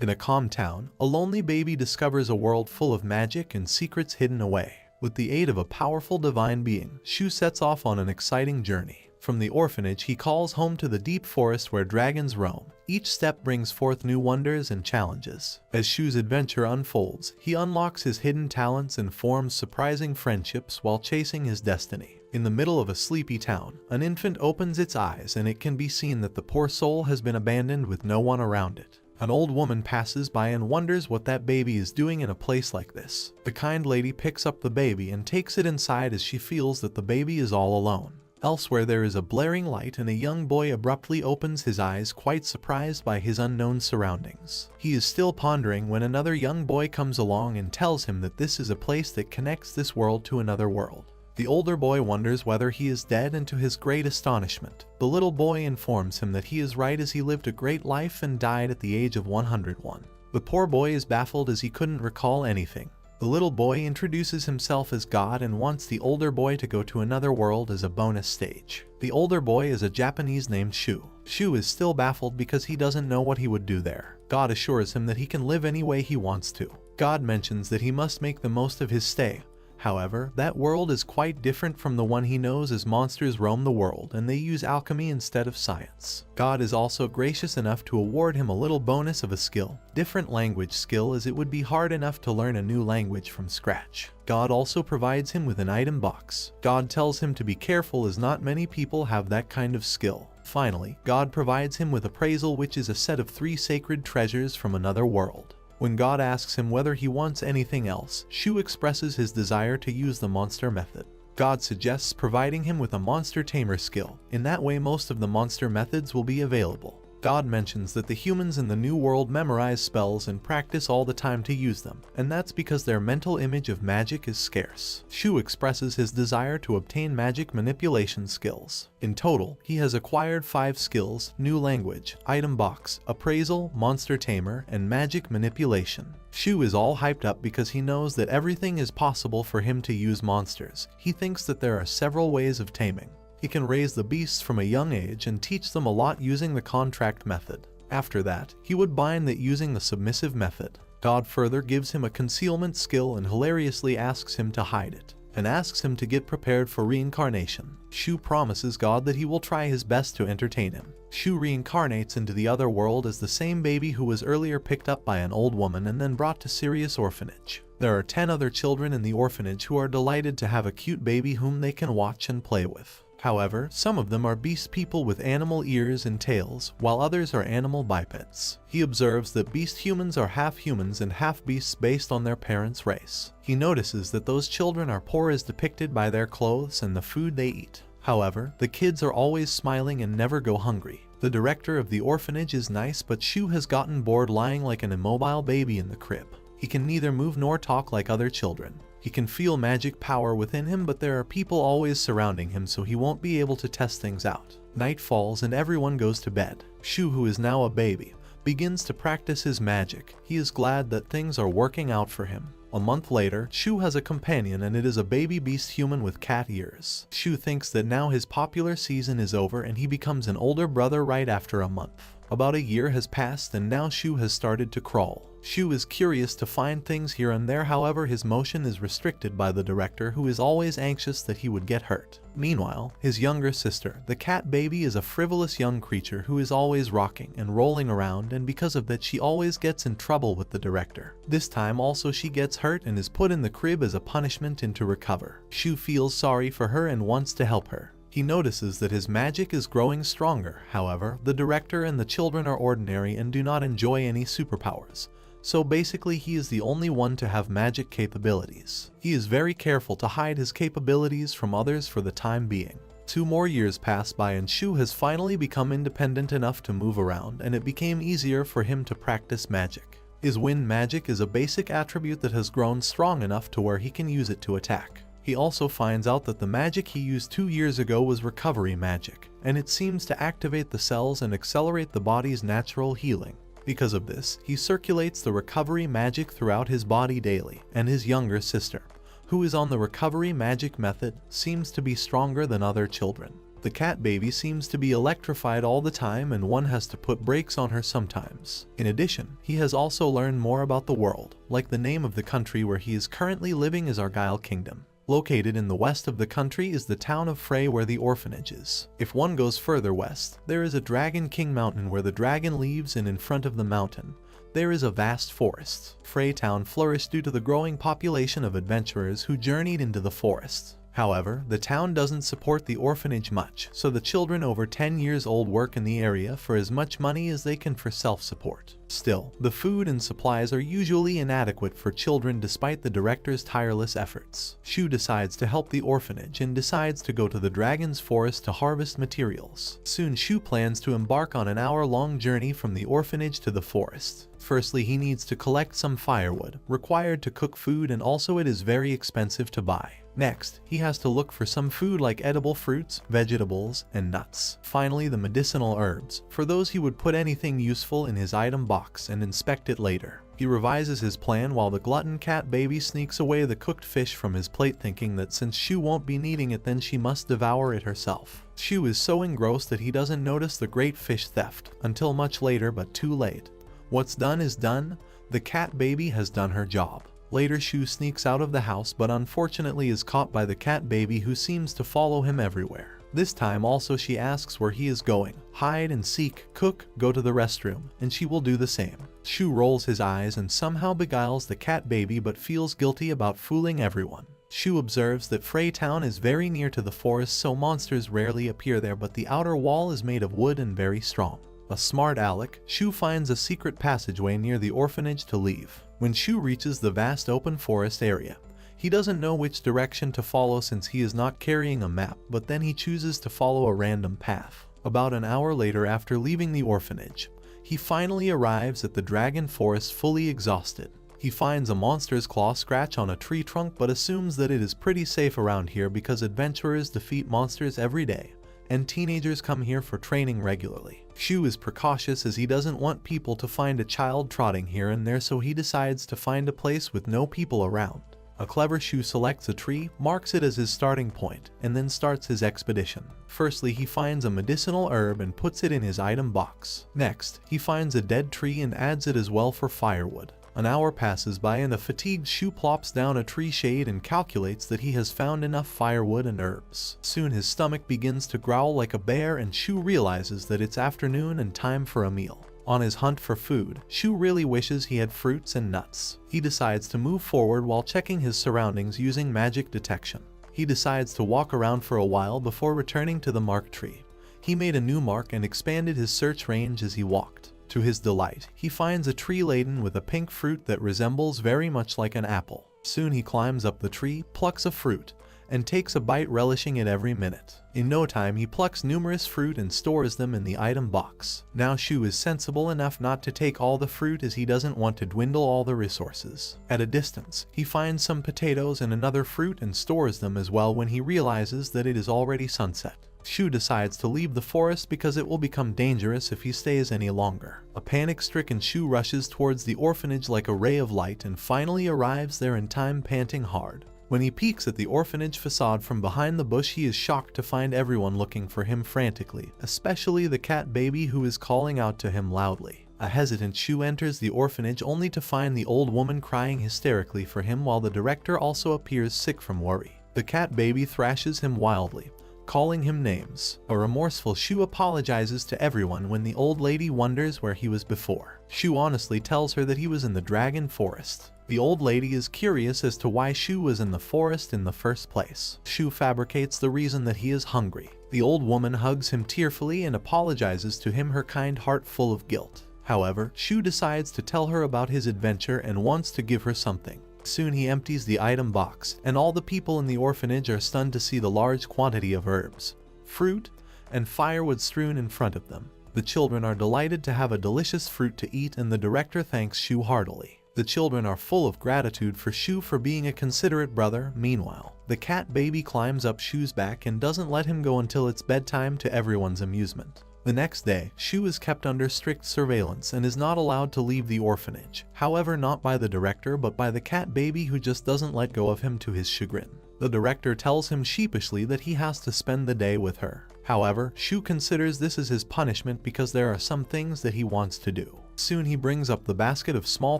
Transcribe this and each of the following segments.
In a calm town, a lonely baby discovers a world full of magic and secrets hidden away. With the aid of a powerful divine being, Shu sets off on an exciting journey. From the orphanage, he calls home to the deep forest where dragons roam. Each step brings forth new wonders and challenges. As Shu's adventure unfolds, he unlocks his hidden talents and forms surprising friendships while chasing his destiny. In the middle of a sleepy town, an infant opens its eyes and it can be seen that the poor soul has been abandoned with no one around it. An old woman passes by and wonders what that baby is doing in a place like this. The kind lady picks up the baby and takes it inside as she feels that the baby is all alone. Elsewhere there is a blaring light and a young boy abruptly opens his eyes, quite surprised by his unknown surroundings. He is still pondering when another young boy comes along and tells him that this is a place that connects this world to another world. The older boy wonders whether he is dead, and to his great astonishment, the little boy informs him that he is right, as he lived a great life and died at the age of 101. The poor boy is baffled as he couldn't recall anything. The little boy introduces himself as God and wants the older boy to go to another world as a bonus stage. The older boy is a Japanese named Shu. Shu is still baffled because he doesn't know what he would do there. God assures him that he can live any way he wants to. God mentions that he must make the most of his stay. However, that world is quite different from the one he knows, as monsters roam the world and they use alchemy instead of science. God is also gracious enough to award him a little bonus of a skill, different language skill, as it would be hard enough to learn a new language from scratch. God also provides him with an item box. God tells him to be careful as not many people have that kind of skill. Finally, God provides him with appraisal, which is a set of 3 sacred treasures from another world. When God asks him whether he wants anything else, Shu expresses his desire to use the monster method. God suggests providing him with a monster tamer skill. In that way, most of the monster methods will be available. God mentions that the humans in the new world memorize spells and practice all the time to use them, and that's because their mental image of magic is scarce. Shu expresses his desire to obtain magic manipulation skills. In total, he has acquired 5 skills: new language, item box, appraisal, monster tamer, and magic manipulation. Shu is all hyped up because he knows that everything is possible for him to use monsters. He thinks that there are several ways of taming. He can raise the beasts from a young age and teach them a lot using the contract method. After that, he would bind that using the submissive method. God further gives him a concealment skill and hilariously asks him to hide it, and asks him to get prepared for reincarnation. Shu promises God that he will try his best to entertain him. Shu reincarnates into the other world as the same baby who was earlier picked up by an old woman and then brought to Sirius Orphanage. There are 10 other children in the orphanage who are delighted to have a cute baby whom they can watch and play with. However, some of them are beast people with animal ears and tails, while others are animal bipeds. He observes that beast humans are half humans and half beasts based on their parents' race. He notices that those children are poor as depicted by their clothes and the food they eat. However, the kids are always smiling and never go hungry. The director of the orphanage is nice, but Shu has gotten bored lying like an immobile baby in the crib. He can neither move nor talk like other children. He can feel magic power within him, but there are people always surrounding him, so he won't be able to test things out. Night falls and everyone goes to bed. Shu, who is now a baby, begins to practice his magic. He is glad that things are working out for him. A month later, Shu has a companion, and it is a baby beast human with cat ears. Shu thinks that now his popular season is over and he becomes an older brother right after a month. About a year has passed and now Shu has started to crawl. Shu is curious to find things here and there, however his motion is restricted by the director, who is always anxious that he would get hurt. Meanwhile, his younger sister, the cat baby, is a frivolous young creature who is always rocking and rolling around, and because of that she always gets in trouble with the director. This time also she gets hurt and is put in the crib as a punishment and to recover. Shu feels sorry for her and wants to help her. He notices that his magic is growing stronger. However, the director and the children are ordinary and do not enjoy any superpowers. So basically he is the only one to have magic capabilities. He is very careful to hide his capabilities from others for the time being. 2 more years pass by and Shu has finally become independent enough to move around, and it became easier for him to practice magic. His wind magic is a basic attribute that has grown strong enough to where he can use it to attack. He also finds out that the magic he used 2 years ago was recovery magic, and it seems to activate the cells and accelerate the body's natural healing. Because of this, he circulates the recovery magic throughout his body daily, and his younger sister, who is on the recovery magic method, seems to be stronger than other children. The cat baby seems to be electrified all the time and one has to put brakes on her sometimes. In addition, he has also learned more about the world, like the name of the country where he is currently living is Argyle Kingdom. Located in the west of the country is the town of Frey where the orphanage is. If one goes further west, there is a Dragon King mountain where the dragon lives, and in front of the mountain, there is a vast forest. Frey town flourished due to the growing population of adventurers who journeyed into the forest. However, the town doesn't support the orphanage much, so the children over 10 years old work in the area for as much money as they can for self-support. Still, the food and supplies are usually inadequate for children despite the director's tireless efforts. Shu decides to help the orphanage and decides to go to the dragon's forest to harvest materials. Soon Shu plans to embark on an hour-long journey from the orphanage to the forest. Firstly, he needs to collect some firewood, required to cook food, and also it is very expensive to buy. Next, he has to look for some food like edible fruits, vegetables, and nuts. Finally, the medicinal herbs, for those he would put anything useful in his item box and inspect it later. He revises his plan while the glutton cat baby sneaks away the cooked fish from his plate, thinking that since Shu won't be needing it, then she must devour it herself. Shu is so engrossed that he doesn't notice the great fish theft until much later, but too late. What's done is done. The cat baby has done her job. Later, Shu sneaks out of the house but unfortunately is caught by the cat baby, who seems to follow him everywhere. This time also she asks where he is going. Hide and seek, cook, go to the restroom, and she will do the same. Shu rolls his eyes and somehow beguiles the cat baby but feels guilty about fooling everyone. Shu observes that Frey Town is very near to the forest, so monsters rarely appear there, but the outer wall is made of wood and very strong. A smart aleck, Shu finds a secret passageway near the orphanage to leave. When Shu reaches the vast open forest area, he doesn't know which direction to follow since he is not carrying a map, but then he chooses to follow a random path. About an hour later, after leaving the orphanage, he finally arrives at the dragon forest fully exhausted. He finds a monster's claw scratch on a tree trunk but assumes that it is pretty safe around here because adventurers defeat monsters every day, and teenagers come here for training regularly. Shu is precautious as he doesn't want people to find a child trotting here and there, so he decides to find a place with no people around. A clever Shu selects a tree, marks it as his starting point, and then starts his expedition. Firstly, he finds a medicinal herb and puts it in his item box. Next, he finds a dead tree and adds it as well for firewood. An hour passes by and a fatigued Shu plops down a tree shade and calculates that he has found enough firewood and herbs. Soon his stomach begins to growl like a bear and Shu realizes that it's afternoon and time for a meal. On his hunt for food, Shu really wishes he had fruits and nuts. He decides to move forward while checking his surroundings using magic detection. He decides to walk around for a while before returning to the mark tree. He made a new mark and expanded his search range as he walked. To his delight, he finds a tree laden with a pink fruit that resembles very much like an apple. Soon he climbs up the tree, plucks a fruit, and takes a bite, relishing it every minute. In no time, he plucks numerous fruit and stores them in the item box. Now Shu is sensible enough not to take all the fruit as he doesn't want to dwindle all the resources. At a distance, he finds some potatoes and another fruit and stores them as well when he realizes that it is already sunset. Shu decides to leave the forest because it will become dangerous if he stays any longer. A panic-stricken Shu rushes towards the orphanage like a ray of light and finally arrives there in time, panting hard. When he peeks at the orphanage facade from behind the bush, he is shocked to find everyone looking for him frantically, especially the cat baby who is calling out to him loudly. A hesitant Shu enters the orphanage only to find the old woman crying hysterically for him while the director also appears sick from worry. The cat baby thrashes him wildly, calling him names. A remorseful Shu apologizes to everyone when the old lady wonders where he was before. Shu honestly tells her that he was in the dragon forest. The old lady is curious as to why Shu was in the forest in the first place. Shu fabricates the reason that he is hungry. The old woman hugs him tearfully and apologizes to him, her kind heart full of guilt. However, Shu decides to tell her about his adventure and wants to give her something. Soon he empties the item box, and all the people in the orphanage are stunned to see the large quantity of herbs, fruit, and firewood strewn in front of them. The children are delighted to have a delicious fruit to eat, and the director thanks Shu heartily. The children are full of gratitude for Shu for being a considerate brother. Meanwhile, the cat baby climbs up Shu's back and doesn't let him go until it's bedtime, to everyone's amusement. The next day, Shu is kept under strict surveillance and is not allowed to leave the orphanage. However, not by the director but by the cat baby, who just doesn't let go of him to his chagrin. The director tells him sheepishly that he has to spend the day with her. However, Shu considers this as his punishment because there are some things that he wants to do. Soon he brings up the basket of small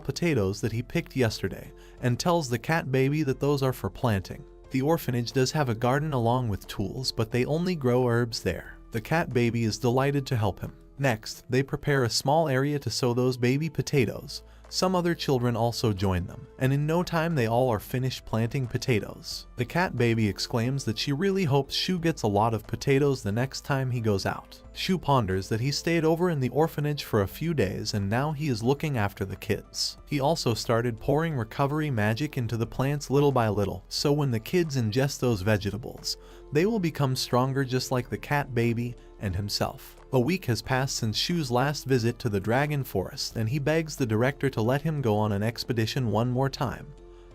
potatoes that he picked yesterday and tells the cat baby that those are for planting. The orphanage does have a garden along with tools, but they only grow herbs there. The cat baby is delighted to help him. Next, they prepare a small area to sow those baby potatoes. Some other children also join them, and in no time they all are finished planting potatoes. The cat baby exclaims that she really hopes Shu gets a lot of potatoes the next time he goes out. Shu ponders that he stayed over in the orphanage for a few days and now he is looking after the kids. He also started pouring recovery magic into the plants little by little, so when the kids ingest those vegetables, they will become stronger just like the cat baby and himself. A week has passed since Shu's last visit to the Dragon Forest, and he begs the director to let him go on an expedition one more time.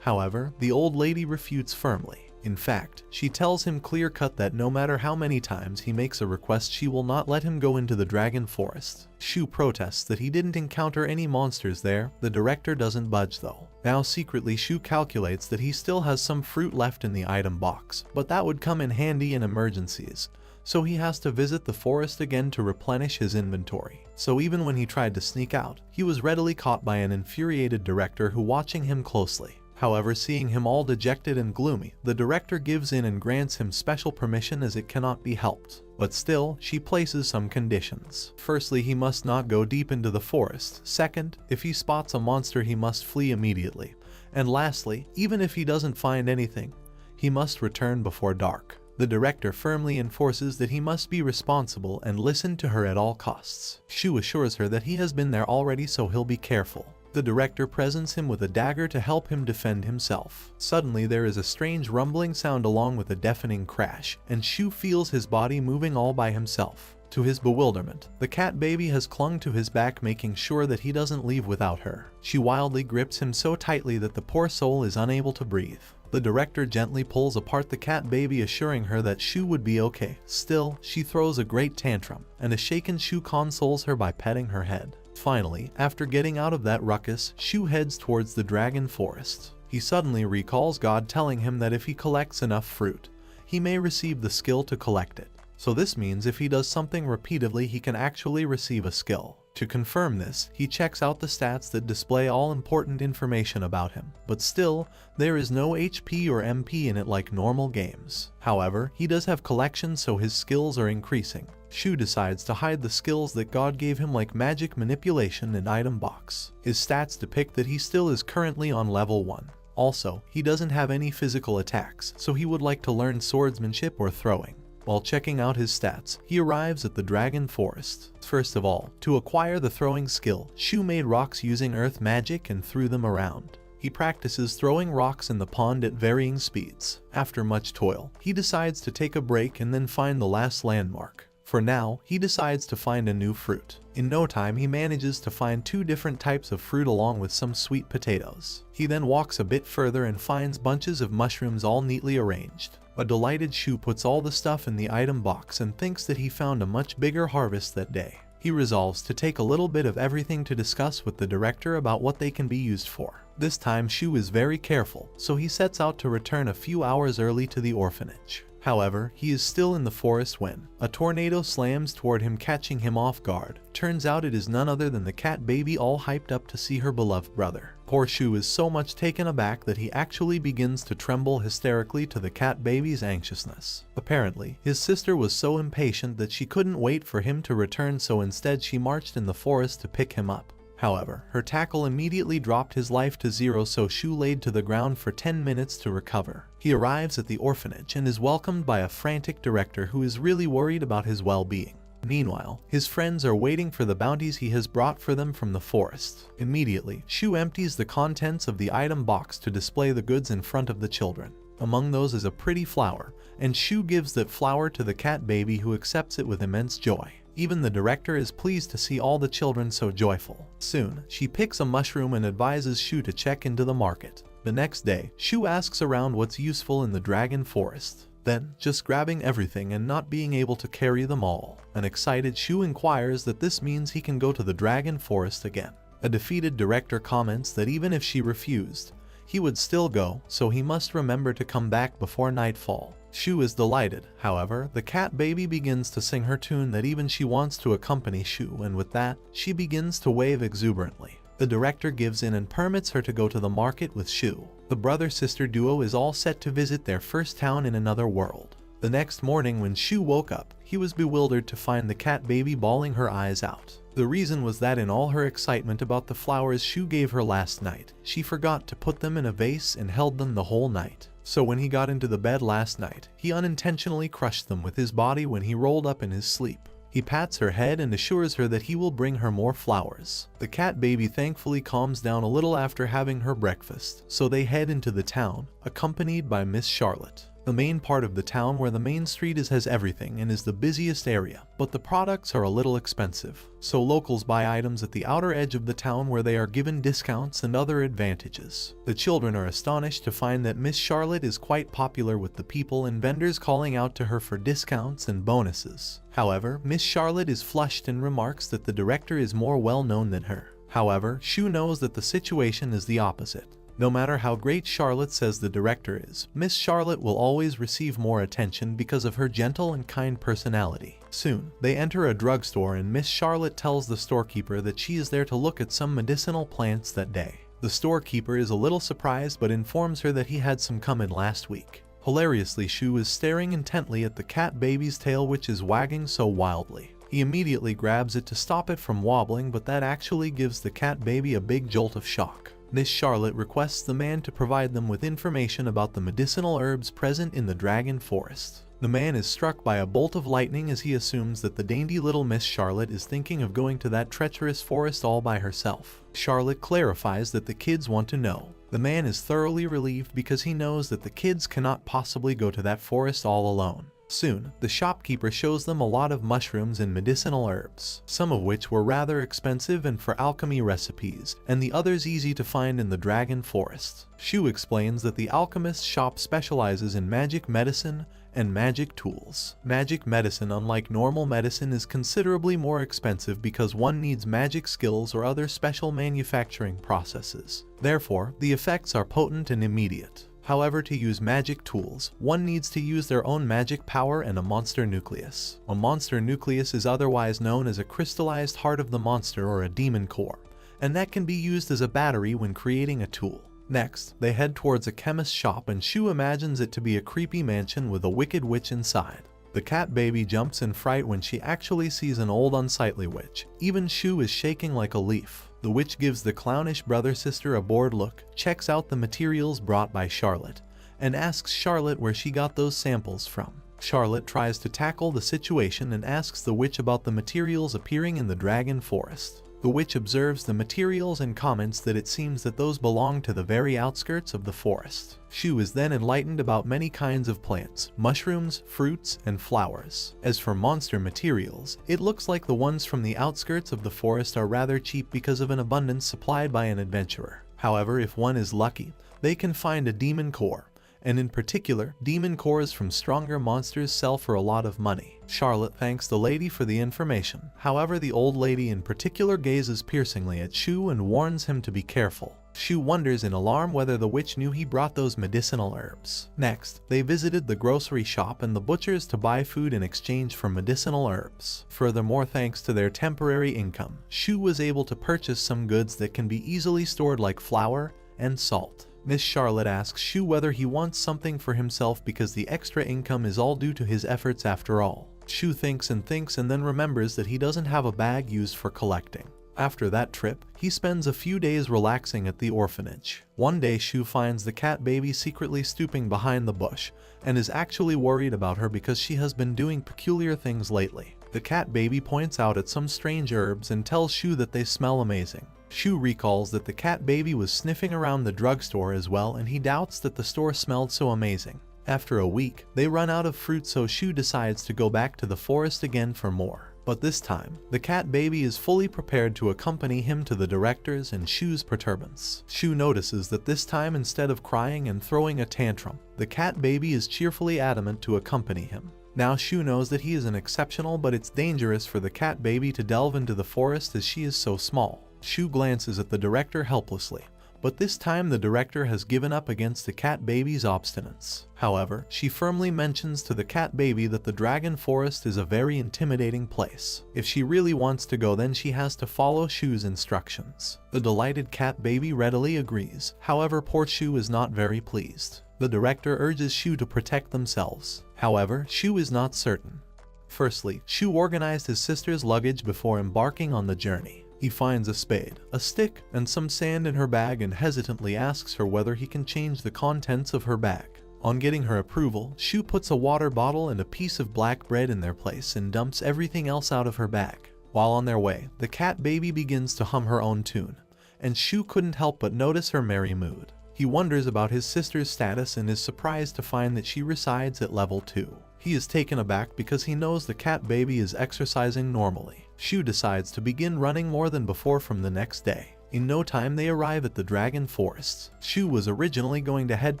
However, the old lady refutes firmly. In fact, she tells him clear-cut that no matter how many times he makes a request, she will not let him go into the Dragon Forest. Shu protests that he didn't encounter any monsters there. The director doesn't budge though. Now secretly, Shu calculates that he still has some fruit left in the item box, but that would come in handy in emergencies. So he has to visit the forest again to replenish his inventory. So even when he tried to sneak out, he was readily caught by an infuriated director who watching him closely. However, seeing him all dejected and gloomy, the director gives in and grants him special permission as it cannot be helped. But still, she places some conditions. Firstly, he must not go deep into the forest. Second, if he spots a monster, he must flee immediately. And lastly, even if he doesn't find anything, he must return before dark. The director firmly enforces that he must be responsible and listen to her at all costs. Shu assures her that he has been there already, so he'll be careful. The director presents him with a dagger to help him defend himself. Suddenly there is a strange rumbling sound along with a deafening crash, and Shu feels his body moving all by himself. To his bewilderment, the cat baby has clung to his back, making sure that he doesn't leave without her. She wildly grips him so tightly that the poor soul is unable to breathe. The director gently pulls apart the cat baby, assuring her that Shu would be okay. Still, she throws a great tantrum, and a shaken Shu consoles her by petting her head. Finally, after getting out of that ruckus, Shu heads towards the Dragon Forest. He suddenly recalls God telling him that if he collects enough fruit, he may receive the skill to collect it. So this means if he does something repeatedly, he can actually receive a skill. To confirm this, he checks out the stats that display all important information about him, but still, there is no HP or MP in it like normal games. However, he does have collections, so his skills are increasing. Shu decides to hide the skills that God gave him like magic manipulation and item box. His stats depict that he still is currently on level 1. Also, he doesn't have any physical attacks, so he would like to learn swordsmanship or throwing. While checking out his stats, he arrives at the Dragon Forest. First of all, to acquire the throwing skill, Shu made rocks using earth magic and threw them around. He practices throwing rocks in the pond at varying speeds. After much toil, he decides to take a break and then find the last landmark. For now, he decides to find a new fruit. In no time, he manages to find 2 different types of fruit along with some sweet potatoes. He then walks a bit further and finds bunches of mushrooms all neatly arranged. A delighted Shu puts all the stuff in the item box and thinks that he found a much bigger harvest that day. He resolves to take a little bit of everything to discuss with the director about what they can be used for. This time Shu is very careful, so he sets out to return a few hours early to the orphanage. However, he is still in the forest when a tornado slams toward him, catching him off guard. Turns out it is none other than the cat baby, all hyped up to see her beloved brother. Poor Shu is so much taken aback that he actually begins to tremble hysterically to the cat baby's anxiousness. Apparently, his sister was so impatient that she couldn't wait for him to return, so instead she marched in the forest to pick him up. However, her tackle immediately dropped his life to 0, so Shu laid to the ground for 10 minutes to recover. He arrives at the orphanage and is welcomed by a frantic director who is really worried about his well-being. Meanwhile, his friends are waiting for the bounties he has brought for them from the forest. Immediately, Shu empties the contents of the item box to display the goods in front of the children. Among those is a pretty flower, and Shu gives that flower to the cat baby, who accepts it with immense joy. Even the director is pleased to see all the children so joyful. Soon, she picks a mushroom and advises Shu to check into the market. The next day, Shu asks around what's useful in the Dragon Forest. Then, just grabbing everything and not being able to carry them all, an excited Shu inquires that this means he can go to the Dragon Forest again. A defeated director comments that even if she refused, he would still go, so he must remember to come back before nightfall. Shu is delighted. However, the cat baby begins to sing her tune that even she wants to accompany Shu, and with that, she begins to wave exuberantly. The director gives in and permits her to go to the market with Shu. The brother-sister duo is all set to visit their first town in another world. The next morning when Shu woke up, he was bewildered to find the cat baby bawling her eyes out. The reason was that in all her excitement about the flowers Shu gave her last night, she forgot to put them in a vase and held them the whole night. So when he got into the bed last night, he unintentionally crushed them with his body when he rolled up in his sleep. He pats her head and assures her that he will bring her more flowers. The cat baby thankfully calms down a little after having her breakfast, so they head into the town, accompanied by Miss Charlotte. The main part of the town where the main street has everything and is the busiest area, but the products are a little expensive, so locals buy items at the outer edge of the town where they are given discounts and other advantages. The children are astonished to find that Miss Charlotte is quite popular with the people and vendors calling out to her for discounts and bonuses. However, Miss Charlotte is flushed and remarks that the director is more well known than her. However, Shu knows that the situation is the opposite. No matter how great Charlotte says the director is, Miss Charlotte will always receive more attention because of her gentle and kind personality. Soon, they enter a drugstore and Miss Charlotte tells the storekeeper that she is there to look at some medicinal plants that day. The storekeeper is a little surprised but informs her that he had some come in last week. Hilariously, Shu is staring intently at the cat baby's tail which is wagging so wildly. He immediately grabs it to stop it from wobbling, but that actually gives the cat baby a big jolt of shock. Miss Charlotte requests the man to provide them with information about the medicinal herbs present in the dragon forest. The man is struck by a bolt of lightning as he assumes that the dainty little Miss Charlotte is thinking of going to that treacherous forest all by herself. Charlotte clarifies that the kids want to know. The man is thoroughly relieved because he knows that the kids cannot possibly go to that forest all alone. Soon, the shopkeeper shows them a lot of mushrooms and medicinal herbs, some of which were rather expensive and for alchemy recipes, and the others easy to find in the dragon forest. Shu explains that the alchemist's shop specializes in magic medicine and magic tools. Magic medicine, unlike normal medicine, is considerably more expensive because one needs magic skills or other special manufacturing processes. Therefore, the effects are potent and immediate. However, to use magic tools, one needs to use their own magic power and a monster nucleus. A monster nucleus is otherwise known as a crystallized heart of the monster or a demon core, and that can be used as a battery when creating a tool. Next, they head towards a chemist's shop and Shu imagines it to be a creepy mansion with a wicked witch inside. The cat baby jumps in fright when she actually sees an old unsightly witch. Even Shu is shaking like a leaf. The witch gives the clownish brother-sister a bored look, checks out the materials brought by Charlotte, and asks Charlotte where she got those samples from. Charlotte tries to tackle the situation and asks the witch about the materials appearing in the dragon forest. The witch observes the materials and comments that it seems that those belong to the very outskirts of the forest. Shu is then enlightened about many kinds of plants, mushrooms, fruits, and flowers. As for monster materials, it looks like the ones from the outskirts of the forest are rather cheap because of an abundance supplied by an adventurer. However, if one is lucky, they can find a demon core, and in particular, demon cores from stronger monsters sell for a lot of money. Charlotte thanks the lady for the information. However, the old lady in particular gazes piercingly at Shu and warns him to be careful. Shu wonders in alarm whether the witch knew he brought those medicinal herbs. Next, they visited the grocery shop and the butchers to buy food in exchange for medicinal herbs. Furthermore, thanks to their temporary income, Shu was able to purchase some goods that can be easily stored like flour and salt. Miss Charlotte asks Shu whether he wants something for himself because the extra income is all due to his efforts after all. Shu thinks and then remembers that he doesn't have a bag used for collecting. After that trip, he spends a few days relaxing at the orphanage. One day Shu finds the cat baby secretly stooping behind the bush and is actually worried about her because she has been doing peculiar things lately. The cat baby points out at some strange herbs and tells Shu that they smell amazing. Shu recalls that the cat baby was sniffing around the drugstore as well and he doubts that the store smelled so amazing. After a week, they run out of fruit so Shu decides to go back to the forest again for more. But this time, the cat baby is fully prepared to accompany him to the director's and Shu's perturbance. Shu notices that this time instead of crying and throwing a tantrum, the cat baby is cheerfully adamant to accompany him. Now Shu knows that he is an exceptional, but it's dangerous for the cat baby to delve into the forest as she is so small. Shu glances at the director helplessly, but this time the director has given up against the cat baby's obstinance. However, she firmly mentions to the cat baby that the dragon forest is a very intimidating place. If she really wants to go, then she has to follow Shu's instructions. The delighted cat baby readily agrees. However, poor Shu is not very pleased. The director urges Shu to protect themselves. However, Shu is not certain. Firstly, Shu organized his sister's luggage before embarking on the journey. He finds a spade, a stick, and some sand in her bag and hesitantly asks her whether he can change the contents of her bag. On getting her approval, Shu puts a water bottle and a piece of black bread in their place and dumps everything else out of her bag. While on their way, the cat baby begins to hum her own tune, and Shu couldn't help but notice her merry mood. He wonders about his sister's status and is surprised to find that she resides at level 2. He is taken aback because he knows the cat baby is exercising normally. Shu decides to begin running more than before from the next day. In no time they arrive at the dragon forests. Shu was originally going to head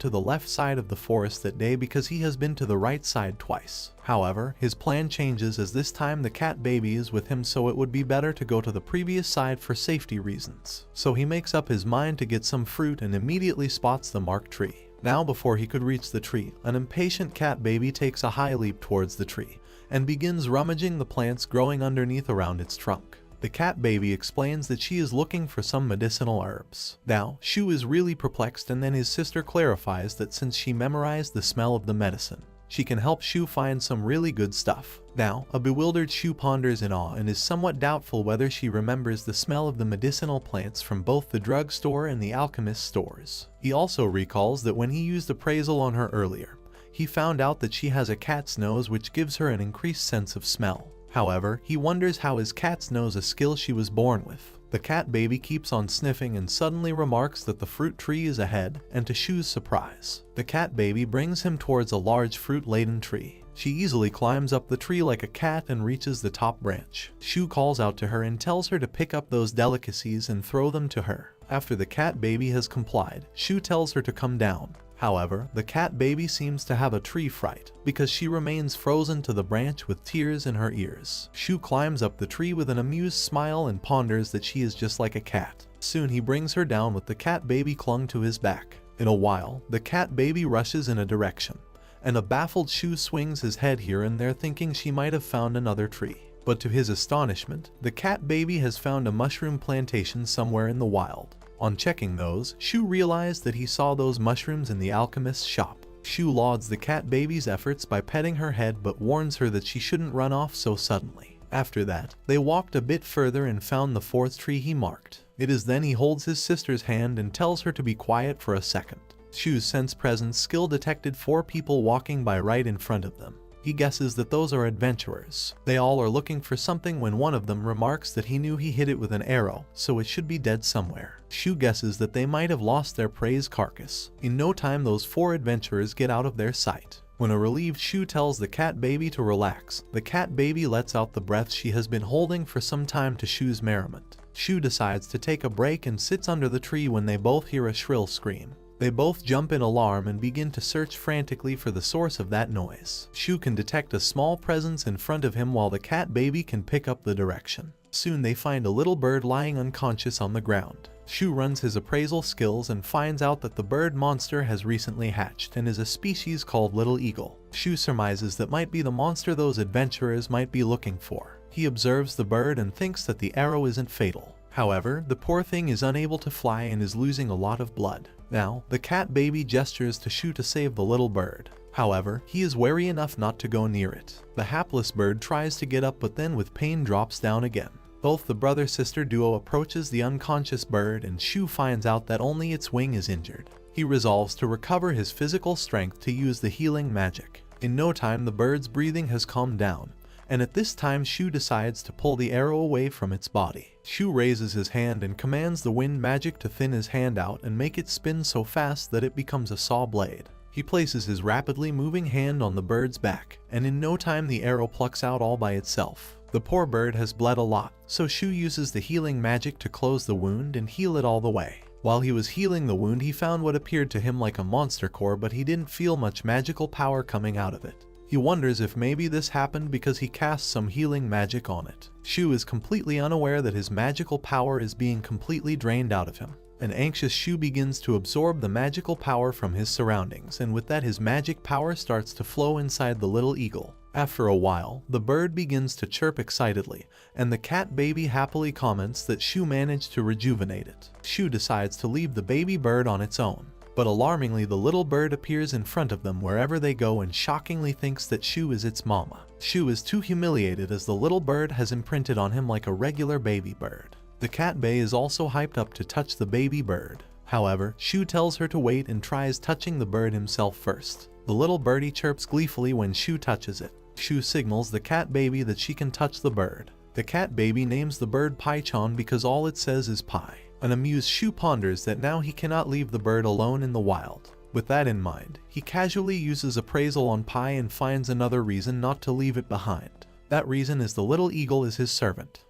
to the left side of the forest that day because he has been to the right side twice. However, his plan changes as this time the cat baby is with him, so it would be better to go to the previous side for safety reasons. So he makes up his mind to get some fruit and immediately spots the marked tree. Now before he could reach the tree, an impatient cat baby takes a high leap towards the tree and begins rummaging the plants growing underneath around its trunk. The cat baby explains that she is looking for some medicinal herbs. Now, Shu is really perplexed, and then his sister clarifies that since she memorized the smell of the medicine, she can help Shu find some really good stuff. Now, a bewildered Shu ponders in awe and is somewhat doubtful whether she remembers the smell of the medicinal plants from both the drugstore and the alchemist stores. He also recalls that when he used appraisal on her earlier, he found out that she has a cat's nose, which gives her an increased sense of smell. However, he wonders how his cat's nose a skill she was born with. The cat baby keeps on sniffing and suddenly remarks that the fruit tree is ahead, and to Shu's surprise, the cat baby brings him towards a large fruit-laden tree. She easily climbs up the tree like a cat and reaches the top branch. Shu calls out to her and tells her to pick up those delicacies and throw them to her. After the cat baby has complied, Shu tells her to come down. However, the cat baby seems to have a tree fright because she remains frozen to the branch with tears in her ears. Shu climbs up the tree with an amused smile and ponders that she is just like a cat. Soon he brings her down with the cat baby clung to his back. In a while, the cat baby rushes in a direction, and a baffled Shu swings his head here and there thinking she might have found another tree. But to his astonishment, the cat baby has found a mushroom plantation somewhere in the wild. On checking those, Shu realized that he saw those mushrooms in the alchemist's shop. Shu lauds the cat baby's efforts by petting her head but warns her that she shouldn't run off so suddenly. After that, they walked a bit further and found the fourth tree he marked. It is then he holds his sister's hand and tells her to be quiet for a second. Shu's sense presence skill detected 4 people walking by right in front of them. He guesses that those are adventurers. They all are looking for something when one of them remarks that he knew he hit it with an arrow, so it should be dead somewhere. Shu guesses that they might have lost their prey's carcass. In no time those 4 adventurers get out of their sight. When a relieved Shu tells the cat baby to relax, the cat baby lets out the breath she has been holding for some time to Shu's merriment. Shu decides to take a break and sits under the tree when they both hear a shrill scream. They both jump in alarm and begin to search frantically for the source of that noise. Shu can detect a small presence in front of him while the cat baby can pick up the direction. Soon they find a little bird lying unconscious on the ground. Shu runs his appraisal skills and finds out that the bird monster has recently hatched and is a species called Little Eagle. Shu surmises that might be the monster those adventurers might be looking for. He observes the bird and thinks that the arrow isn't fatal. However, the poor thing is unable to fly and is losing a lot of blood. Now, the cat baby gestures to Shu to save the little bird. However, he is wary enough not to go near it. The hapless bird tries to get up but then with pain drops down again. Both the brother-sister duo approaches the unconscious bird and Shu finds out that only its wing is injured. He resolves to recover his physical strength to use the healing magic. In no time the bird's breathing has calmed down, and at this time Shu decides to pull the arrow away from its body. Shu raises his hand and commands the wind magic to thin his hand out and make it spin so fast that it becomes a saw blade. He places his rapidly moving hand on the bird's back, and in no time the arrow plucks out all by itself. The poor bird has bled a lot, so Shu uses the healing magic to close the wound and heal it all the way. While he was healing the wound, he found what appeared to him like a monster core, but he didn't feel much magical power coming out of it. He wonders if maybe this happened because he cast some healing magic on it. Shu is completely unaware that his magical power is being completely drained out of him. An anxious Shu begins to absorb the magical power from his surroundings, and with that his magic power starts to flow inside the little eagle. After a while, the bird begins to chirp excitedly, and the cat baby happily comments that Shu managed to rejuvenate it. Shu decides to leave the baby bird on its own, but alarmingly the little bird appears in front of them wherever they go and shockingly thinks that Shu is its mama. Shu is too humiliated as the little bird has imprinted on him like a regular baby bird. The cat bae is also hyped up to touch the baby bird. However, Shu tells her to wait and tries touching the bird himself first. The little birdie chirps gleefully when Shu touches it. Shu signals the cat baby that she can touch the bird. The cat baby names the bird Pai-chan because all it says is Pai. An amused Shu ponders that now he cannot leave the bird alone in the wild. With that in mind, he casually uses appraisal on Pai and finds another reason not to leave it behind. That reason is the little eagle is his servant.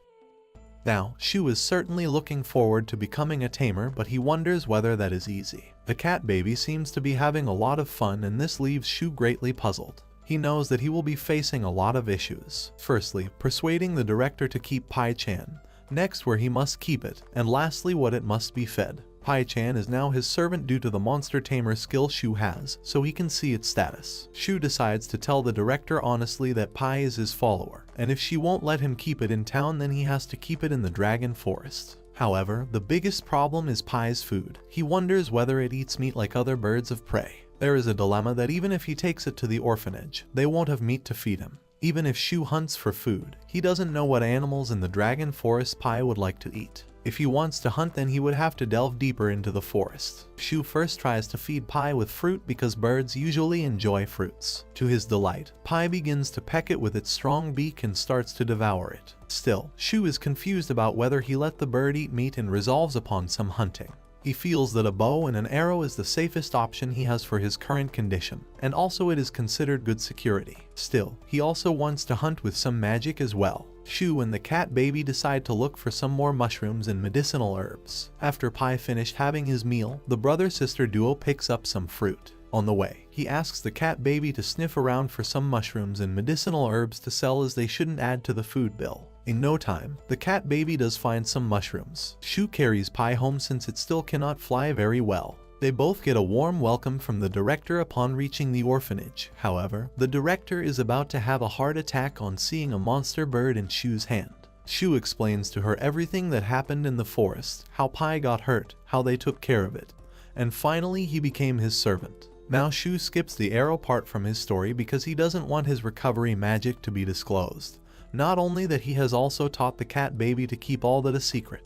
Now, Shu is certainly looking forward to becoming a tamer, but he wonders whether that is easy. The cat baby seems to be having a lot of fun, and this leaves Shu greatly puzzled. He knows that he will be facing a lot of issues. Firstly, persuading the director to keep Pai-chan. Next, where he must keep it. And lastly, what it must be fed. Pai-chan is now his servant due to the monster tamer skill Shu has, so he can see its status. Shu decides to tell the director honestly that Pai is his follower, and if she won't let him keep it in town, then he has to keep it in the dragon forest. However, the biggest problem is Pai's food. He wonders whether it eats meat like other birds of prey. There is a dilemma that even if he takes it to the orphanage, they won't have meat to feed him. Even if Shu hunts for food, he doesn't know what animals in the dragon forest Pai would like to eat. If he wants to hunt, then he would have to delve deeper into the forest. Shu first tries to feed Pai with fruit because birds usually enjoy fruits. To his delight, Pai begins to peck it with its strong beak and starts to devour it. Still, Shu is confused about whether he let the bird eat meat and resolves upon some hunting. He feels that a bow and an arrow is the safest option he has for his current condition, and also it is considered good security. Still, he also wants to hunt with some magic as well. Shu and the cat baby decide to look for some more mushrooms and medicinal herbs. After Pai finished having his meal, the brother-sister duo picks up some fruit. On the way, he asks the cat baby to sniff around for some mushrooms and medicinal herbs to sell, as they shouldn't add to the food bill. In no time, the cat baby does find some mushrooms. Shu carries Pai home since it still cannot fly very well. They both get a warm welcome from the director upon reaching the orphanage. However, the director is about to have a heart attack on seeing a monster bird in Shu's hand. Shu explains to her everything that happened in the forest, how Pai got hurt, how they took care of it, and finally he became his servant. Now Shu skips the arrow part from his story because he doesn't want his recovery magic to be disclosed. Not only that, he has also taught the cat baby to keep all that a secret,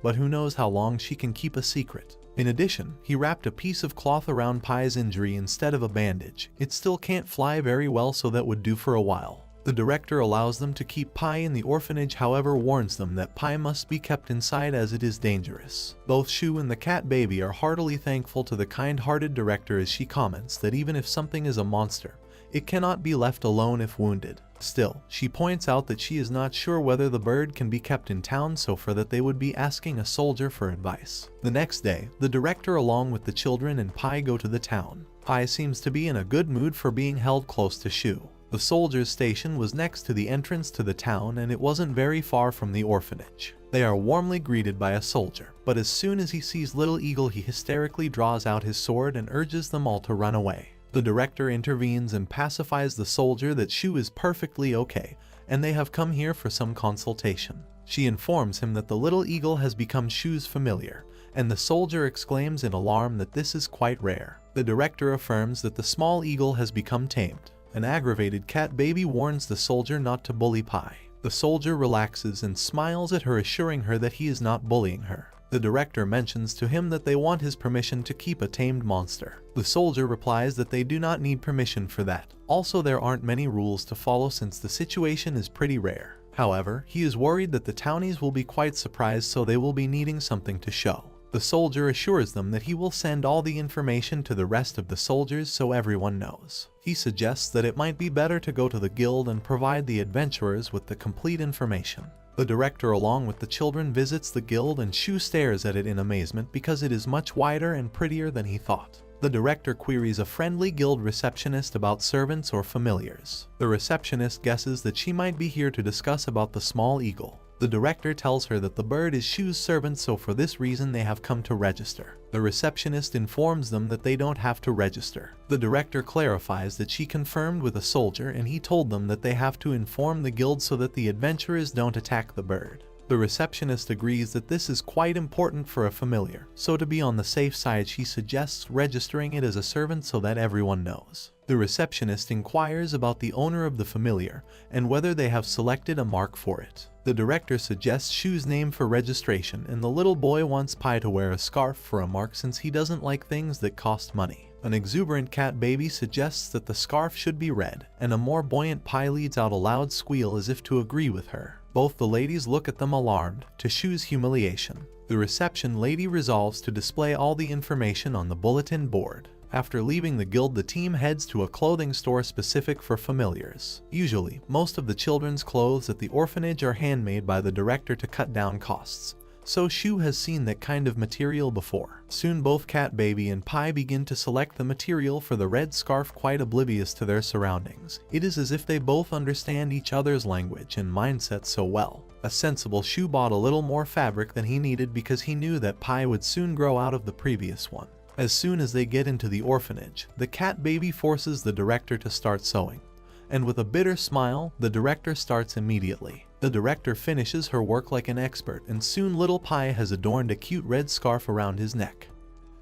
but who knows how long she can keep a secret. In addition, he wrapped a piece of cloth around Pai's injury instead of a bandage. It still can't fly very well, so that would do for a while. The director allows them to keep Pai in the orphanage, however warns them that Pai must be kept inside as it is dangerous. Both Shu and the cat baby are heartily thankful to the kind-hearted director as she comments that even if something is a monster, it cannot be left alone if wounded. Still, she points out that she is not sure whether the bird can be kept in town, so for that they would be asking a soldier for advice. The next day, the director along with the children and Pai go to the town. Pai seems to be in a good mood for being held close to Shu. The soldier's station was next to the entrance to the town, and it wasn't very far from the orphanage. They are warmly greeted by a soldier, but as soon as he sees Little Eagle, he hysterically draws out his sword and urges them all to run away. The director intervenes and pacifies the soldier that Shu is perfectly okay, and they have come here for some consultation. She informs him that the Little Eagle has become Shu's familiar, and the soldier exclaims in alarm that this is quite rare. The director affirms that the small eagle has become tamed. An aggravated cat baby warns the soldier not to bully Pai. The soldier relaxes and smiles at her, assuring her that he is not bullying her. The director mentions to him that they want his permission to keep a tamed monster. The soldier replies that they do not need permission for that. Also, there aren't many rules to follow since the situation is pretty rare. However, he is worried that the townies will be quite surprised, so they will be needing something to show. The soldier assures them that he will send all the information to the rest of the soldiers so everyone knows. He suggests that it might be better to go to the guild and provide the adventurers with the complete information. The director along with the children visits the guild, and Shu stares at it in amazement because it is much wider and prettier than he thought. The director queries a friendly guild receptionist about servants or familiars. The receptionist guesses that she might be here to discuss about the small eagle. The director tells her that the bird is Shu's servant, so for this reason they have come to register. The receptionist informs them that they don't have to register. The director clarifies that she confirmed with a soldier and he told them that they have to inform the guild so that the adventurers don't attack the bird. The receptionist agrees that this is quite important for a familiar, so to be on the safe side she suggests registering it as a servant so that everyone knows. The receptionist inquires about the owner of the familiar and whether they have selected a mark for it. The director suggests Shu's name for registration, and the little boy wants Pi to wear a scarf for a mark since he doesn't like things that cost money. An exuberant cat baby suggests that the scarf should be red, and a more buoyant Pi leads out a loud squeal as if to agree with her. Both the ladies look at them alarmed, to Shu's humiliation. The reception lady resolves to display all the information on the bulletin board. After leaving the guild, the team heads to a clothing store specific for familiars. Usually, most of the children's clothes at the orphanage are handmade by the director to cut down costs, so Shu has seen that kind of material before. Soon both Cat Baby and Pi begin to select the material for the red scarf, quite oblivious to their surroundings. It is as if they both understand each other's language and mindset so well. A sensible Shu bought a little more fabric than he needed because he knew that Pi would soon grow out of the previous one. As soon as they get into the orphanage, the Cat Baby forces the director to start sewing. And with a bitter smile, the director starts immediately. The director finishes her work like an expert, and soon little Pi has adorned a cute red scarf around his neck.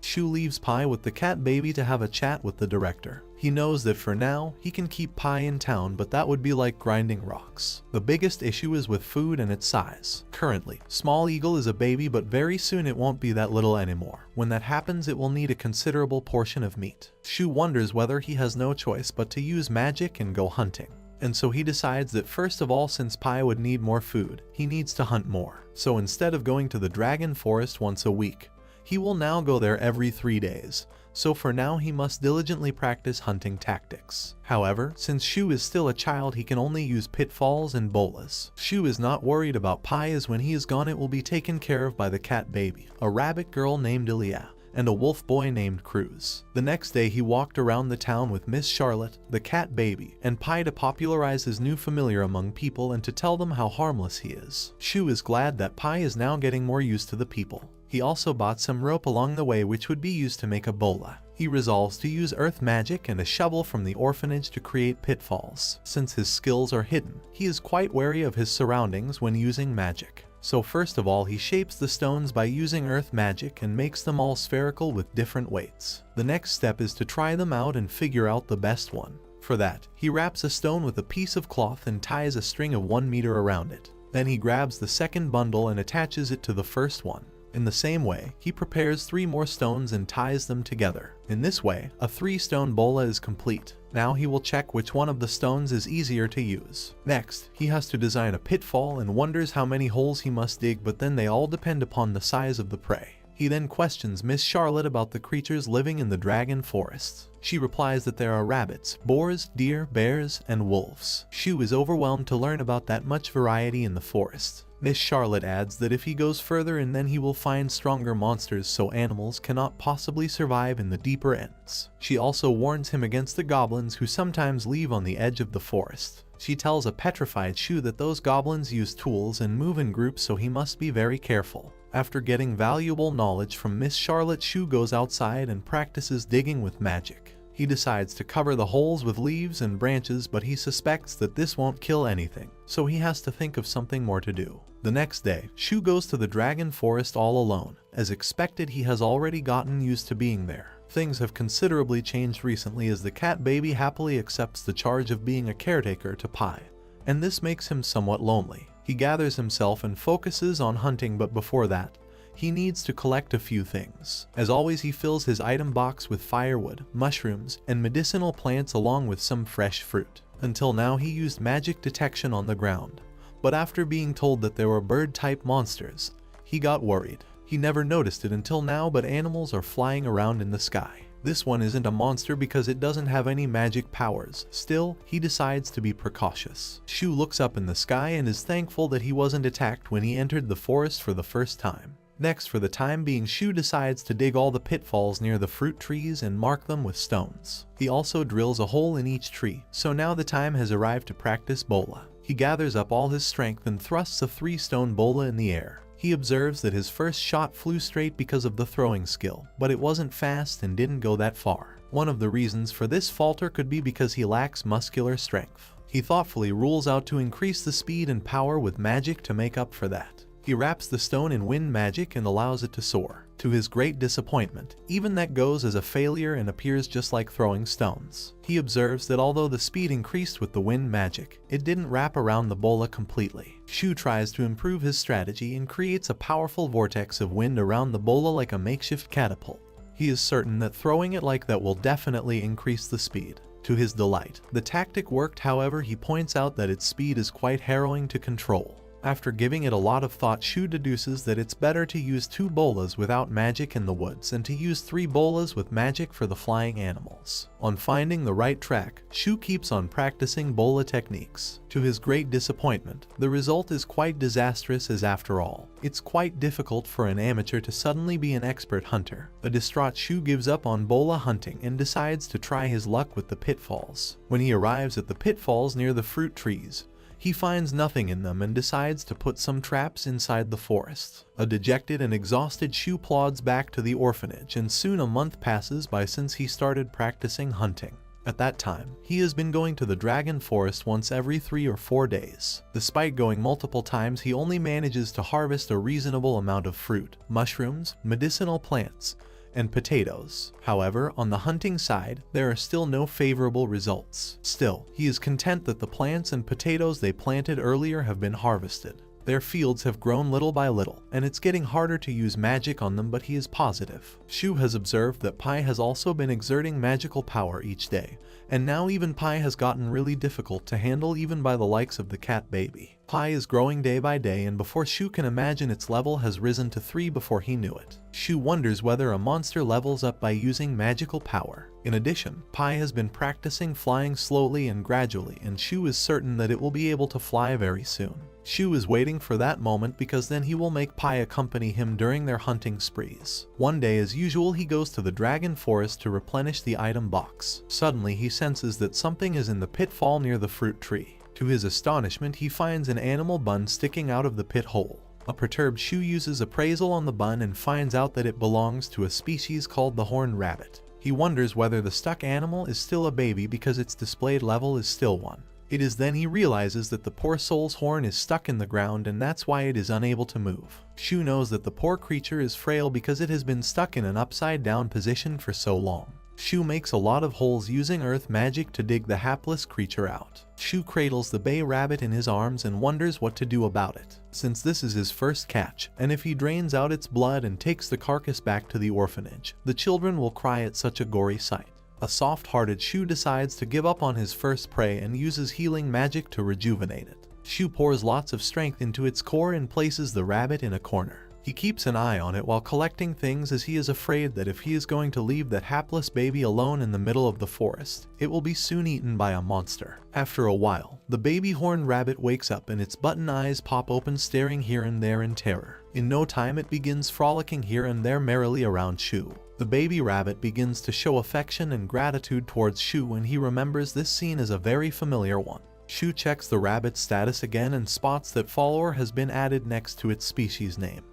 Shu leaves Pi with the Cat Baby to have a chat with the director. He knows that for now, he can keep Pi in town, but that would be like grinding rocks. The biggest issue is with food and its size. Currently, Small Eagle is a baby, but very soon it won't be that little anymore. When that happens, it will need a considerable portion of meat. Shu wonders whether he has no choice but to use magic and go hunting. And so he decides that first of all, since Pi would need more food, he needs to hunt more. So instead of going to the dragon forest once a week, he will now go there every 3 days. So for now he must diligently practice hunting tactics. However, since Shu is still a child, he can only use pitfalls and bolas. Shu is not worried about Pi, as when he is gone it will be taken care of by the Cat Baby, a rabbit girl named Ilya, and a wolf boy named Cruz. The next day he walked around the town with Miss Charlotte, the Cat Baby, and Pi to popularize his new familiar among people and to tell them how harmless he is. Shu is glad that Pi is now getting more used to the people. He also bought some rope along the way which would be used to make a bola. He resolves to use earth magic and a shovel from the orphanage to create pitfalls. Since his skills are hidden, he is quite wary of his surroundings when using magic. So first of all, he shapes the stones by using earth magic and makes them all spherical with different weights. The next step is to try them out and figure out the best one. For that, he wraps a stone with a piece of cloth and ties a string of 1 meter around it. Then he grabs the second bundle and attaches it to the first one. In the same way, he prepares 3 more stones and ties them together. In this way, a 3-stone bola is complete. Now he will check which one of the stones is easier to use. Next, he has to design a pitfall and wonders how many holes he must dig, but then they all depend upon the size of the prey. He then questions Miss Charlotte about the creatures living in the dragon forests. She replies that there are rabbits, boars, deer, bears, and wolves. Shu is overwhelmed to learn about that much variety in the forest. Miss Charlotte adds that if he goes further and then he will find stronger monsters, so animals cannot possibly survive in the deeper ends. She also warns him against the goblins who sometimes leave on the edge of the forest. She tells a petrified Shu that those goblins use tools and move in groups, so he must be very careful. After getting valuable knowledge from Miss Charlotte, Shu goes outside and practices digging with magic. He decides to cover the holes with leaves and branches, but he suspects that this won't kill anything, so he has to think of something more to do. The next day, Shu goes to the dragon forest all alone. As expected, he has already gotten used to being there. Things have considerably changed recently, as the Cat Baby happily accepts the charge of being a caretaker to Pi, and this makes him somewhat lonely. He gathers himself and focuses on hunting, but before that, he needs to collect a few things. As always, he fills his item box with firewood, mushrooms, and medicinal plants along with some fresh fruit. Until now he used magic detection on the ground, but after being told that there were bird-type monsters, he got worried. He never noticed it until now, but animals are flying around in the sky. This one isn't a monster because it doesn't have any magic powers. Still, he decides to be precautious. Shu looks up in the sky and is thankful that he wasn't attacked when he entered the forest for the first time. Next, for the time being, Shu decides to dig all the pitfalls near the fruit trees and mark them with stones. He also drills a hole in each tree, so now the time has arrived to practice bola. He gathers up all his strength and thrusts a 3-stone bola in the air. He observes that his first shot flew straight because of the throwing skill, but it wasn't fast and didn't go that far. One of the reasons for this falter could be because he lacks muscular strength. He thoughtfully rules out to increase the speed and power with magic to make up for that. He wraps the stone in wind magic and allows it to soar. To his great disappointment, even that goes as a failure and appears just like throwing stones. He observes that although the speed increased with the wind magic, it didn't wrap around the bola completely. Shu tries to improve his strategy and creates a powerful vortex of wind around the bola like a makeshift catapult. He is certain that throwing it like that will definitely increase the speed. To his delight, the tactic worked. However, he points out that its speed is quite harrowing to control. After giving it a lot of thought, Shu deduces that it's better to use 2 bolas without magic in the woods and to use 3 bolas with magic for the flying animals. On finding the right track, Shu keeps on practicing bola techniques. To his great disappointment, the result is quite disastrous, as after all, it's quite difficult for an amateur to suddenly be an expert hunter. A distraught Shu gives up on bola hunting and decides to try his luck with the pitfalls. When he arrives at the pitfalls near the fruit trees, he finds nothing in them and decides to put some traps inside the forest. A dejected and exhausted Shu plods back to the orphanage, and soon a month passes by since he started practicing hunting. At that time, he has been going to the dragon forest once every 3 or 4 days. Despite going multiple times, he only manages to harvest a reasonable amount of fruit, mushrooms, medicinal plants, and potatoes. However, on the hunting side, there are still no favorable results. Still, he is content that the plants and potatoes they planted earlier have been harvested. Their fields have grown little by little, and it's getting harder to use magic on them, but he is positive. Shu has observed that Pai has also been exerting magical power each day, and now even Pai has gotten really difficult to handle even by the likes of the cat baby. Pai is growing day by day, and before Shu can imagine, its level has risen to 3 before he knew it. Shu wonders whether a monster levels up by using magical power. In addition, Pai has been practicing flying slowly and gradually, and Shu is certain that it will be able to fly very soon. Shu is waiting for that moment because then he will make Pai accompany him during their hunting sprees. One day, as usual, he goes to the dragon forest to replenish the item box. Suddenly, he senses that something is in the pitfall near the fruit tree. To his astonishment, he finds an animal bun sticking out of the pit hole. A perturbed Shu uses appraisal on the bun and finds out that it belongs to a species called the horned rabbit. He wonders whether the stuck animal is still a baby because its displayed level is still 1. It is then he realizes that the poor soul's horn is stuck in the ground, and that's why it is unable to move. Shu knows that the poor creature is frail because it has been stuck in an upside down position for so long. Shu makes a lot of holes using earth magic to dig the hapless creature out. Shu cradles the bay rabbit in his arms and wonders what to do about it, since this is his first catch, and if he drains out its blood and takes the carcass back to the orphanage, the children will cry at such a gory sight. A soft-hearted Shu decides to give up on his first prey and uses healing magic to rejuvenate it. Shu pours lots of strength into its core and places the rabbit in a corner. He keeps an eye on it while collecting things, as he is afraid that if he is going to leave that hapless baby alone in the middle of the forest, it will be soon eaten by a monster. After a while, the baby horned rabbit wakes up and its button eyes pop open, staring here and there in terror. In no time, it begins frolicking here and there merrily around Shu. The baby rabbit begins to show affection and gratitude towards Shu, and he remembers this scene as a very familiar one. Shu checks the rabbit's status again and spots that follower has been added next to its species name,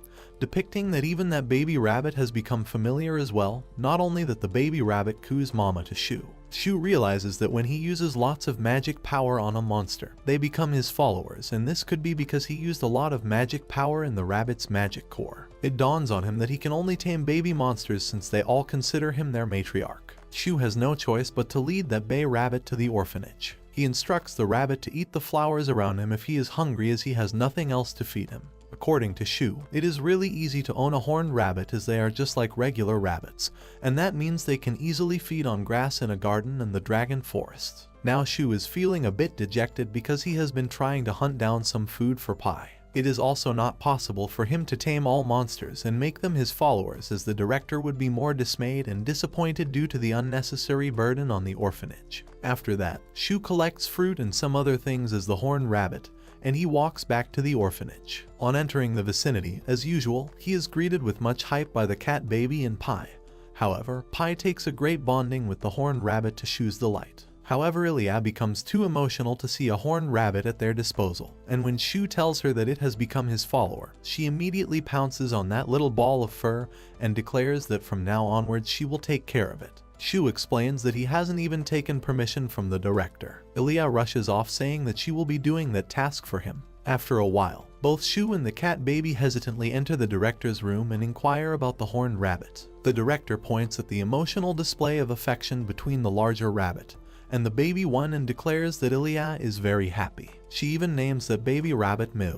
depicting that even that baby rabbit has become familiar as well. Not only that, the baby rabbit coos mama to Shu. Shu realizes that when he uses lots of magic power on a monster, they become his followers, and this could be because he used a lot of magic power in the rabbit's magic core. It dawns on him that he can only tame baby monsters since they all consider him their matriarch. Shu has no choice but to lead that bay rabbit to the orphanage. He instructs the rabbit to eat the flowers around him if he is hungry, as he has nothing else to feed him. According to Shu, it is really easy to own a horned rabbit, as they are just like regular rabbits, and that means they can easily feed on grass in a garden in the dragon forest. Now Shu is feeling a bit dejected because he has been trying to hunt down some food for Pai. It is also not possible for him to tame all monsters and make them his followers, as the director would be more dismayed and disappointed due to the unnecessary burden on the orphanage. After that, Shu collects fruit and some other things as the horned rabbit, and he walks back to the orphanage. On entering the vicinity, as usual, he is greeted with much hype by the cat baby and Pai. However, Pai takes a great bonding with the horned rabbit to Shu's delight. However, Ilya becomes too emotional to see a horned rabbit at their disposal, and when Shu tells her that it has become his follower, she immediately pounces on that little ball of fur and declares that from now onwards she will take care of it. Shu explains that he hasn't even taken permission from the director. Ilya rushes off saying that she will be doing that task for him. After a while, both Shu and the cat baby hesitantly enter the director's room and inquire about the horned rabbit. The director points at the emotional display of affection between the larger rabbit and the baby one and declares that Ilya is very happy. She even names that baby rabbit Mu.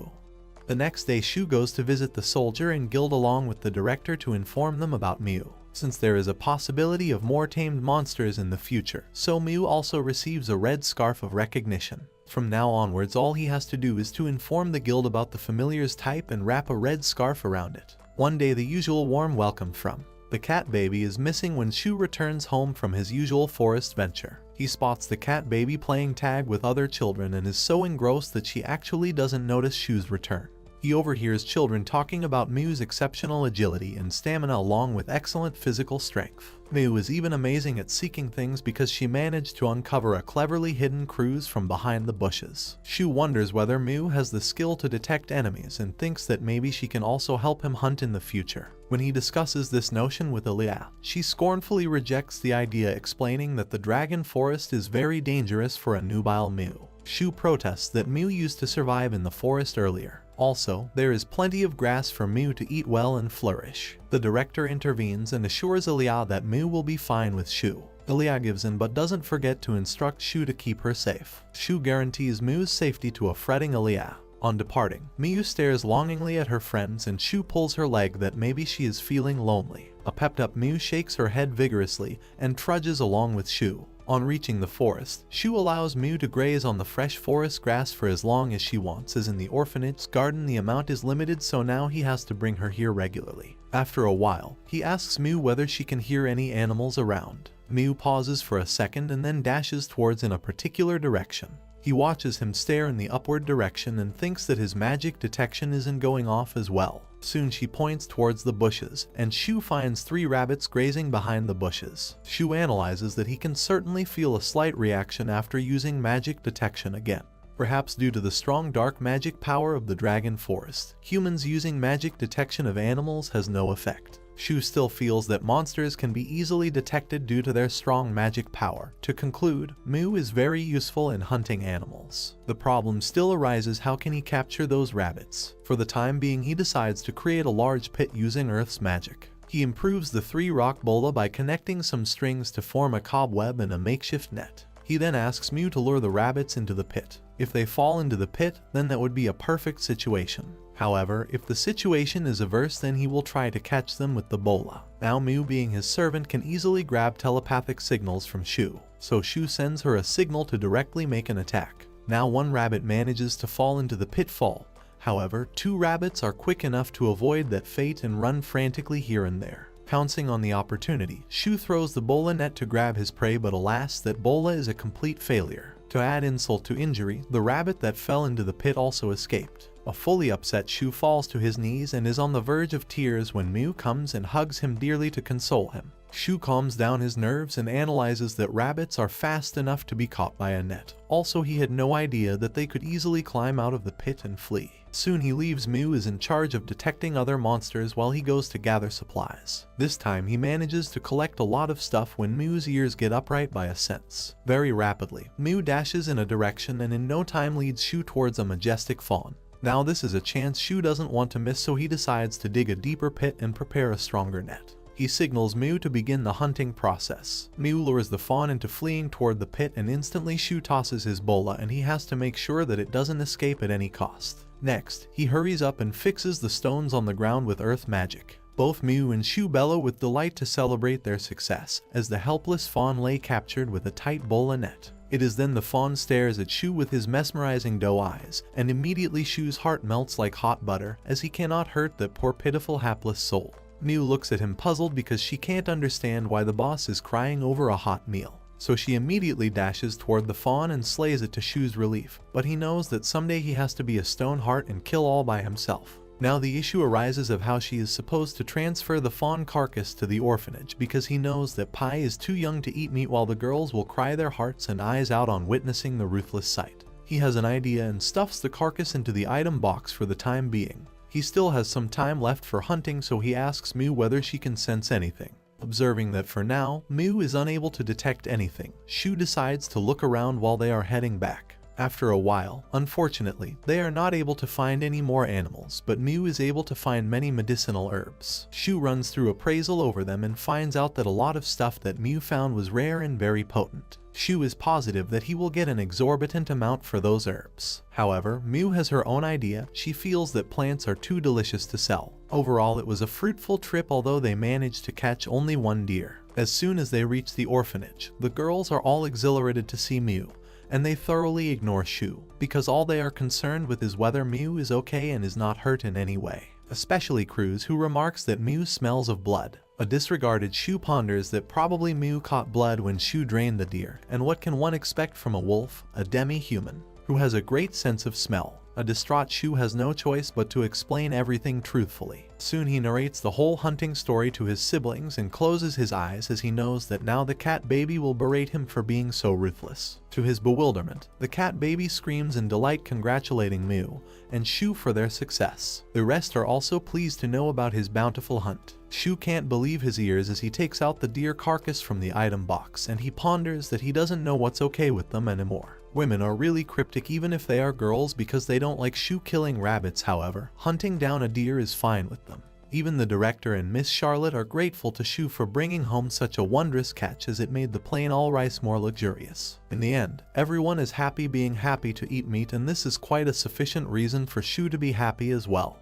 The next day, Shu goes to visit the soldier and guild along with the director to inform them about Mu, since there is a possibility of more tamed monsters in the future, so Mu also receives a red scarf of recognition. From now onwards, all he has to do is to inform the guild about the familiar's type and wrap a red scarf around it. One day, the usual warm welcome from the cat baby is missing when Shu returns home from his usual forest venture. He spots the cat baby playing tag with other children and is so engrossed that she actually doesn't notice Shu's return. He overhears children talking about Mu's exceptional agility and stamina along with excellent physical strength. Mu is even amazing at seeking things because she managed to uncover a cleverly hidden cruise from behind the bushes. Shu wonders whether Mu has the skill to detect enemies and thinks that maybe she can also help him hunt in the future. When he discusses this notion with Ilya, she scornfully rejects the idea, explaining that the dragon forest is very dangerous for a nubile Mu. Shu protests that Mu used to survive in the forest earlier. Also, there is plenty of grass for Mu to eat well and flourish. The director intervenes and assures Ilya that Mu will be fine with Shu. Ilya gives in but doesn't forget to instruct Shu to keep her safe. Shu guarantees Mu's safety to a fretting Ilya. On departing, Mu stares longingly at her friends and Shu pulls her leg that maybe she is feeling lonely. A pepped-up Mu shakes her head vigorously and trudges along with Shu. On reaching the forest, Shu allows Mu to graze on the fresh forest grass for as long as she wants, as in the orphanage garden the amount is limited, so now he has to bring her here regularly. After a while, he asks Mu whether she can hear any animals around. Mu pauses for a second and then dashes towards in a particular direction. He watches him stare in the upward direction and thinks that his magic detection isn't going off as well. Soon she points towards the bushes, and Shu finds 3 rabbits grazing behind the bushes. Shu analyzes that he can certainly feel a slight reaction after using magic detection again. Perhaps due to the strong dark magic power of the dragon forest, humans using magic detection of animals has no effect. Shu still feels that monsters can be easily detected due to their strong magic power. To conclude, Mu is very useful in hunting animals. The problem still arises: how can he capture those rabbits? For the time being, he decides to create a large pit using Earth's magic. He improves the 3 rock bola by connecting some strings to form a cobweb and a makeshift net. He then asks Mu to lure the rabbits into the pit. If they fall into the pit, then that would be a perfect situation. However, if the situation is adverse, then he will try to catch them with the bola. Now Mu, being his servant, can easily grab telepathic signals from Shu, so Shu sends her a signal to directly make an attack. Now 1 rabbit manages to fall into the pitfall. However, 2 rabbits are quick enough to avoid that fate and run frantically here and there. Pouncing on the opportunity, Shu throws the bola net to grab his prey, but alas, that bola is a complete failure. To add insult to injury, the rabbit that fell into the pit also escaped. A fully upset Shu falls to his knees and is on the verge of tears when Mu comes and hugs him dearly to console him. Shu calms down his nerves and analyzes that rabbits are fast enough to be caught by a net. Also, he had no idea that they could easily climb out of the pit and flee. Soon he leaves Mu is in charge of detecting other monsters while he goes to gather supplies. This time he manages to collect a lot of stuff when Mu's ears get upright by a sense. Very rapidly, Mu dashes in a direction and in no time leads Shu towards a majestic fawn. Now this is a chance Shu doesn't want to miss, so he decides to dig a deeper pit and prepare a stronger net. He signals Mu to begin the hunting process. Mu lures the fawn into fleeing toward the pit, and instantly Shu tosses his bola and he has to make sure that it doesn't escape at any cost. Next, he hurries up and fixes the stones on the ground with earth magic. Both Mu and Shu bellow with delight to celebrate their success, as the helpless fawn lay captured with a tight bola net. It is then the fawn stares at Shu with his mesmerizing doe eyes, and immediately Shu's heart melts like hot butter, as he cannot hurt that poor pitiful hapless soul. Mu looks at him puzzled because she can't understand why the boss is crying over a hot meal. So she immediately dashes toward the fawn and slays it to Shu's relief, but he knows that someday he has to be a stone heart and kill all by himself. Now the issue arises of how she is supposed to transfer the fawn carcass to the orphanage because he knows that Pi is too young to eat meat while the girls will cry their hearts and eyes out on witnessing the ruthless sight. He has an idea and stuffs the carcass into the item box for the time being. He still has some time left for hunting, so he asks Mew whether she can sense anything. Observing that for now, Mew is unable to detect anything, Shu decides to look around while they are heading back. After a while, unfortunately, they are not able to find any more animals, but Mew is able to find many medicinal herbs. Shu runs through appraisal over them and finds out that a lot of stuff that Mew found was rare and very potent. Shu is positive that he will get an exorbitant amount for those herbs. However, Mew has her own idea. She feels that plants are too delicious to sell. Overall, it was a fruitful trip, although they managed to catch only one deer. As soon as they reach the orphanage, the girls are all exhilarated to see Mew, and they thoroughly ignore Shu, because all they are concerned with is whether Mew is okay and is not hurt in any way. Especially Cruz, who remarks that Mew smells of blood. A disregarded Shu ponders that probably Mew caught blood when Shu drained the deer, and what can one expect from a wolf, a demi-human, who has a great sense of smell? A distraught Shu has no choice but to explain everything truthfully. Soon he narrates the whole hunting story to his siblings and closes his eyes as he knows that now the cat baby will berate him for being so ruthless. To his bewilderment, the cat baby screams in delight, congratulating Mew and Shu for their success. The rest are also pleased to know about his bountiful hunt. Shu can't believe his ears as he takes out the deer carcass from the item box, and he ponders that he doesn't know what's okay with them anymore. Women are really cryptic even if they are girls because they don't like Shu killing rabbits. However, hunting down a deer is fine with them. Even the director and Miss Charlotte are grateful to Shu for bringing home such a wondrous catch, as it made the plain all rice more luxurious. In the end, everyone is happy, being happy to eat meat, and this is quite a sufficient reason for Shu to be happy as well.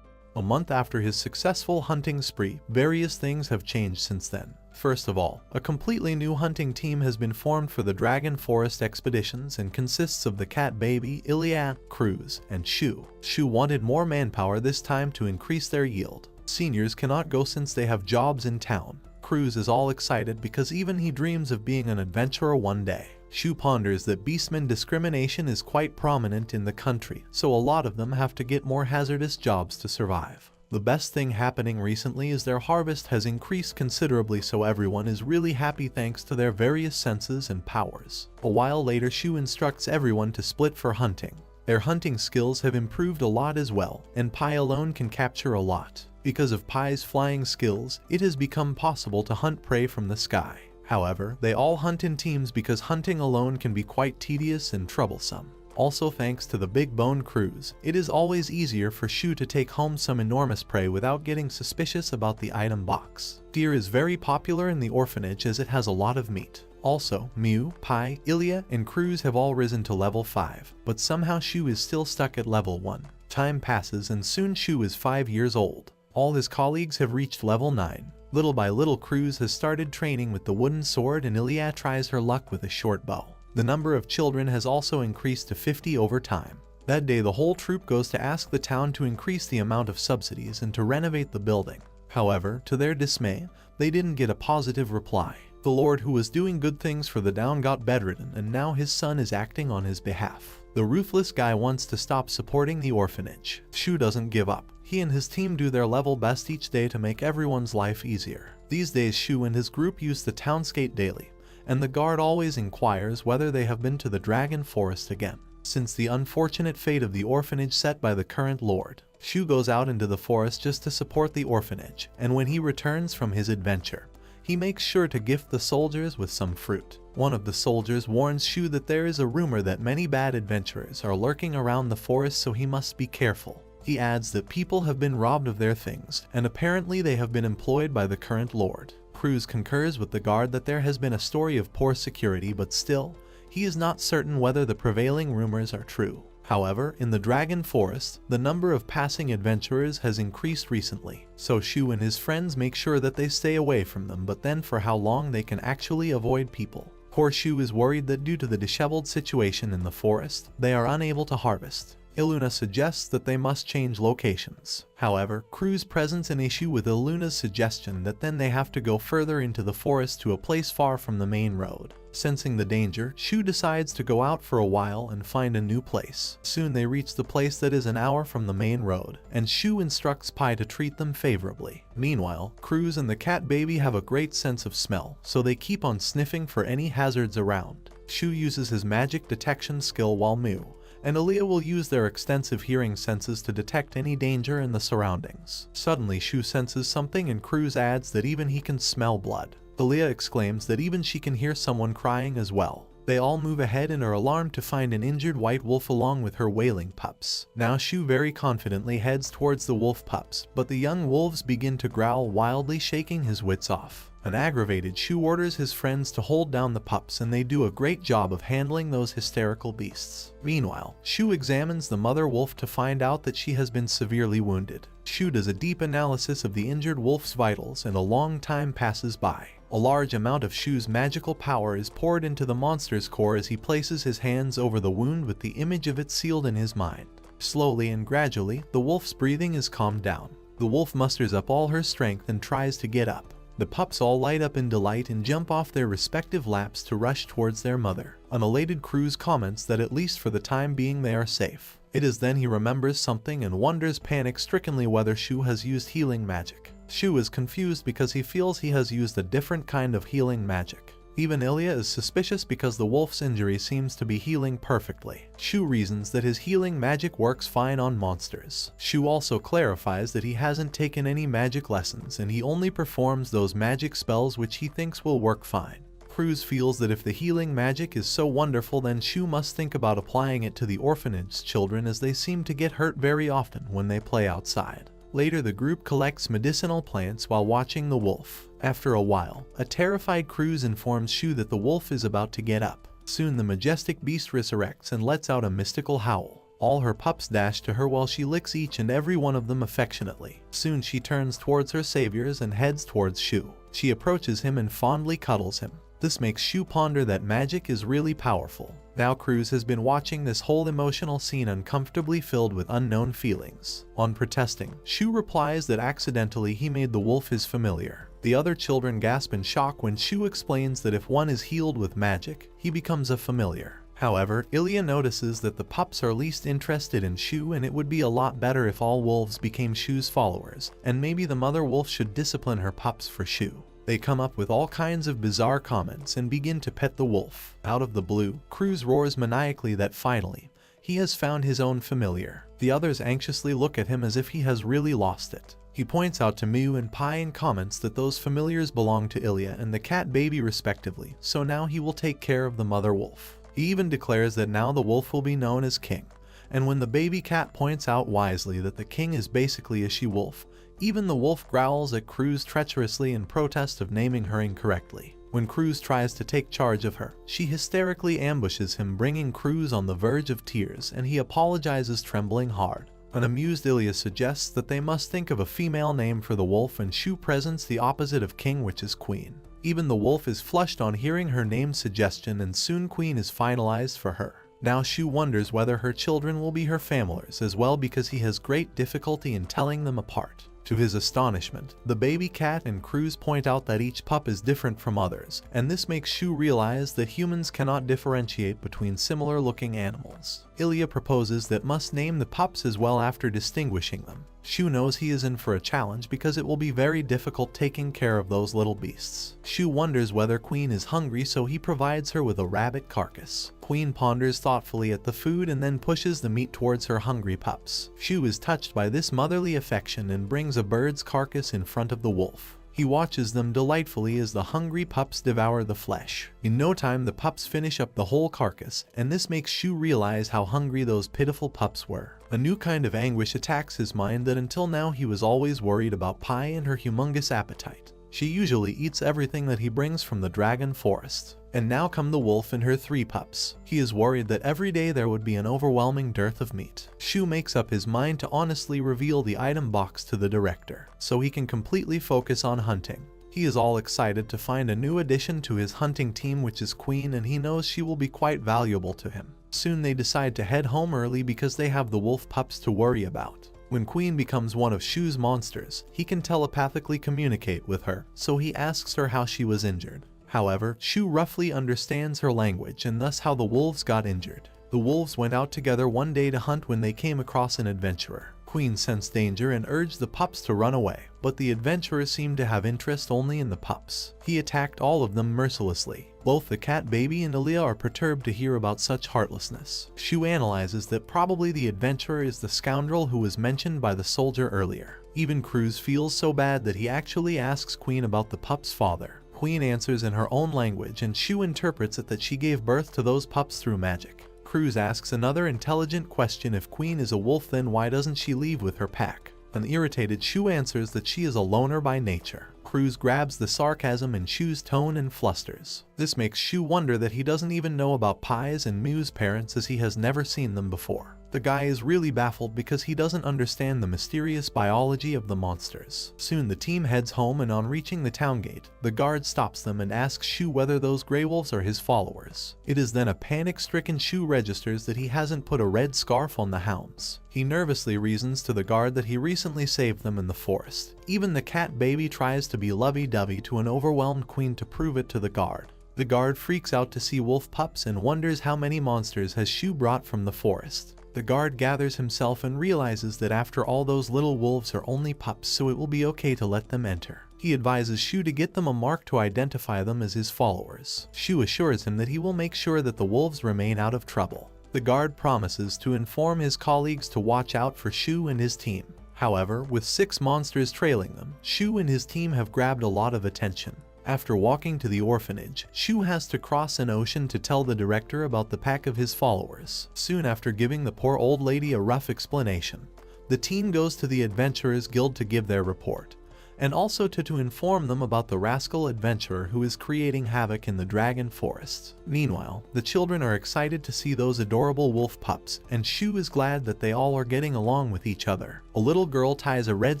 A month after his successful hunting spree, various things have changed since then. First of all, a completely new hunting team has been formed for the Dragon Forest expeditions and consists of the cat baby, Ilya, Cruz, and Shu. Shu wanted more manpower this time to increase their yield. Seniors cannot go since they have jobs in town. Cruz is all excited because even he dreams of being an adventurer one day. Shu ponders that beastman discrimination is quite prominent in the country, so a lot of them have to get more hazardous jobs to survive. The best thing happening recently is their harvest has increased considerably, so everyone is really happy thanks to their various senses and powers. A while later, Shu instructs everyone to split for hunting. Their hunting skills have improved a lot as well, and Pi alone can capture a lot. Because of Pi's flying skills, it has become possible to hunt prey from the sky. However, they all hunt in teams because hunting alone can be quite tedious and troublesome. Also, thanks to the big bone Cruz, it is always easier for Shu to take home some enormous prey without getting suspicious about the item box. Deer is very popular in the orphanage as it has a lot of meat. Also, Mew, Pi, Ilya, and Cruz have all risen to level 5, but somehow Shu is still stuck at level 1. Time passes and soon Shu is 5 years old. All his colleagues have reached level 9. Little by little, Cruz has started training with the wooden sword and Ilya tries her luck with a short bow. The number of children has also increased to 50 over time. That day, the whole troop goes to ask the town to increase the amount of subsidies and to renovate the building. However, to their dismay, they didn't get a positive reply. The Lord, who was doing good things for the town, got bedridden, and now his son is acting on his behalf. The ruthless guy wants to stop supporting the orphanage. Shu doesn't give up. He and his team do their level best each day to make everyone's life easier. These days, Shu and his group use the townscape daily, and the guard always inquires whether they have been to the Dragon Forest again. Since the unfortunate fate of the orphanage set by the current lord, Shu goes out into the forest just to support the orphanage, and when he returns from his adventure, he makes sure to gift the soldiers with some fruit. One of the soldiers warns Shu that there is a rumor that many bad adventurers are lurking around the forest, so he must be careful. He adds that people have been robbed of their things, and apparently they have been employed by the current lord. Cruz concurs with the guard that there has been a story of poor security, but still, he is not certain whether the prevailing rumors are true. However, in the Dragon Forest, the number of passing adventurers has increased recently, so Shu and his friends make sure that they stay away from them, but then for how long they can actually avoid people. Poor Shu is worried that due to the disheveled situation in the forest, they are unable to harvest. Iluna suggests that they must change locations. However, Cruz presents an issue with Iluna's suggestion that then they have to go further into the forest to a place far from the main road. Sensing the danger, Shu decides to go out for a while and find a new place. Soon they reach the place that is an hour from the main road, and Shu instructs Pi to treat them favorably. Meanwhile, Cruz and the cat baby have a great sense of smell, so they keep on sniffing for any hazards around. Shu uses his magic detection skill while Mu and Aaliyah will use their extensive hearing senses to detect any danger in the surroundings. Suddenly, Shu senses something and Cruz adds that even he can smell blood. Aaliyah exclaims that even she can hear someone crying as well. They all move ahead and are alarmed to find an injured white wolf along with her wailing pups. Now Shu very confidently heads towards the wolf pups, but the young wolves begin to growl wildly, shaking his wits off. An aggravated Shu orders his friends to hold down the pups, and they do a great job of handling those hysterical beasts. Meanwhile, Shu examines the mother wolf to find out that she has been severely wounded. Shu does a deep analysis of the injured wolf's vitals, and a long time passes by. A large amount of Shu's magical power is poured into the monster's core as he places his hands over the wound with the image of it sealed in his mind. Slowly and gradually, the wolf's breathing is calmed down. The wolf musters up all her strength and tries to get up. The pups all light up in delight and jump off their respective laps to rush towards their mother. An elated Cruz comments that at least for the time being they are safe. It is then he remembers something and wonders panic-strickenly whether Shu has used healing magic. Shu is confused because he feels he has used a different kind of healing magic. Even Ilya is suspicious because the wolf's injury seems to be healing perfectly. Shu reasons that his healing magic works fine on monsters. Shu also clarifies that he hasn't taken any magic lessons and he only performs those magic spells which he thinks will work fine. Cruz feels that if the healing magic is so wonderful, then Shu must think about applying it to the orphanage children, as they seem to get hurt very often when they play outside. Later, the group collects medicinal plants while watching the wolf. After a while, a terrified Cruz informs Shu that the wolf is about to get up. Soon the majestic beast resurrects and lets out a mystical howl. All her pups dash to her while she licks each and every one of them affectionately. Soon she turns towards her saviors and heads towards Shu. She approaches him and fondly cuddles him. This makes Shu ponder that magic is really powerful. Now Cruz has been watching this whole emotional scene uncomfortably filled with unknown feelings. On protesting, Shu replies that accidentally he made the wolf his familiar. The other children gasp in shock when Shu explains that if one is healed with magic, he becomes a familiar. However, Ilya notices that the pups are least interested in Shu, and it would be a lot better if all wolves became Shu's followers, and maybe the mother wolf should discipline her pups for Shu. They come up with all kinds of bizarre comments and begin to pet the wolf. Out of the blue, Cruz roars maniacally that finally, he has found his own familiar. The others anxiously look at him as if he has really lost it. He points out to Mu and Pi and comments that those familiars belong to Ilya and the cat baby respectively, so now he will take care of the mother wolf. He even declares that now the wolf will be known as king. And when the baby cat points out wisely that the king is basically a she-wolf, even the wolf growls at Cruz treacherously in protest of naming her incorrectly. When Cruz tries to take charge of her, she hysterically ambushes him, bringing Cruz on the verge of tears, and he apologizes, trembling hard. An amused Ilya suggests that they must think of a female name for the wolf, and Shu presents the opposite of king, which is queen. Even the wolf is flushed on hearing her name suggestion, and soon queen is finalized for her. Now Shu wonders whether her children will be her familiars as well, because he has great difficulty in telling them apart. To his astonishment, the baby cat and Cruz point out that each pup is different from others, and this makes Shu realize that humans cannot differentiate between similar-looking animals. Ilya proposes that must name the pups as well after distinguishing them. Shu knows he is in for a challenge because it will be very difficult taking care of those little beasts. Shu wonders whether Queen is hungry, so he provides her with a rabbit carcass. Queen ponders thoughtfully at the food and then pushes the meat towards her hungry pups. Shu is touched by this motherly affection and brings a bird's carcass in front of the wolf. He watches them delightfully as the hungry pups devour the flesh. In no time, the pups finish up the whole carcass, and this makes Shu realize how hungry those pitiful pups were. A new kind of anguish attacks his mind that until now he was always worried about Pi and her humongous appetite. She usually eats everything that he brings from the dragon forest. And now come the wolf and her 3 pups. He is worried that every day there would be an overwhelming dearth of meat. Shu makes up his mind to honestly reveal the item box to the director, so he can completely focus on hunting. He is all excited to find a new addition to his hunting team, which is Queen, and he knows she will be quite valuable to him. Soon they decide to head home early because they have the wolf pups to worry about. When Queen becomes one of Shu's monsters, he can telepathically communicate with her, so he asks her how she was injured. However, Shu roughly understands her language and thus how the wolves got injured. The wolves went out together one day to hunt when they came across an adventurer. Queen sensed danger and urged the pups to run away, but the adventurer seemed to have interest only in the pups. He attacked all of them mercilessly. Both the cat baby and Aaliyah are perturbed to hear about such heartlessness. Shu analyzes that probably the adventurer is the scoundrel who was mentioned by the soldier earlier. Even Cruz feels so bad that he actually asks Queen about the pup's father. Queen answers in her own language and Shu interprets it that she gave birth to those pups through magic. Cruz asks another intelligent question: if Queen is a wolf, then why doesn't she leave with her pack? An irritated Shu answers that she is a loner by nature. Cruz grabs the sarcasm in Shu's tone and flusters. This makes Shu wonder that he doesn't even know about Pai's and Mu's parents, as he has never seen them before. The guy is really baffled because he doesn't understand the mysterious biology of the monsters. Soon the team heads home, and on reaching the town gate, the guard stops them and asks Shu whether those gray wolves are his followers. It is then a panic-stricken Shu registers that he hasn't put a red scarf on the hounds. He nervously reasons to the guard that he recently saved them in the forest. Even the cat baby tries to be lovey-dovey to an overwhelmed Queen to prove it to the guard. The guard freaks out to see wolf pups and wonders how many monsters has Shu brought from the forest. The guard gathers himself and realizes that after all, those little wolves are only pups, so it will be okay to let them enter. He advises Shu to get them a mark to identify them as his followers. Shu assures him that he will make sure that the wolves remain out of trouble. The guard promises to inform his colleagues to watch out for Shu and his team. However, with 6 monsters trailing them, Shu and his team have grabbed a lot of attention. After walking to the orphanage, Shu has to cross an ocean to tell the director about the pack of his followers. Soon after giving the poor old lady a rough explanation, the team goes to the Adventurers Guild to give their report, and also to inform them about the rascal adventurer who is creating havoc in the dragon forests. Meanwhile, the children are excited to see those adorable wolf pups, and Shu is glad that they all are getting along with each other. A little girl ties a red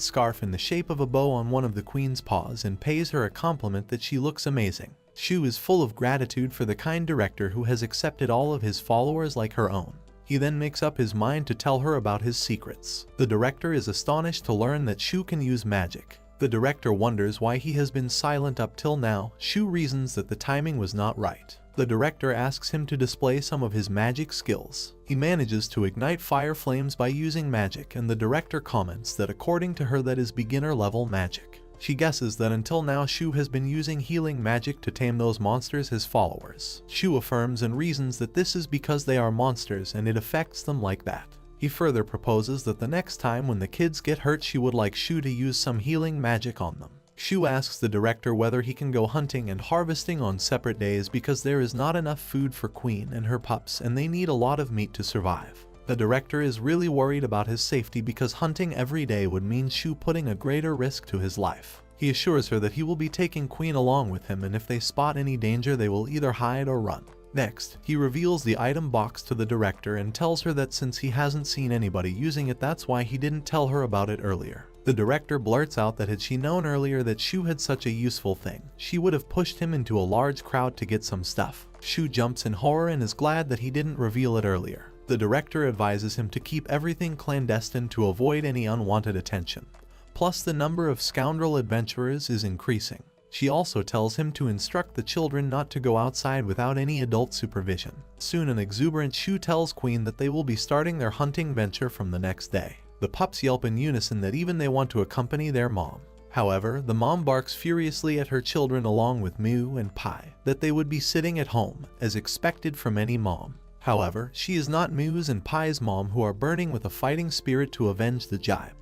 scarf in the shape of a bow on one of the Queen's paws and pays her a compliment that she looks amazing. Shu is full of gratitude for the kind director who has accepted all of his followers like her own. He then makes up his mind to tell her about his secrets. The director is astonished to learn that Shu can use magic. The director wonders why he has been silent up till now. Shu reasons that the timing was not right. The director asks him to display some of his magic skills. He manages to ignite fire flames by using magic, and the director comments that according to her that is beginner level magic. She guesses that until now Shu has been using healing magic to tame those monsters, his followers. Shu affirms and reasons that this is because they are monsters and it affects them like that. He further proposes that the next time when the kids get hurt, she would like Shu to use some healing magic on them. Shu asks the director whether he can go hunting and harvesting on separate days because there is not enough food for Queen and her pups and they need a lot of meat to survive. The director is really worried about his safety because hunting every day would mean Shu putting a greater risk to his life. He assures her that he will be taking Queen along with him, and if they spot any danger they will either hide or run. Next, he reveals the item box to the director and tells her that since he hasn't seen anybody using it, that's why he didn't tell her about it earlier. The director blurts out that had she known earlier that Shu had such a useful thing, she would have pushed him into a large crowd to get some stuff. Shu jumps in horror and is glad that he didn't reveal it earlier. The director advises him to keep everything clandestine to avoid any unwanted attention. Plus, the number of scoundrel adventurers is increasing. She also tells him to instruct the children not to go outside without any adult supervision. Soon an exuberant Shu tells Queen that they will be starting their hunting venture from the next day. The pups yelp in unison that even they want to accompany their mom. However, the mom barks furiously at her children along with Mu and Pai, that they would be sitting at home, as expected from any mom. However, she is not Mu's and Pai's mom, who are burning with a fighting spirit to avenge the jibe.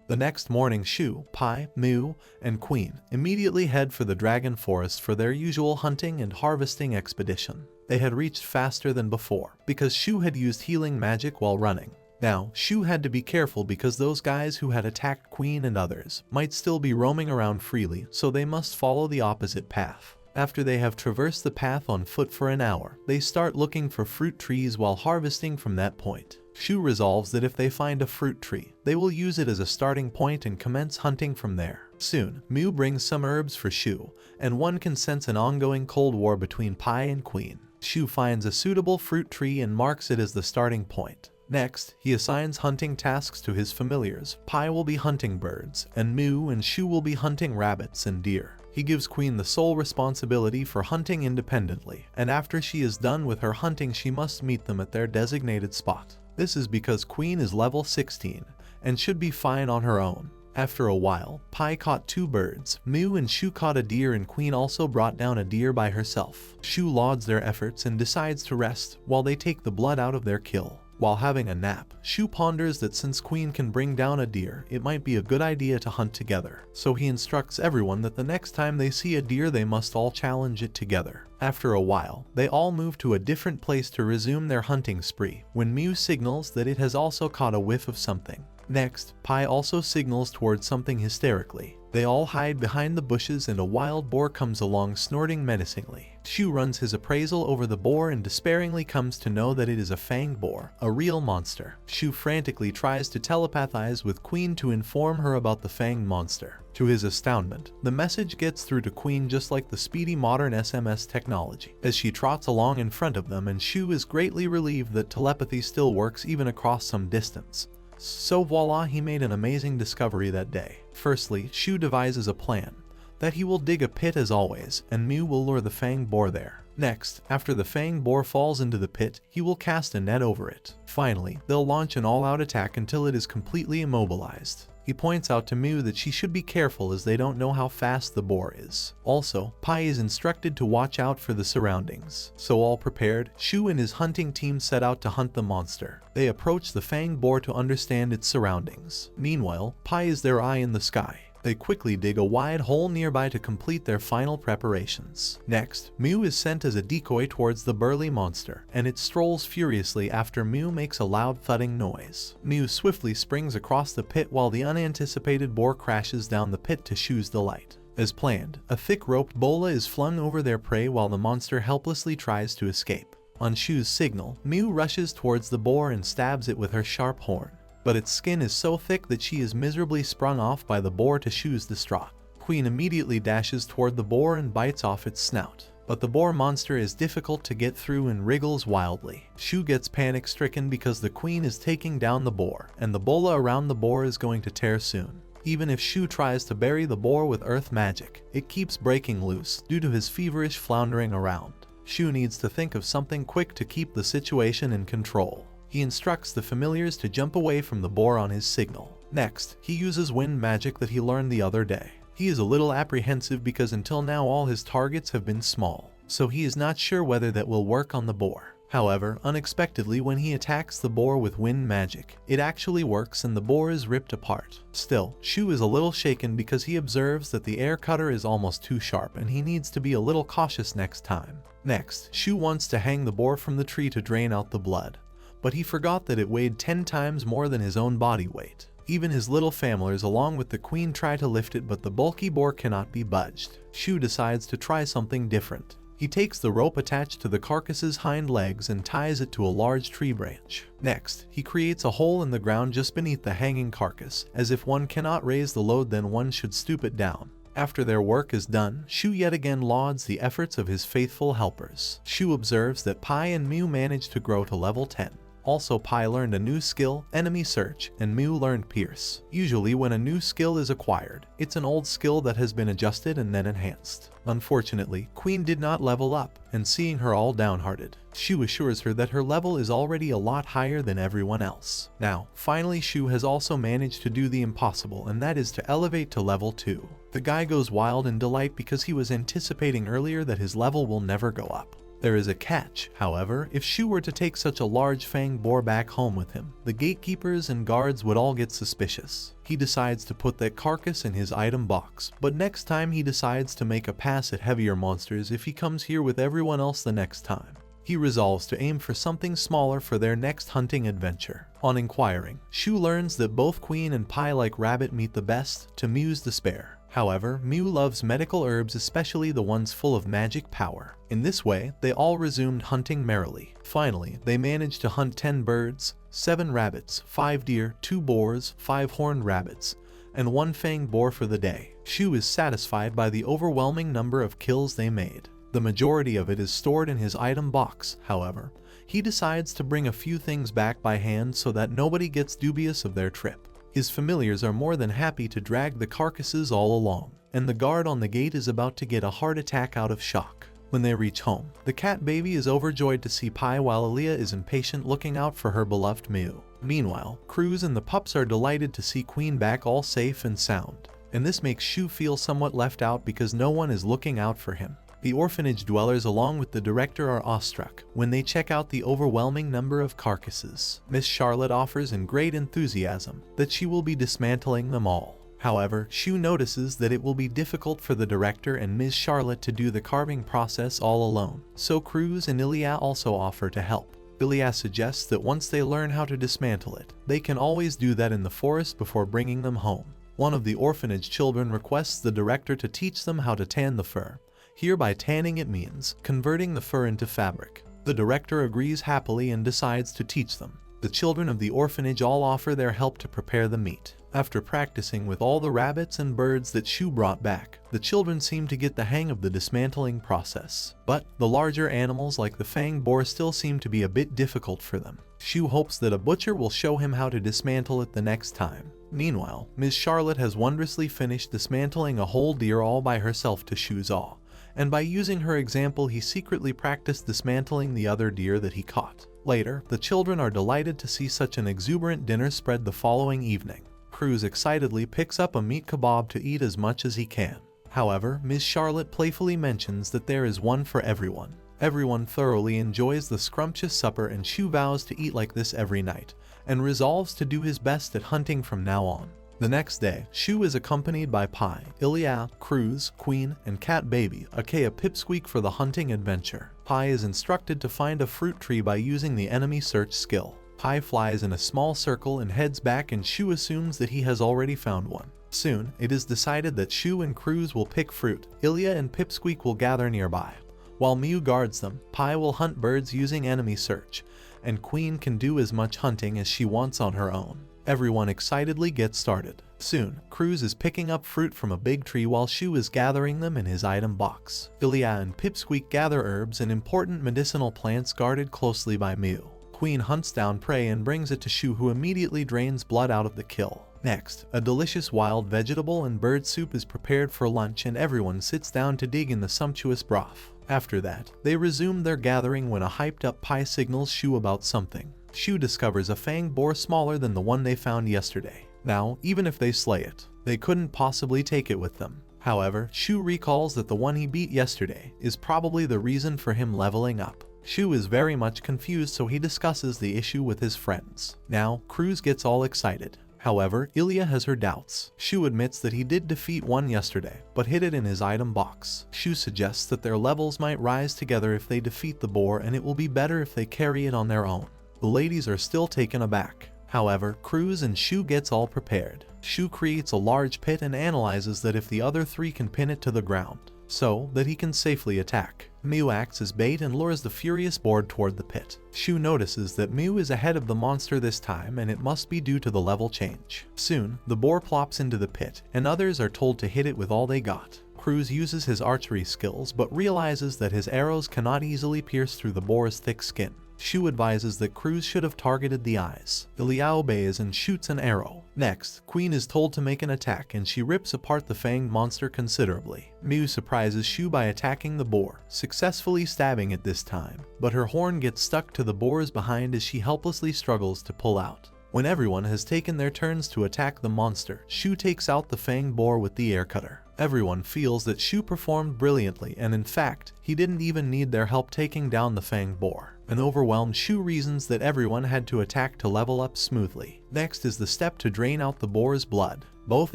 The next morning, Shu, Pai, Mu, and Queen immediately head for the Dragon Forest for their usual hunting and harvesting expedition. They had reached faster than before, because Shu had used healing magic while running. Now, Shu had to be careful because those guys who had attacked Queen and others might still be roaming around freely, so they must follow the opposite path. After they have traversed the path on foot for an hour, they start looking for fruit trees while harvesting from that point. Shu resolves that if they find a fruit tree, they will use it as a starting point and commence hunting from there. Soon, Mu brings some herbs for Shu, and one can sense an ongoing cold war between Pai and Queen. Shu finds a suitable fruit tree and marks it as the starting point. Next, he assigns hunting tasks to his familiars. Pi will be hunting birds, and Mu and Shu will be hunting rabbits and deer. He gives Queen the sole responsibility for hunting independently, and after she is done with her hunting she must meet them at their designated spot. This is because Queen is level 16, and should be fine on her own. After a while, Pi caught 2 birds. Mu and Shu caught a deer and Queen also brought down a deer by herself. Shu lauds their efforts and decides to rest while they take the blood out of their kill. While having a nap, Shu ponders that since Queen can bring down a deer, it might be a good idea to hunt together. So he instructs everyone that the next time they see a deer they must all challenge it together. After a while, they all move to a different place to resume their hunting spree, when Mu signals that it has also caught a whiff of something. Next, Pi also signals towards something hysterically. They all hide behind the bushes and a wild boar comes along snorting menacingly. Shu runs his appraisal over the boar and despairingly comes to know that it is a fanged boar, a real monster. Shu frantically tries to telepathize with Queen to inform her about the fanged monster. To his astoundment, the message gets through to Queen just like the speedy modern SMS technology, as she trots along in front of them, and Shu is greatly relieved that telepathy still works even across some distance. So voila, he made an amazing discovery that day. Firstly, Shu devises a plan that he will dig a pit as always, and Mu will lure the fanged boar there. Next, after the fanged boar falls into the pit, he will cast a net over it. Finally, they'll launch an all-out attack until it is completely immobilized. He points out to Mu that she should be careful as they don't know how fast the boar is. Also, Pi is instructed to watch out for the surroundings. So all prepared, Shu and his hunting team set out to hunt the monster. They approach the fanged boar to understand its surroundings. Meanwhile, Pi is their eye in the sky. They quickly dig a wide hole nearby to complete their final preparations. Next, Mu is sent as a decoy towards the burly monster, and it strolls furiously after Mu makes a loud thudding noise. Mu swiftly springs across the pit while the unanticipated boar crashes down the pit to Shu's delight. As planned, a thick roped bola is flung over their prey while the monster helplessly tries to escape. On Shu's signal, Mu rushes towards the boar and stabs it with her sharp horn. But its skin is so thick that she is miserably sprung off by the boar to Shu's distraught. Queen immediately dashes toward the boar and bites off its snout. But the boar monster is difficult to get through and wriggles wildly. Shu gets panic-stricken because the Queen is taking down the boar, and the bola around the boar is going to tear soon. Even if Shu tries to bury the boar with earth magic, it keeps breaking loose due to his feverish floundering around. Shu needs to think of something quick to keep the situation in control. He instructs the familiars to jump away from the boar on his signal. Next, he uses wind magic that he learned the other day. He is a little apprehensive because until now all his targets have been small, so he is not sure whether that will work on the boar. However, unexpectedly when he attacks the boar with wind magic, it actually works and the boar is ripped apart. Still, Shu is a little shaken because he observes that the air cutter is almost too sharp and he needs to be a little cautious next time. Next, Shu wants to hang the boar from the tree to drain out the blood, but he forgot that it weighed 10 times more than his own body weight. Even his little familiars along with the Queen try to lift it, but the bulky boar cannot be budged. Shu decides to try something different. He takes the rope attached to the carcass's hind legs and ties it to a large tree branch. Next, he creates a hole in the ground just beneath the hanging carcass, as if one cannot raise the load then one should stoop it down. After their work is done, Shu yet again lauds the efforts of his faithful helpers. Shu observes that Pi and Mu managed to grow to level 10. Also, Pi learned a new skill, enemy search, and Mu learned pierce. Usually when a new skill is acquired, it's an old skill that has been adjusted and then enhanced. Unfortunately, Queen did not level up, and seeing her all downhearted, Shu assures her that her level is already a lot higher than everyone else. Now, finally Shu has also managed to do the impossible, and that is to elevate to level 2. The guy goes wild in delight because he was anticipating earlier that his level will never go up. There is a catch, however. If Shu were to take such a large fanged boar back home with him, the gatekeepers and guards would all get suspicious. He decides to put that carcass in his item box, but next time he decides to make a pass at heavier monsters if he comes here with everyone else the next time. He resolves to aim for something smaller for their next hunting adventure. On inquiring, Shu learns that both Queen and Pi like rabbit meat the best, to Mu's despair. However, Mu loves medical herbs, especially the ones full of magic power. In this way, they all resumed hunting merrily. Finally, they managed to hunt 10 birds, 7 rabbits, 5 deer, 2 boars, 5 horned rabbits, and 1 fanged boar for the day. Shu is satisfied by the overwhelming number of kills they made. The majority of it is stored in his item box, however. he decides to bring a few things back by hand so that nobody gets dubious of their trip. His familiars are more than happy to drag the carcasses all along, and the guard on the gate is about to get a heart attack out of shock. When they reach home, the cat baby is overjoyed to see Pi while Aaliyah is impatient looking out for her beloved Mew. Meanwhile, Cruz and the pups are delighted to see Queen back all safe and sound, and this makes Shu feel somewhat left out because no one is looking out for him. The orphanage dwellers along with the director are awestruck when they check out the overwhelming number of carcasses. Miss Charlotte offers in great enthusiasm that she will be dismantling them all. However, Shu notices that it will be difficult for the director and Ms. Charlotte to do the carving process all alone, so Cruz and Ilya also offer to help. Ilya suggests that once they learn how to dismantle it, they can always do that in the forest before bringing them home. One of the orphanage children requests the director to teach them how to tan the fur. Here by tanning it means converting the fur into fabric. The director agrees happily and decides to teach them. The children of the orphanage all offer their help to prepare the meat. After practicing with all the rabbits and birds that Shu brought back, the children seem to get the hang of the dismantling process. But the larger animals like the fang boar still seem to be a bit difficult for them. Shu hopes that a butcher will show him how to dismantle it the next time. Meanwhile, Ms. Charlotte has wondrously finished dismantling a whole deer all by herself to Shu's awe, and by using her example he secretly practiced dismantling the other deer that he caught. Later, the children are delighted to see such an exuberant dinner spread the following evening. Cruz excitedly picks up a meat kebab to eat as much as he can. However, Ms. Charlotte playfully mentions that there is one for everyone. Everyone thoroughly enjoys the scrumptious supper and Shu vows to eat like this every night, and resolves to do his best at hunting from now on. The next day, Shu is accompanied by Pi, Ilya, Cruz, Queen, and cat baby, aka Pipsqueak for the hunting adventure. Pi is instructed to find a fruit tree by using the enemy search skill. Pi flies in a small circle and heads back and Shu assumes that he has already found one. Soon, it is decided that Shu and Cruz will pick fruit, Ilya and Pipsqueak will gather nearby. While Mew guards them, Pi will hunt birds using enemy search, and Queen can do as much hunting as she wants on her own. Everyone excitedly gets started. Soon, Cruz is picking up fruit from a big tree while Shu is gathering them in his item box. Ilya and Pipsqueak gather herbs and important medicinal plants guarded closely by Mew. Queen hunts down prey and brings it to Shu, who immediately drains blood out of the kill. Next, a delicious wild vegetable and bird soup is prepared for lunch and everyone sits down to dig in the sumptuous broth. After that, they resume their gathering when a hyped-up Pi signals Shu about something. Shu discovers a fang boar smaller than the one they found yesterday. Now, even if they slay it, they couldn't possibly take it with them. However, Shu recalls that the one he beat yesterday is probably the reason for him leveling up. Shu is very much confused, so he discusses the issue with his friends. Now, Cruz gets all excited. However, Ilya has her doubts. Shu admits that he did defeat one yesterday, but hid it in his item box. Shu suggests that their levels might rise together if they defeat the boar, and it will be better if they carry it on their own. The ladies are still taken aback. However, Cruz and Shu gets all prepared. Shu creates a large pit and analyzes that if the other three can pin it to the ground, so that he can safely attack. Mew acts as bait and lures the furious boar toward the pit. Shu notices that Mew is ahead of the monster this time and it must be due to the level change. Soon, the boar plops into the pit and others are told to hit it with all they got. Cruz uses his archery skills but realizes that his arrows cannot easily pierce through the boar's thick skin. Shu advises that Cruz should have targeted the eyes. Ilya obeys and shoots an arrow. Next, Queen is told to make an attack and she rips apart the fanged monster considerably. Mew surprises Shu by attacking the boar, successfully stabbing it this time, but her horn gets stuck to the boar's behind as she helplessly struggles to pull out. When everyone has taken their turns to attack the monster, Shu takes out the fanged boar with the air cutter. Everyone feels that Shu performed brilliantly and in fact, he didn't even need their help taking down the fanged boar. An overwhelmed Shu reasons that everyone had to attack to level up smoothly. Next is the step to drain out the boar's blood. Both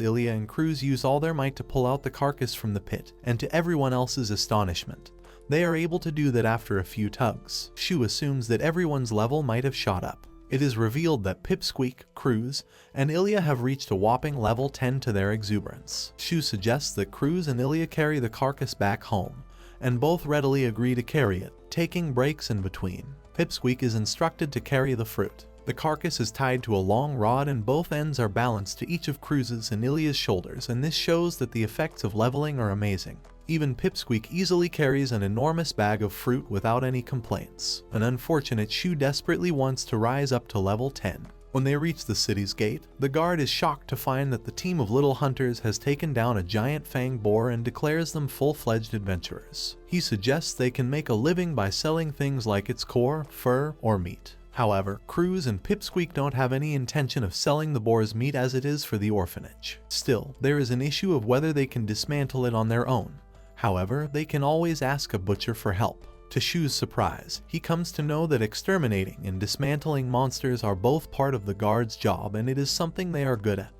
Ilya and Cruz use all their might to pull out the carcass from the pit, and to everyone else's astonishment, they are able to do that after a few tugs. Shu assumes that everyone's level might have shot up. It is revealed that Pipsqueak, Cruz, and Ilya have reached a whopping level 10 to their exuberance. Shu suggests that Cruz and Ilya carry the carcass back home, and both readily agree to carry it, taking breaks in between. Pipsqueak is instructed to carry the fruit. The carcass is tied to a long rod and both ends are balanced to each of Cruz's and Ilya's shoulders, and this shows that the effects of leveling are amazing. Even Pipsqueak easily carries an enormous bag of fruit without any complaints. An unfortunate Shu desperately wants to rise up to level 10. When they reach the city's gate, the guard is shocked to find that the team of little hunters has taken down a giant fanged boar and declares them full-fledged adventurers. He suggests they can make a living by selling things like its core, fur, or meat. However, Cruz and Pipsqueak don't have any intention of selling the boar's meat as it is for the orphanage. Still, there is an issue of whether they can dismantle it on their own. However, they can always ask a butcher for help. To Shu's surprise, he comes to know that exterminating and dismantling monsters are both part of the guard's job, and it is something they are good at.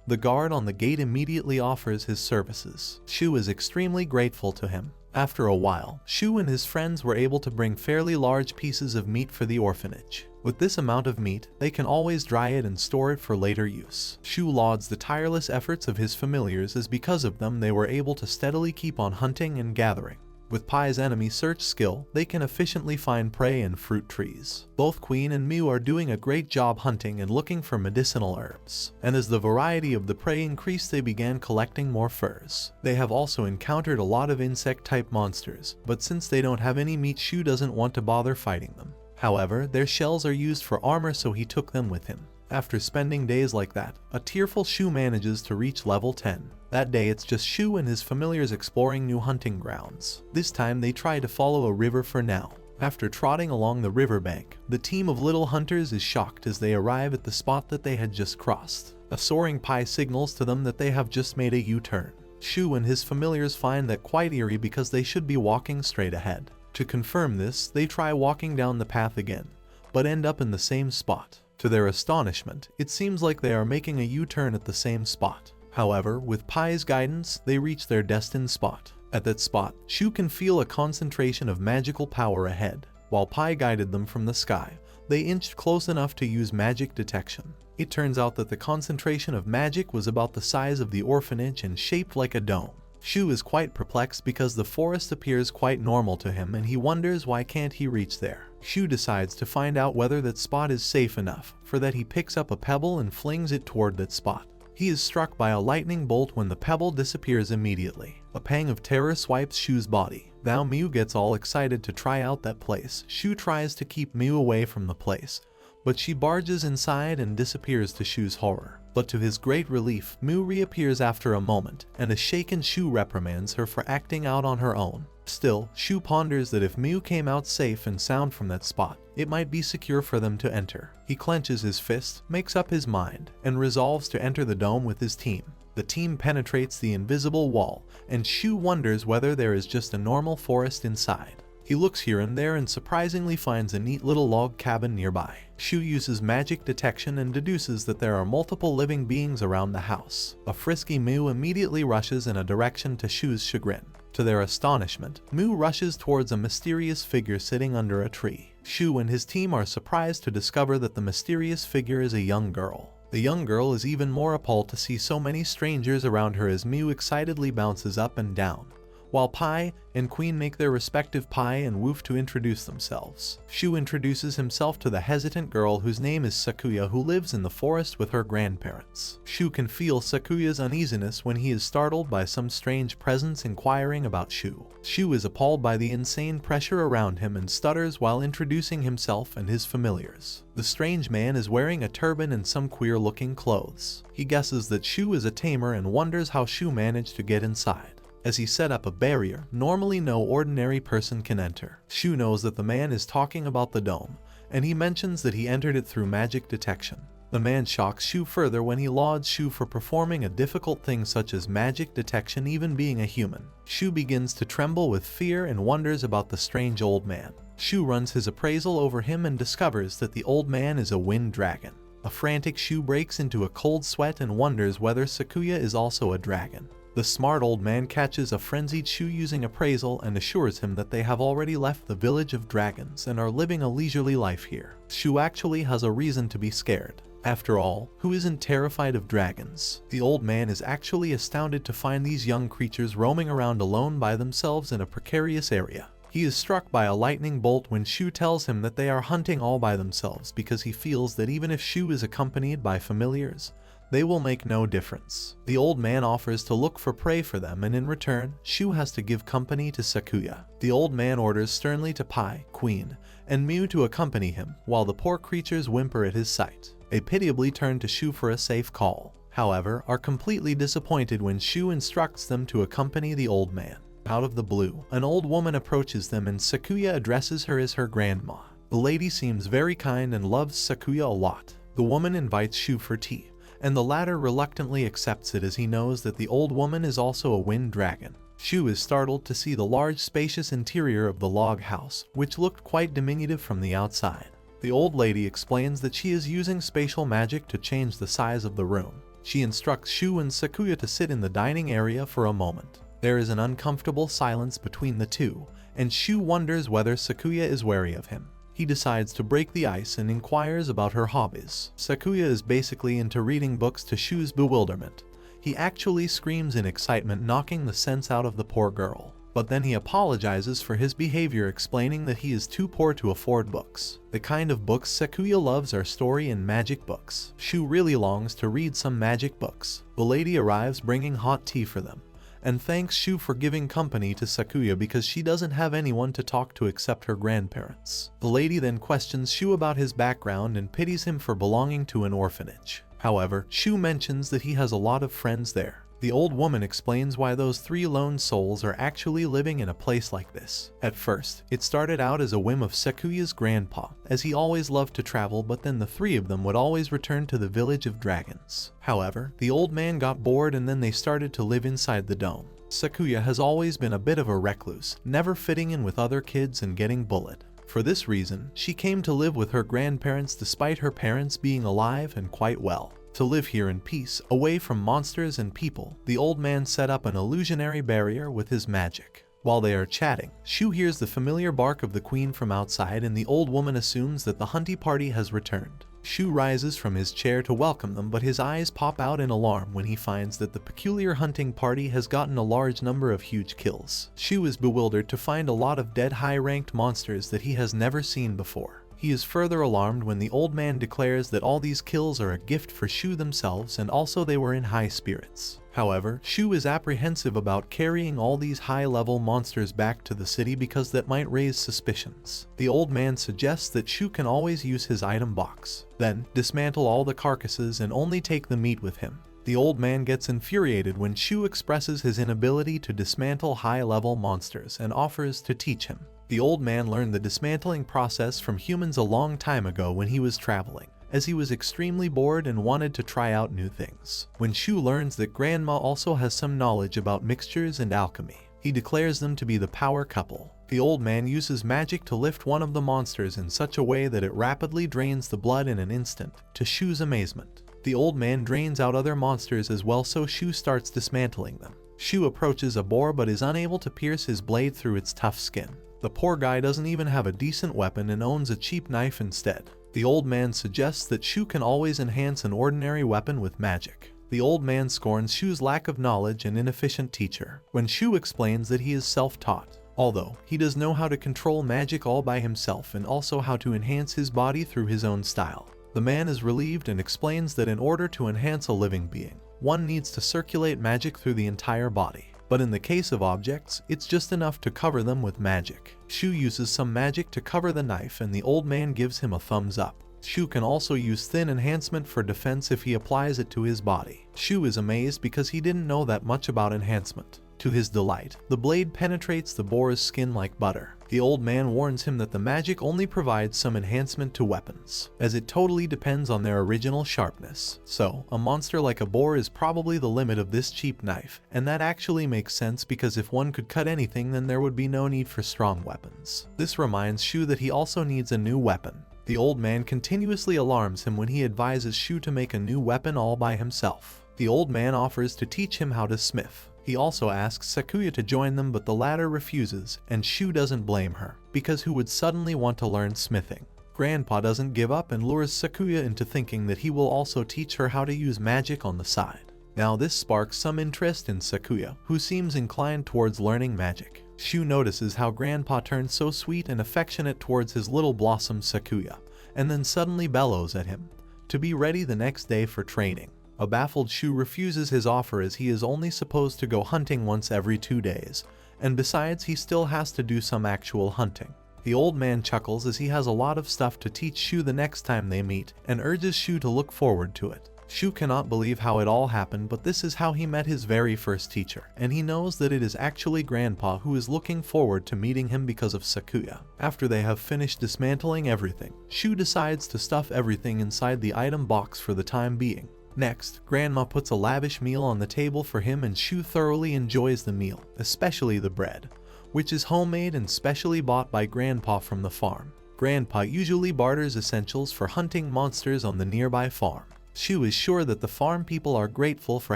The guard on the gate immediately offers his services. Shu is extremely grateful to him. After a while, Shu and his friends were able to bring fairly large pieces of meat for the orphanage. With this amount of meat, they can always dry it and store it for later use. Shu lauds the tireless efforts of his familiars, as because of them they were able to steadily keep on hunting and gathering. With Pai's enemy search skill, they can efficiently find prey in fruit trees. Both Queen and Mew are doing a great job hunting and looking for medicinal herbs, and as the variety of the prey increased, they began collecting more furs. They have also encountered a lot of insect-type monsters, but since they don't have any meat, Shu doesn't want to bother fighting them. However, their shells are used for armor, so he took them with him. After spending days like that, a tearful Shu manages to reach level 10. That day it's just Shu and his familiars exploring new hunting grounds. This time they try to follow a river for now. After trotting along the riverbank, the team of little hunters is shocked as they arrive at the spot that they had just crossed. A soaring Pai signals to them that they have just made a U-turn. Shu and his familiars find that quite eerie because they should be walking straight ahead. To confirm this, they try walking down the path again, but end up in the same spot. To their astonishment, it seems like they are making a U-turn at the same spot. However, with Pai's guidance, they reach their destined spot. At that spot, Shu can feel a concentration of magical power ahead. While Pai guided them from the sky, they inched close enough to use magic detection. It turns out that the concentration of magic was about the size of the orphanage and shaped like a dome. Shu is quite perplexed because the forest appears quite normal to him, and he wonders why can't he reach there. Shu decides to find out whether that spot is safe enough. For that, he picks up a pebble and flings it toward that spot. He is struck by a lightning bolt when the pebble disappears immediately. A pang of terror swipes Shu's body. Now Mew gets all excited to try out that place. Shu tries to keep Mew away from the place, but she barges inside and disappears to Shu's horror. But to his great relief, Mew reappears after a moment, and a shaken Shu reprimands her for acting out on her own. Still, Shu ponders that if Mew came out safe and sound from that spot, it might be secure for them to enter. He clenches his fist, makes up his mind, and resolves to enter the dome with his team. The team penetrates the invisible wall, and Shu wonders whether there is just a normal forest inside. He looks here and there and surprisingly finds a neat little log cabin nearby. Shu uses magic detection and deduces that there are multiple living beings around the house. A frisky Mew immediately rushes in a direction to Shu's chagrin. To their astonishment, Mew rushes towards a mysterious figure sitting under a tree. Shu and his team are surprised to discover that the mysterious figure is a young girl. The young girl is even more appalled to see so many strangers around her as Mew excitedly bounces up and down, while Pai and Queen make their respective Pai and Woof to introduce themselves. Shu introduces himself to the hesitant girl whose name is Sakuya, who lives in the forest with her grandparents. Shu can feel Sakuya's uneasiness when he is startled by some strange presence inquiring about Shu. Shu is appalled by the insane pressure around him and stutters while introducing himself and his familiars. The strange man is wearing a turban and some queer-looking clothes. He guesses that Shu is a tamer and wonders how Shu managed to get inside. As he set up a barrier normally no ordinary person can enter. Shu knows that the man is talking about the dome, and he mentions that he entered it through magic detection. The man shocks Shu further when he lauds Shu for performing a difficult thing such as magic detection, even being a human. Shu begins to tremble with fear and wonders about the strange old man. Shu runs his appraisal over him and discovers that the old man is a wind dragon. A frantic Shu breaks into a cold sweat and wonders whether Sakuya is also a dragon. The smart old man catches a frenzied Shu using appraisal and assures him that they have already left the village of dragons and are living a leisurely life here. Shu actually has a reason to be scared. After all, who isn't terrified of dragons? The old man is actually astounded to find these young creatures roaming around alone by themselves in a precarious area. He is struck by a lightning bolt when Shu tells him that they are hunting all by themselves because he feels that even if Shu is accompanied by familiars, they will make no difference. The old man offers to look for prey for them, and in return, Shu has to give company to Sakuya. The old man orders sternly to Pai, Queen, and Miu to accompany him, while the poor creatures whimper at his sight. They pitiably turn to Shu for a safe call, however, are completely disappointed when Shu instructs them to accompany the old man. Out of the blue, an old woman approaches them and Sakuya addresses her as her grandma. The lady seems very kind and loves Sakuya a lot. The woman invites Shu for tea, and the latter reluctantly accepts it as he knows that the old woman is also a wind dragon. Shu is startled to see the large spacious interior of the log house, which looked quite diminutive from the outside. The old lady explains that she is using spatial magic to change the size of the room. She instructs Shu and Sakuya to sit in the dining area for a moment. There is an uncomfortable silence between the two, and Shu wonders whether Sakuya is wary of him. He decides to break the ice and inquires about her hobbies. Sakuya is basically into reading books to Shu's bewilderment. He actually screams in excitement, knocking the sense out of the poor girl. But then he apologizes for his behavior, explaining that he is too poor to afford books. The kind of books Sakuya loves are story and magic books. Shu really longs to read some magic books. The lady arrives bringing hot tea for them, and thanks Shu for giving company to Sakuya because she doesn't have anyone to talk to except her grandparents. The lady then questions Shu about his background and pities him for belonging to an orphanage. However, Shu mentions that he has a lot of friends there. The old woman explains why those 3 lone souls are actually living in a place like this. At first, it started out as a whim of Sakuya's grandpa, as he always loved to travel, but then the 3 of them would always return to the village of dragons. However, the old man got bored and then they started to live inside the dome. Sakuya has always been a bit of a recluse, never fitting in with other kids and getting bullied. For this reason, she came to live with her grandparents despite her parents being alive and quite well. To live here in peace, away from monsters and people, the old man set up an illusionary barrier with his magic. While they are chatting, Shu hears the familiar bark of the queen from outside and the old woman assumes that the hunting party has returned. Shu rises from his chair to welcome them, but his eyes pop out in alarm when he finds that the peculiar hunting party has gotten a large number of huge kills. Shu is bewildered to find a lot of dead high-ranked monsters that he has never seen before. He is further alarmed when the old man declares that all these kills are a gift for Shu themselves and also they were in high spirits. However, Shu is apprehensive about carrying all these high-level monsters back to the city because that might raise suspicions. The old man suggests that Shu can always use his item box, then dismantle all the carcasses and only take the meat with him. The old man gets infuriated when Shu expresses his inability to dismantle high-level monsters and offers to teach him. The old man learned the dismantling process from humans a long time ago when he was traveling, as he was extremely bored and wanted to try out new things. When Shu learns that Grandma also has some knowledge about mixtures and alchemy, he declares them to be the power couple. The old man uses magic to lift one of the monsters in such a way that it rapidly drains the blood in an instant, to Shu's amazement. The old man drains out other monsters as well, so Shu starts dismantling them. Shu approaches a boar but is unable to pierce his blade through its tough skin. The poor guy doesn't even have a decent weapon and owns a cheap knife instead. The old man suggests that Shu can always enhance an ordinary weapon with magic. The old man scorns Shu's lack of knowledge and inefficient teacher, when Shu explains that he is self-taught. Although, he does know how to control magic all by himself and also how to enhance his body through his own style. The man is relieved and explains that in order to enhance a living being, one needs to circulate magic through the entire body. But in the case of objects, it's just enough to cover them with magic. Shu uses some magic to cover the knife and the old man gives him a thumbs up. Shu can also use thin enhancement for defense if he applies it to his body. Shu is amazed because he didn't know that much about enhancement. To his delight, the blade penetrates the boar's skin like butter. The old man warns him that the magic only provides some enhancement to weapons, as it totally depends on their original sharpness. So, a monster like a boar is probably the limit of this cheap knife, and that actually makes sense because if one could cut anything then there would be no need for strong weapons. This reminds Shu that he also needs a new weapon. The old man continuously alarms him when he advises Shu to make a new weapon all by himself. The old man offers to teach him how to smith. He also asks Sakuya to join them, but the latter refuses, and Shu doesn't blame her, because who would suddenly want to learn smithing? Grandpa doesn't give up and lures Sakuya into thinking that he will also teach her how to use magic on the side. Now this sparks some interest in Sakuya, who seems inclined towards learning magic. Shu notices how Grandpa turns so sweet and affectionate towards his little blossom Sakuya, and then suddenly bellows at him to be ready the next day for training. A baffled Shu refuses his offer as he is only supposed to go hunting once every 2 days, and besides he still has to do some actual hunting. The old man chuckles as he has a lot of stuff to teach Shu the next time they meet and urges Shu to look forward to it. Shu cannot believe how it all happened, but this is how he met his very first teacher, and he knows that it is actually Grandpa who is looking forward to meeting him because of Sakuya. After they have finished dismantling everything, Shu decides to stuff everything inside the item box for the time being. Next, Grandma puts a lavish meal on the table for him and Shu thoroughly enjoys the meal, especially the bread, which is homemade and specially bought by Grandpa from the farm. Grandpa usually barters essentials for hunting monsters on the nearby farm. Shu is sure that the farm people are grateful for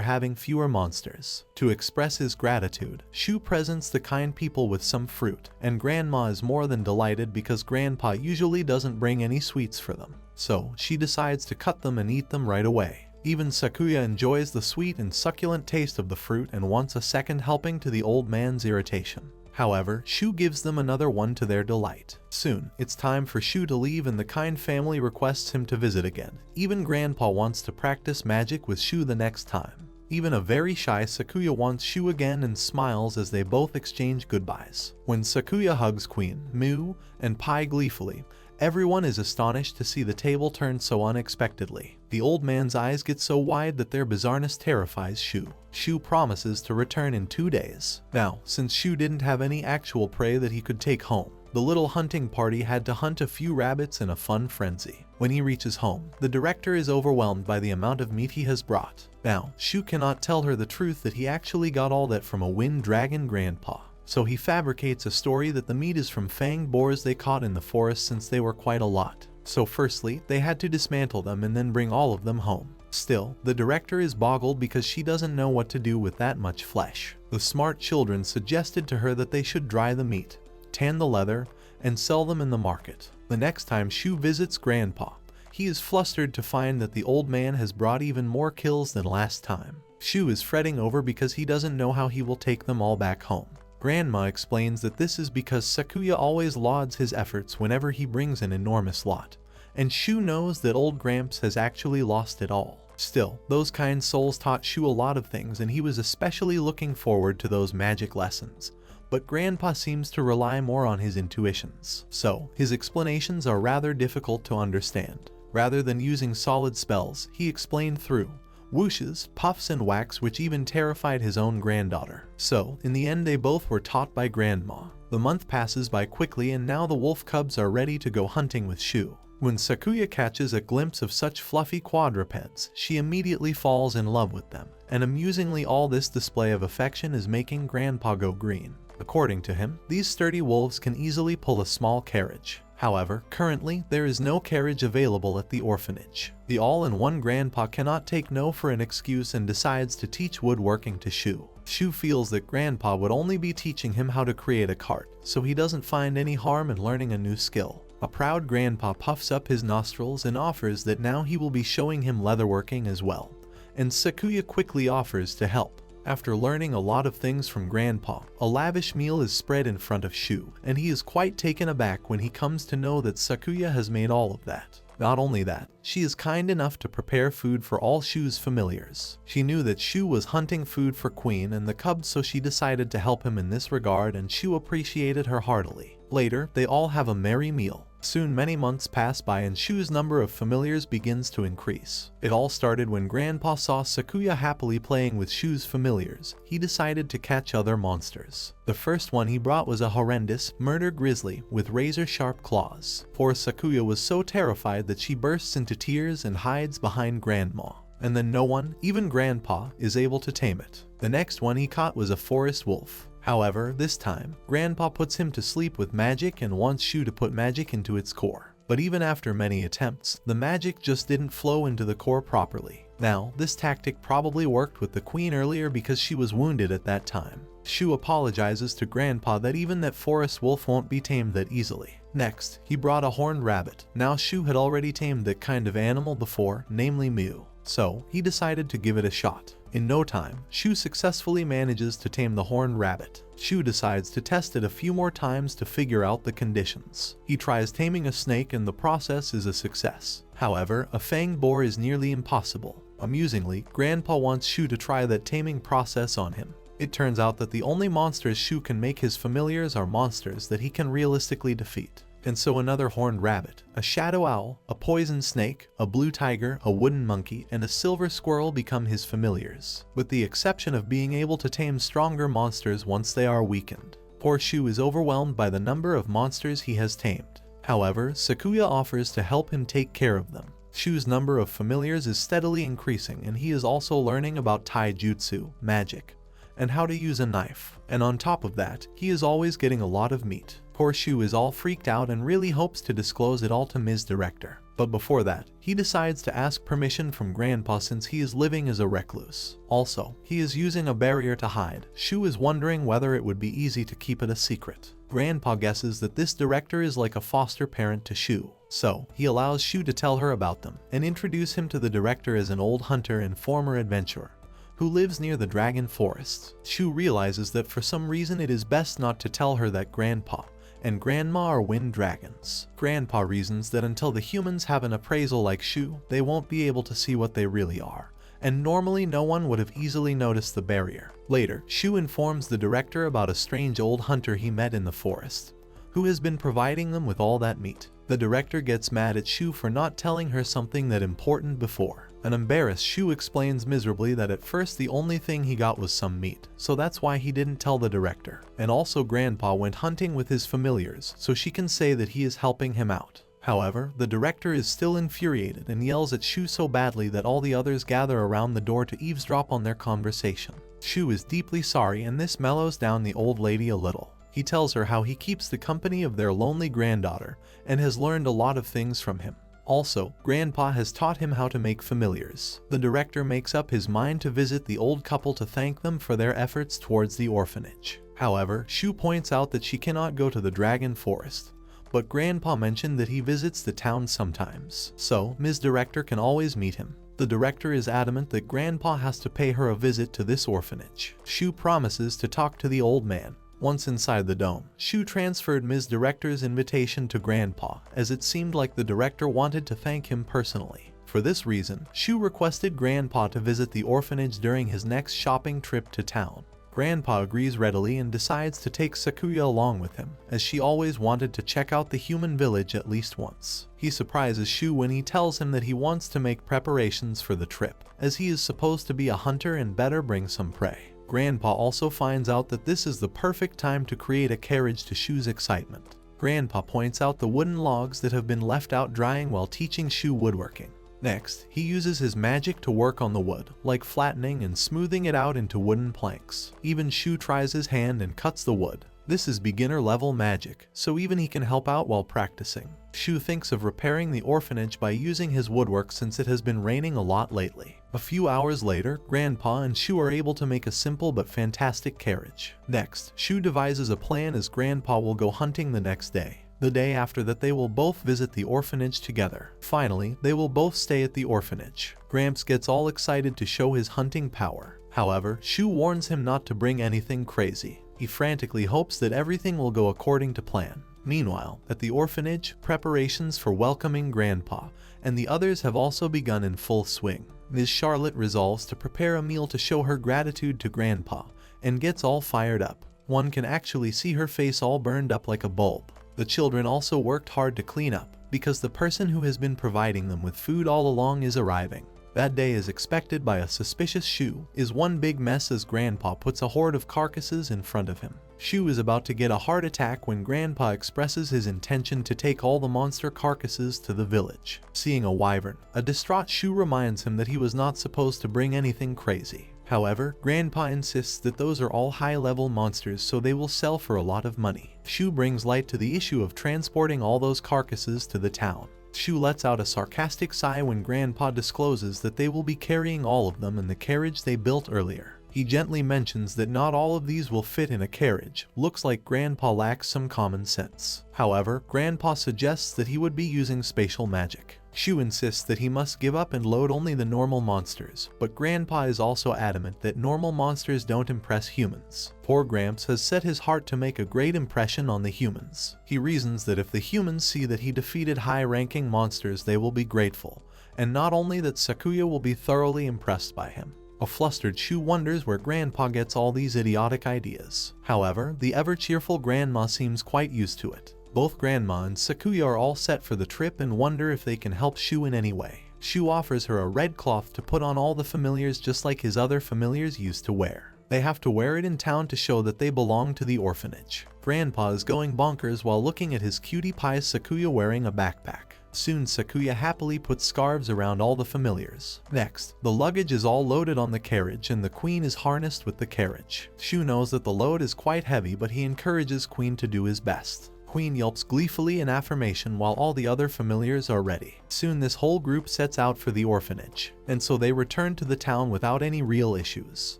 having fewer monsters. To express his gratitude, Shu presents the kind people with some fruit, and Grandma is more than delighted because Grandpa usually doesn't bring any sweets for them. So, she decides to cut them and eat them right away. Even Sakuya enjoys the sweet and succulent taste of the fruit and wants a second helping to the old man's irritation. However, Shu gives them another one to their delight. Soon, it's time for Shu to leave and the kind family requests him to visit again. Even Grandpa wants to practice magic with Shu the next time. Even a very shy Sakuya wants Shu again and smiles as they both exchange goodbyes. When Sakuya hugs Queen, Mu, and Pai gleefully, everyone is astonished to see the table turn so unexpectedly. The old man's eyes get so wide that their bizarreness terrifies Shu. Shu promises to return in 2 days. Now, since Shu didn't have any actual prey that he could take home, the little hunting party had to hunt a few rabbits in a fun frenzy. When he reaches home, the director is overwhelmed by the amount of meat he has brought. Now, Shu cannot tell her the truth that he actually got all that from a wind dragon grandpa. So he fabricates a story that the meat is from fanged boars they caught in the forest since they were quite a lot. So firstly, they had to dismantle them and then bring all of them home. Still, the director is boggled because she doesn't know what to do with that much flesh. The smart children suggested to her that they should dry the meat, tan the leather, and sell them in the market. The next time Shu visits Grandpa, he is flustered to find that the old man has brought even more kills than last time. Shu is fretting over because he doesn't know how he will take them all back home. Grandma explains that this is because Sakuya always lauds his efforts whenever he brings an enormous lot, and Shu knows that old Gramps has actually lost it all. Still, those kind souls taught Shu a lot of things and he was especially looking forward to those magic lessons. But Grandpa seems to rely more on his intuitions, so his explanations are rather difficult to understand. Rather than using solid spells, he explained through whooshes, puffs, and whacks, which even terrified his own granddaughter. So, in the end they both were taught by Grandma. The month passes by quickly and now the wolf cubs are ready to go hunting with Shu. When Sakuya catches a glimpse of such fluffy quadrupeds, she immediately falls in love with them. And amusingly, all this display of affection is making Grandpa go green. According to him, these sturdy wolves can easily pull a small carriage. However, currently, there is no carriage available at the orphanage. The all-in-one Grandpa cannot take no for an excuse and decides to teach woodworking to Shu. Shu feels that Grandpa would only be teaching him how to create a cart, so he doesn't find any harm in learning a new skill. A proud Grandpa puffs up his nostrils and offers that now he will be showing him leatherworking as well, and Sakuya quickly offers to help. After learning a lot of things from Grandpa, a lavish meal is spread in front of Shu, and he is quite taken aback when he comes to know that Sakuya has made all of that. Not only that, she is kind enough to prepare food for all Shu's familiars. She knew that Shu was hunting food for Queen and the cubs, so she decided to help him in this regard, and Shu appreciated her heartily. Later, they all have a merry meal. Soon many months pass by and Shu's number of familiars begins to increase. It all started when Grandpa saw Sakuya happily playing with Shu's familiars. He decided to catch other monsters. The first one he brought was a horrendous murder grizzly with razor-sharp claws. Poor Sakuya was so terrified that she bursts into tears and hides behind Grandma. And then no one, even Grandpa, is able to tame it. The next one he caught was a forest wolf. However, this time, Grandpa puts him to sleep with magic and wants Shu to put magic into its core. But even after many attempts, the magic just didn't flow into the core properly. Now, this tactic probably worked with the Queen earlier because she was wounded at that time. Shu apologizes to Grandpa that even that forest wolf won't be tamed that easily. Next, he brought a horned rabbit. Now Shu had already tamed that kind of animal before, namely Mew. So, he decided to give it a shot. In no time, Shu successfully manages to tame the horned rabbit. Shu decides to test it a few more times to figure out the conditions. He tries taming a snake and the process is a success. However, a fanged boar is nearly impossible. Amusingly, Grandpa wants Shu to try that taming process on him. It turns out that the only monsters Shu can make his familiars are monsters that he can realistically defeat. And so another horned rabbit, a shadow owl, a poison snake, a blue tiger, a wooden monkey, and a silver squirrel become his familiars, with the exception of being able to tame stronger monsters once they are weakened. Poor Shu is overwhelmed by the number of monsters he has tamed. However, Sakuya offers to help him take care of them. Shu's number of familiars is steadily increasing, and he is also learning about taijutsu, magic, and how to use a knife. And on top of that, he is always getting a lot of meat. Poor Shu is all freaked out and really hopes to disclose it all to Ms. Director. But before that, he decides to ask permission from Grandpa since he is living as a recluse. Also, he is using a barrier to hide. Shu is wondering whether it would be easy to keep it a secret. Grandpa guesses that this director is like a foster parent to Shu, so he allows Shu to tell her about them and introduce him to the director as an old hunter and former adventurer who lives near the dragon forests. Shu realizes that for some reason it is best not to tell her that Grandpa and Grandma are wind dragons. Grandpa reasons that until the humans have an appraisal like Shu, they won't be able to see what they really are, and normally no one would have easily noticed the barrier. Later, Shu informs the director about a strange old hunter he met in the forest, who has been providing them with all that meat. The director gets mad at Shu for not telling her something that important before. An embarrassed Shu explains miserably that at first the only thing he got was some meat, so that's why he didn't tell the director. And also Grandpa went hunting with his familiars, so she can say that he is helping him out. However, the director is still infuriated and yells at Shu so badly that all the others gather around the door to eavesdrop on their conversation. Shu is deeply sorry, and this mellows down the old lady a little. He tells her how he keeps the company of their lonely granddaughter and has learned a lot of things from him. Also, Grandpa has taught him how to make familiars. The director makes up his mind to visit the old couple to thank them for their efforts towards the orphanage. However, Shu points out that she cannot go to the dragon forest, but Grandpa mentioned that he visits the town sometimes, so Ms. Director can always meet him. The director is adamant that Grandpa has to pay her a visit to this orphanage. Shu promises to talk to the old man. Once inside the dome, Shu transferred Ms. Director's invitation to Grandpa, as it seemed like the director wanted to thank him personally. For this reason, Shu requested Grandpa to visit the orphanage during his next shopping trip to town. Grandpa agrees readily and decides to take Sakuya along with him, as she always wanted to check out the human village at least once. He surprises Shu when he tells him that he wants to make preparations for the trip, as he is supposed to be a hunter and better bring some prey. Grandpa also finds out that this is the perfect time to create a carriage to Shu's excitement. Grandpa points out the wooden logs that have been left out drying while teaching Shu woodworking. Next, he uses his magic to work on the wood, like flattening and smoothing it out into wooden planks. Even Shu tries his hand and cuts the wood. This is beginner level magic, so even he can help out while practicing. Shu thinks of repairing the orphanage by using his woodwork since it has been raining a lot lately. A few hours later, Grandpa and Shu are able to make a simple but fantastic carriage. Next, Shu devises a plan as Grandpa will go hunting the next day. The day after that, they will both visit the orphanage together. Finally, they will both stay at the orphanage. Gramps gets all excited to show his hunting power. However, Shu warns him not to bring anything crazy. He frantically hopes that everything will go according to plan. Meanwhile, at the orphanage, preparations for welcoming Grandpa and the others have also begun in full swing. Ms. Charlotte resolves to prepare a meal to show her gratitude to Grandpa and gets all fired up. One can actually see her face all burned up like a bulb. The children also worked hard to clean up, because the person who has been providing them with food all along is arriving. That day, as expected by a suspicious Shu, is one big mess as Grandpa puts a horde of carcasses in front of him. Shu is about to get a heart attack when Grandpa expresses his intention to take all the monster carcasses to the village. Seeing a wyvern, a distraught Shu reminds him that he was not supposed to bring anything crazy. However, Grandpa insists that those are all high-level monsters, so they will sell for a lot of money. Shu brings light to the issue of transporting all those carcasses to the town. Shu lets out a sarcastic sigh when Grandpa discloses that they will be carrying all of them in the carriage they built earlier. He gently mentions that not all of these will fit in a carriage. Looks like Grandpa lacks some common sense. However, Grandpa suggests that he would be using spatial magic. Shu insists that he must give up and load only the normal monsters, but Grandpa is also adamant that normal monsters don't impress humans. Poor Gramps has set his heart to make a great impression on the humans. He reasons that if the humans see that he defeated high-ranking monsters, they will be grateful, and not only that, Sakuya will be thoroughly impressed by him. A flustered Shu wonders where Grandpa gets all these idiotic ideas. However, the ever-cheerful Grandma seems quite used to it. Both Grandma and Sakuya are all set for the trip and wonder if they can help Shu in any way. Shu offers her a red cloth to put on all the familiars just like his other familiars used to wear. They have to wear it in town to show that they belong to the orphanage. Grandpa is going bonkers while looking at his cutie pie Sakuya wearing a backpack. Soon Sakuya happily puts scarves around all the familiars. Next, the luggage is all loaded on the carriage and the queen is harnessed with the carriage. Shu knows that the load is quite heavy, but he encourages Queen to do his best. Queen yelps gleefully in affirmation while all the other familiars are ready. Soon this whole group sets out for the orphanage, and so they return to the town without any real issues.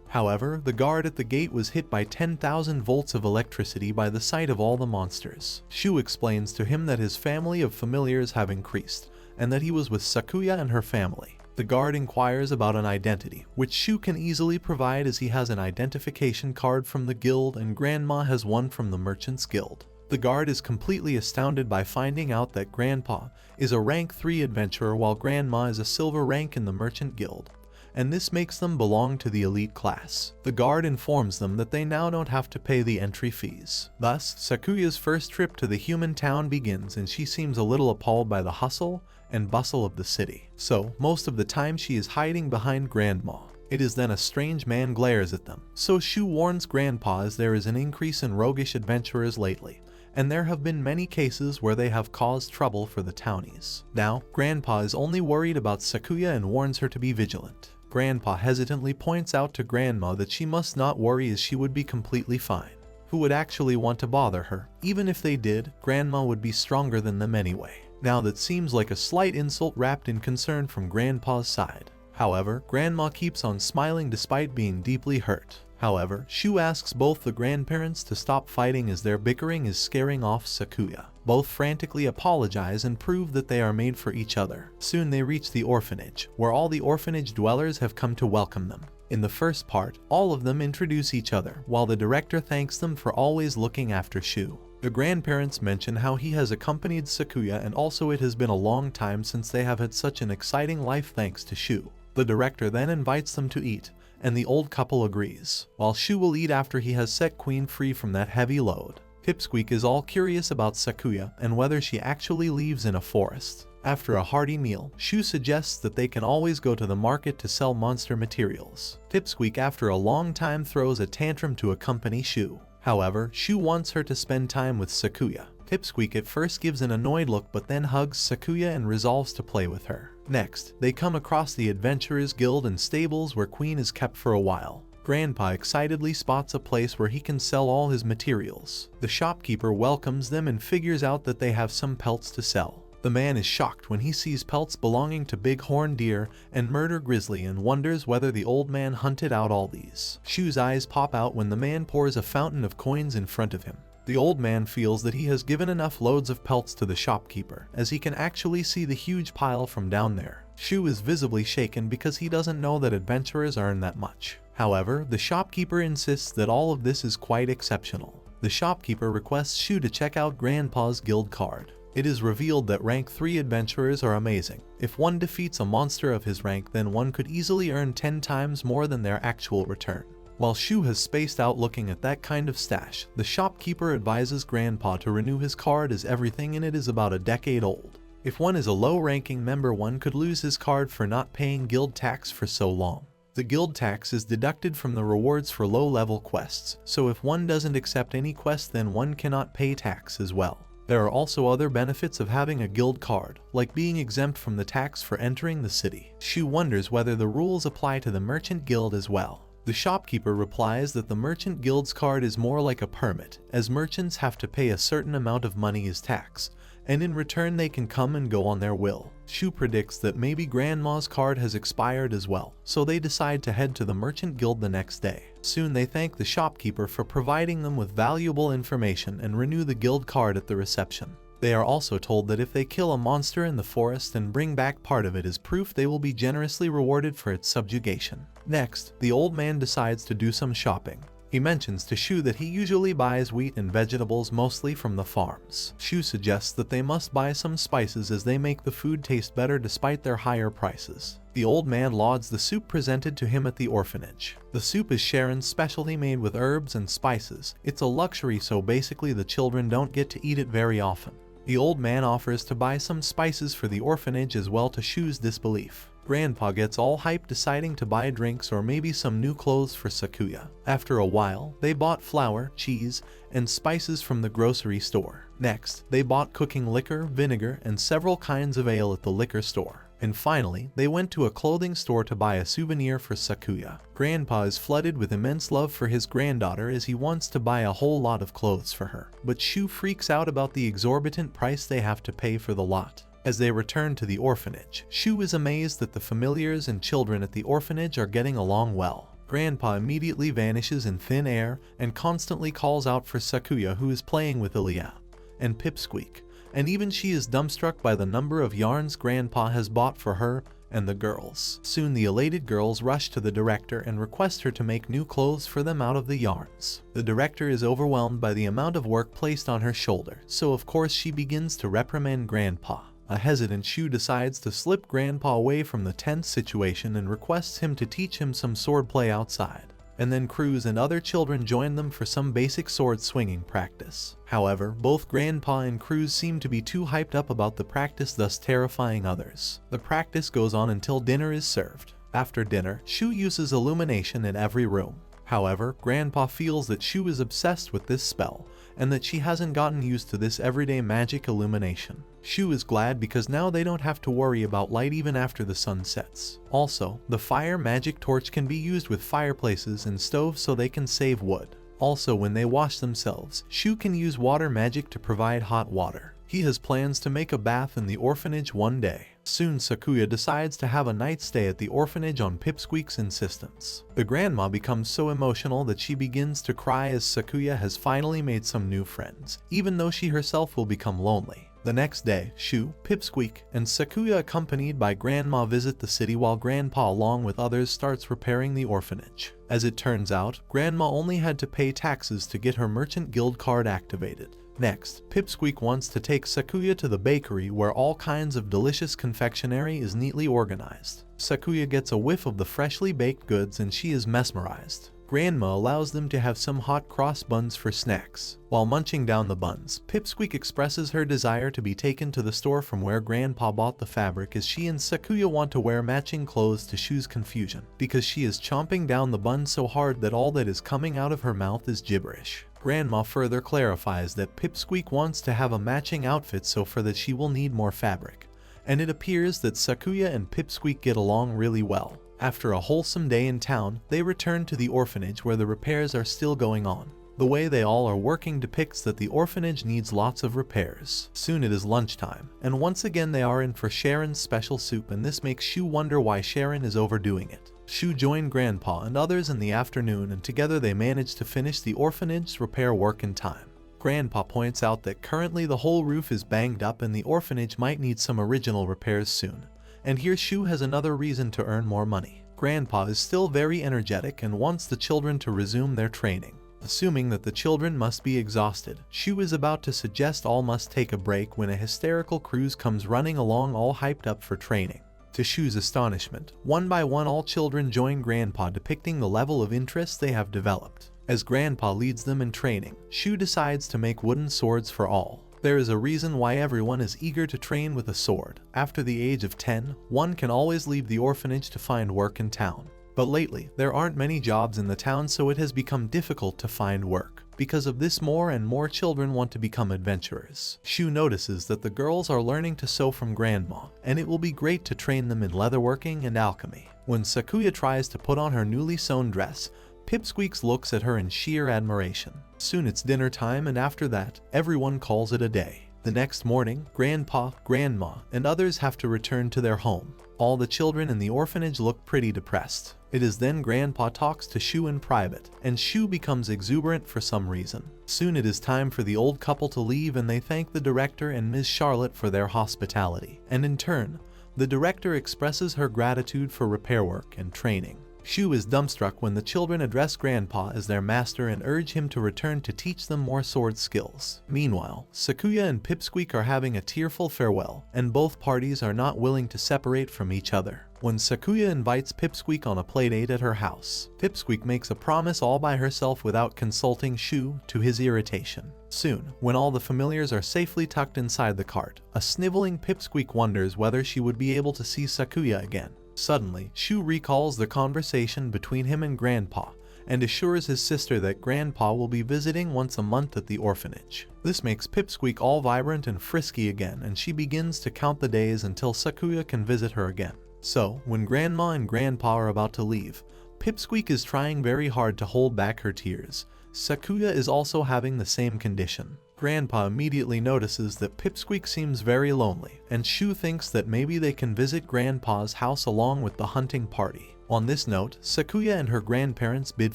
However, the guard at the gate was hit by 10,000 volts of electricity by the sight of all the monsters. Shu explains to him that his family of familiars have increased, and that he was with Sakuya and her family. The guard inquires about an identity, which Shu can easily provide as he has an identification card from the guild and Grandma has one from the Merchants Guild. The guard is completely astounded by finding out that Grandpa is a rank 3 adventurer while Grandma is a silver rank in the Merchant Guild, and this makes them belong to the elite class. The guard informs them that they now don't have to pay the entry fees. Thus, Sakuya's first trip to the human town begins and she seems a little appalled by the hustle and bustle of the city. So, most of the time she is hiding behind Grandma. It is then a strange man glares at them. So Shu warns Grandpa as there is an increase in roguish adventurers lately, and there have been many cases where they have caused trouble for the townies. Now, Grandpa is only worried about Sakuya and warns her to be vigilant. Grandpa hesitantly points out to Grandma that she must not worry as she would be completely fine. Who would actually want to bother her? Even if they did, Grandma would be stronger than them anyway. Now that seems like a slight insult wrapped in concern from Grandpa's side. However, Grandma keeps on smiling despite being deeply hurt. However, Shu asks both the grandparents to stop fighting as their bickering is scaring off Sakuya. Both frantically apologize and prove that they are made for each other. Soon they reach the orphanage, where all the orphanage dwellers have come to welcome them. In the first part, all of them introduce each other, while the director thanks them for always looking after Shu. The grandparents mention how he has accompanied Sakuya and also it has been a long time since they have had such an exciting life thanks to Shu. The director then invites them to eat, and the old couple agrees, while Shu will eat after he has set Queen free from that heavy load. Pipsqueak is all curious about Sakuya and whether she actually lives in a forest. After a hearty meal, Shu suggests that they can always go to the market to sell monster materials. Pipsqueak after a long time throws a tantrum to accompany Shu. However, Shu wants her to spend time with Sakuya. Pipsqueak at first gives an annoyed look but then hugs Sakuya and resolves to play with her. Next, they come across the Adventurers Guild and stables where Queen is kept for a while. Grandpa excitedly spots a place where he can sell all his materials. The shopkeeper welcomes them and figures out that they have some pelts to sell. The man is shocked when he sees pelts belonging to bighorn deer and murder grizzly and wonders whether the old man hunted out all these. Shu's eyes pop out when the man pours a fountain of coins in front of him. The old man feels that he has given enough loads of pelts to the shopkeeper, as he can actually see the huge pile from down there. Shu is visibly shaken because he doesn't know that adventurers earn that much. However, the shopkeeper insists that all of this is quite exceptional. The shopkeeper requests Shu to check out Grandpa's guild card. It is revealed that rank 3 adventurers are amazing. If one defeats a monster of his rank, then one could easily earn 10 times more than their actual return. While Shu has spaced out looking at that kind of stash, the shopkeeper advises Grandpa to renew his card as everything in it is about a decade old. If one is a low-ranking member, one could lose his card for not paying guild tax for so long. The guild tax is deducted from the rewards for low-level quests, so if one doesn't accept any quest then one cannot pay tax as well. There are also other benefits of having a guild card, like being exempt from the tax for entering the city. Shu wonders whether the rules apply to the Merchant Guild as well. The shopkeeper replies that the Merchant Guild's card is more like a permit, as merchants have to pay a certain amount of money as tax, and in return they can come and go on their will. Shu predicts that maybe Grandma's card has expired as well, so they decide to head to the Merchant Guild the next day. Soon they thank the shopkeeper for providing them with valuable information and renew the guild card at the reception. They are also told that if they kill a monster in the forest and bring back part of it as proof, they will be generously rewarded for its subjugation. Next, the old man decides to do some shopping. He mentions to Shu that he usually buys wheat and vegetables mostly from the farms. Shu suggests that they must buy some spices as they make the food taste better despite their higher prices. The old man lauds the soup presented to him at the orphanage. The soup is Sharon's specialty made with herbs and spices. It's a luxury, so basically the children don't get to eat it very often. The old man offers to buy some spices for the orphanage as well, to Shu's disbelief. Grandpa gets all hyped, deciding to buy drinks or maybe some new clothes for Sakuya. After a while, they bought flour, cheese, and spices from the grocery store. Next, they bought cooking liquor, vinegar, and several kinds of ale at the liquor store. And finally, they went to a clothing store to buy a souvenir for Sakuya. Grandpa is flooded with immense love for his granddaughter as he wants to buy a whole lot of clothes for her. But Shu freaks out about the exorbitant price they have to pay for the lot. As they return to the orphanage, Shu is amazed that the familiars and children at the orphanage are getting along well. Grandpa immediately vanishes in thin air and constantly calls out for Sakuya, who is playing with Ilya and Pipsqueak, and even she is dumbstruck by the number of yarns Grandpa has bought for her and the girls. Soon the elated girls rush to the director and request her to make new clothes for them out of the yarns. The director is overwhelmed by the amount of work placed on her shoulder, so of course she begins to reprimand Grandpa. A hesitant Shu decides to slip Grandpa away from the tense situation and requests him to teach him some swordplay outside. And then Cruz and other children join them for some basic sword swinging practice. However, both Grandpa and Cruz seem to be too hyped up about the practice, thus terrifying others. The practice goes on until dinner is served. After dinner, Shu uses illumination in every room. However, Grandpa feels that Shu is obsessed with this spell, and that she hasn't gotten used to this everyday magic illumination. Shu is glad because now they don't have to worry about light even after the sun sets. Also, the fire magic torch can be used with fireplaces and stoves so they can save wood. Also, when they wash themselves, Shu can use water magic to provide hot water. He has plans to make a bath in the orphanage one day. Soon Sakuya decides to have a night stay at the orphanage on Pipsqueak's insistence. The grandma becomes so emotional that she begins to cry as Sakuya has finally made some new friends, even though she herself will become lonely. The next day, Shu, Pipsqueak, and Sakuya accompanied by Grandma visit the city while Grandpa along with others starts repairing the orphanage. As it turns out, Grandma only had to pay taxes to get her Merchant Guild card activated. Next, Pipsqueak wants to take Sakuya to the bakery where all kinds of delicious confectionery is neatly organized. Sakuya gets a whiff of the freshly baked goods and she is mesmerized. Grandma allows them to have some hot cross buns for snacks. While munching down the buns, Pipsqueak expresses her desire to be taken to the store from where Grandpa bought the fabric, as she and Sakuya want to wear matching clothes to Shu's confusion, because she is chomping down the bun so hard that all that is coming out of her mouth is gibberish. Grandma further clarifies that Pipsqueak wants to have a matching outfit, so for that she will need more fabric. And it appears that Sakuya and Pipsqueak get along really well. After a wholesome day in town, they return to the orphanage where the repairs are still going on. The way they all are working depicts that the orphanage needs lots of repairs. Soon it is lunchtime, and once again they are in for Sharon's special soup, and this makes Shu wonder why Sharon is overdoing it. Shu joined Grandpa and others in the afternoon, and together they manage to finish the orphanage's repair work in time. Grandpa points out that currently the whole roof is banged up and the orphanage might need some original repairs soon. And here Shu has another reason to earn more money. Grandpa is still very energetic and wants the children to resume their training. Assuming that the children must be exhausted, Shu is about to suggest all must take a break when a hysterical Cruz comes running along all hyped up for training. To Shu's astonishment, one by one all children join Grandpa, depicting the level of interest they have developed. As Grandpa leads them in training, Shu decides to make wooden swords for all. There is a reason why everyone is eager to train with a sword. After the age of 10, one can always leave the orphanage to find work in town. But lately, there aren't many jobs in the town, so it has become difficult to find work. Because of this, more and more children want to become adventurers. Shu notices that the girls are learning to sew from Grandma, and it will be great to train them in leatherworking and alchemy. When Sakuya tries to put on her newly sewn dress, Pipsqueak looks at her in sheer admiration. Soon it's dinner time, and after that, everyone calls it a day. The next morning, Grandpa, Grandma, and others have to return to their home. All the children in the orphanage look pretty depressed. It is then Grandpa talks to Shu in private, and Shu becomes exuberant for some reason. Soon it is time for the old couple to leave, and they thank the director and Ms. Charlotte for their hospitality. And in turn, the director expresses her gratitude for repair work and training. Shu is dumbstruck when the children address Grandpa as their master and urge him to return to teach them more sword skills. Meanwhile, Sakuya and Pipsqueak are having a tearful farewell, and both parties are not willing to separate from each other. When Sakuya invites Pipsqueak on a playdate at her house, Pipsqueak makes a promise all by herself without consulting Shu, to his irritation. Soon, when all the familiars are safely tucked inside the cart, a sniveling Pipsqueak wonders whether she would be able to see Sakuya again. Suddenly, Shu recalls the conversation between him and Grandpa, and assures his sister that Grandpa will be visiting once a month at the orphanage. This makes Pipsqueak all vibrant and frisky again, and she begins to count the days until Sakuya can visit her again. So, when Grandma and Grandpa are about to leave, Pipsqueak is trying very hard to hold back her tears. Sakuya is also having the same condition. Grandpa immediately notices that Pipsqueak seems very lonely, and Shu thinks that maybe they can visit Grandpa's house along with the hunting party. On this note, Sakuya and her grandparents bid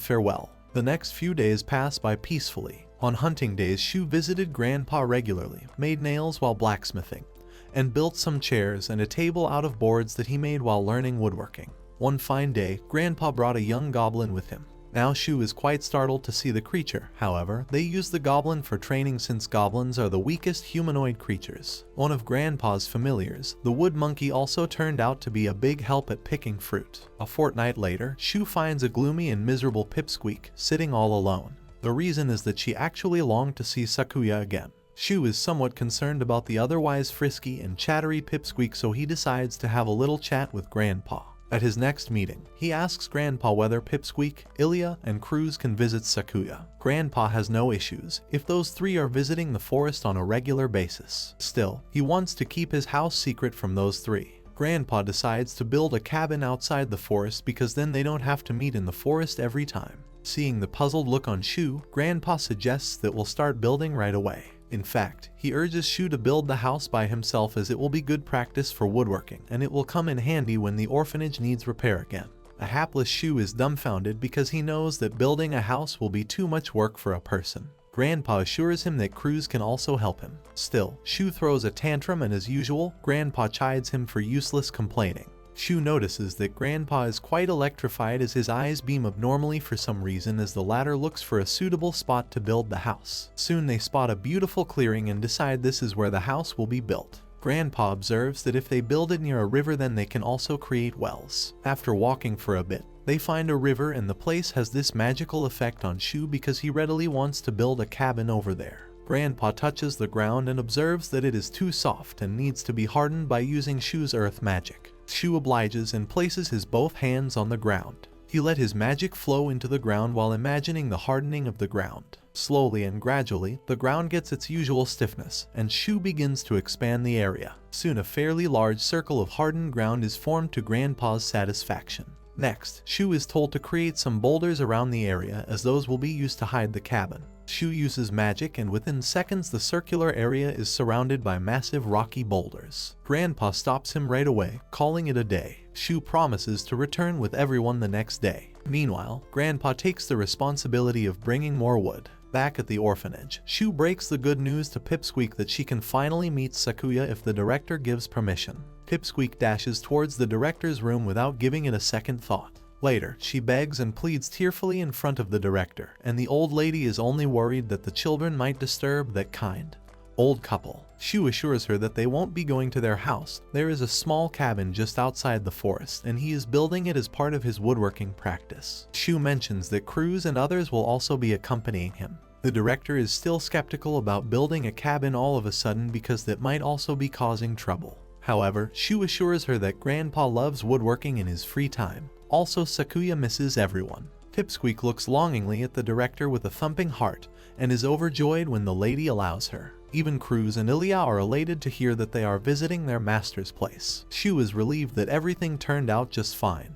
farewell. The next few days pass by peacefully. On hunting days, Shu visited Grandpa regularly, made nails while blacksmithing, and built some chairs and a table out of boards that he made while learning woodworking. One fine day, Grandpa brought a young goblin with him. Now Shu is quite startled to see the creature. However, they use the goblin for training since goblins are the weakest humanoid creatures. One of Grandpa's familiars, the wood monkey, also turned out to be a big help at picking fruit. A fortnight later, Shu finds a gloomy and miserable Pipsqueak sitting all alone. The reason is that she actually longed to see Sakuya again. Shu is somewhat concerned about the otherwise frisky and chattery Pipsqueak, so he decides to have a little chat with Grandpa. At his next meeting, he asks Grandpa whether Pipsqueak, Ilya, and Cruz can visit Sakuya. Grandpa has no issues if those three are visiting the forest on a regular basis. Still, he wants to keep his house secret from those three. Grandpa decides to build a cabin outside the forest because then they don't have to meet in the forest every time. Seeing the puzzled look on Shu, Grandpa suggests that we'll start building right away. In fact, he urges Shu to build the house by himself as it will be good practice for woodworking, and it will come in handy when the orphanage needs repair again. A hapless Shu is dumbfounded because he knows that building a house will be too much work for a person. Grandpa assures him that Cruz can also help him. Still, Shu throws a tantrum, and as usual, Grandpa chides him for useless complaining. Shu notices that Grandpa is quite electrified as his eyes beam abnormally for some reason as the latter looks for a suitable spot to build the house. Soon they spot a beautiful clearing and decide this is where the house will be built. Grandpa observes that if they build it near a river, then they can also create wells. After walking for a bit, they find a river, and the place has this magical effect on Shu because he readily wants to build a cabin over there. Grandpa touches the ground and observes that it is too soft and needs to be hardened by using Shu's earth magic. Shu obliges and places his both hands on the ground. He let his magic flow into the ground while imagining the hardening of the ground. Slowly and gradually, the ground gets its usual stiffness, and Shu begins to expand the area. Soon a fairly large circle of hardened ground is formed to Grandpa's satisfaction. Next, Shu is told to create some boulders around the area, as those will be used to hide the cabin. Shu uses magic, and within seconds the circular area is surrounded by massive rocky boulders. Grandpa stops him right away, calling it a day. Shu promises to return with everyone the next day. Meanwhile, Grandpa takes the responsibility of bringing more wood. Back at the orphanage, Shu breaks the good news to Pipsqueak that she can finally meet Sakuya if the director gives permission. Pipsqueak dashes towards the director's room without giving it a second thought. Later, she begs and pleads tearfully in front of the director, and the old lady is only worried that the children might disturb that kind old couple. Shu assures her that they won't be going to their house. There is a small cabin just outside the forest, and he is building it as part of his woodworking practice. Shu mentions that Cruz and others will also be accompanying him. The director is still skeptical about building a cabin all of a sudden because that might also be causing trouble. However, Shu assures her that Grandpa loves woodworking in his free time. Also, Sakuya misses everyone. Pipsqueak looks longingly at the director with a thumping heart and is overjoyed when the lady allows her. Even Cruz and Ilya are elated to hear that they are visiting their master's place. Shu is relieved that everything turned out just fine.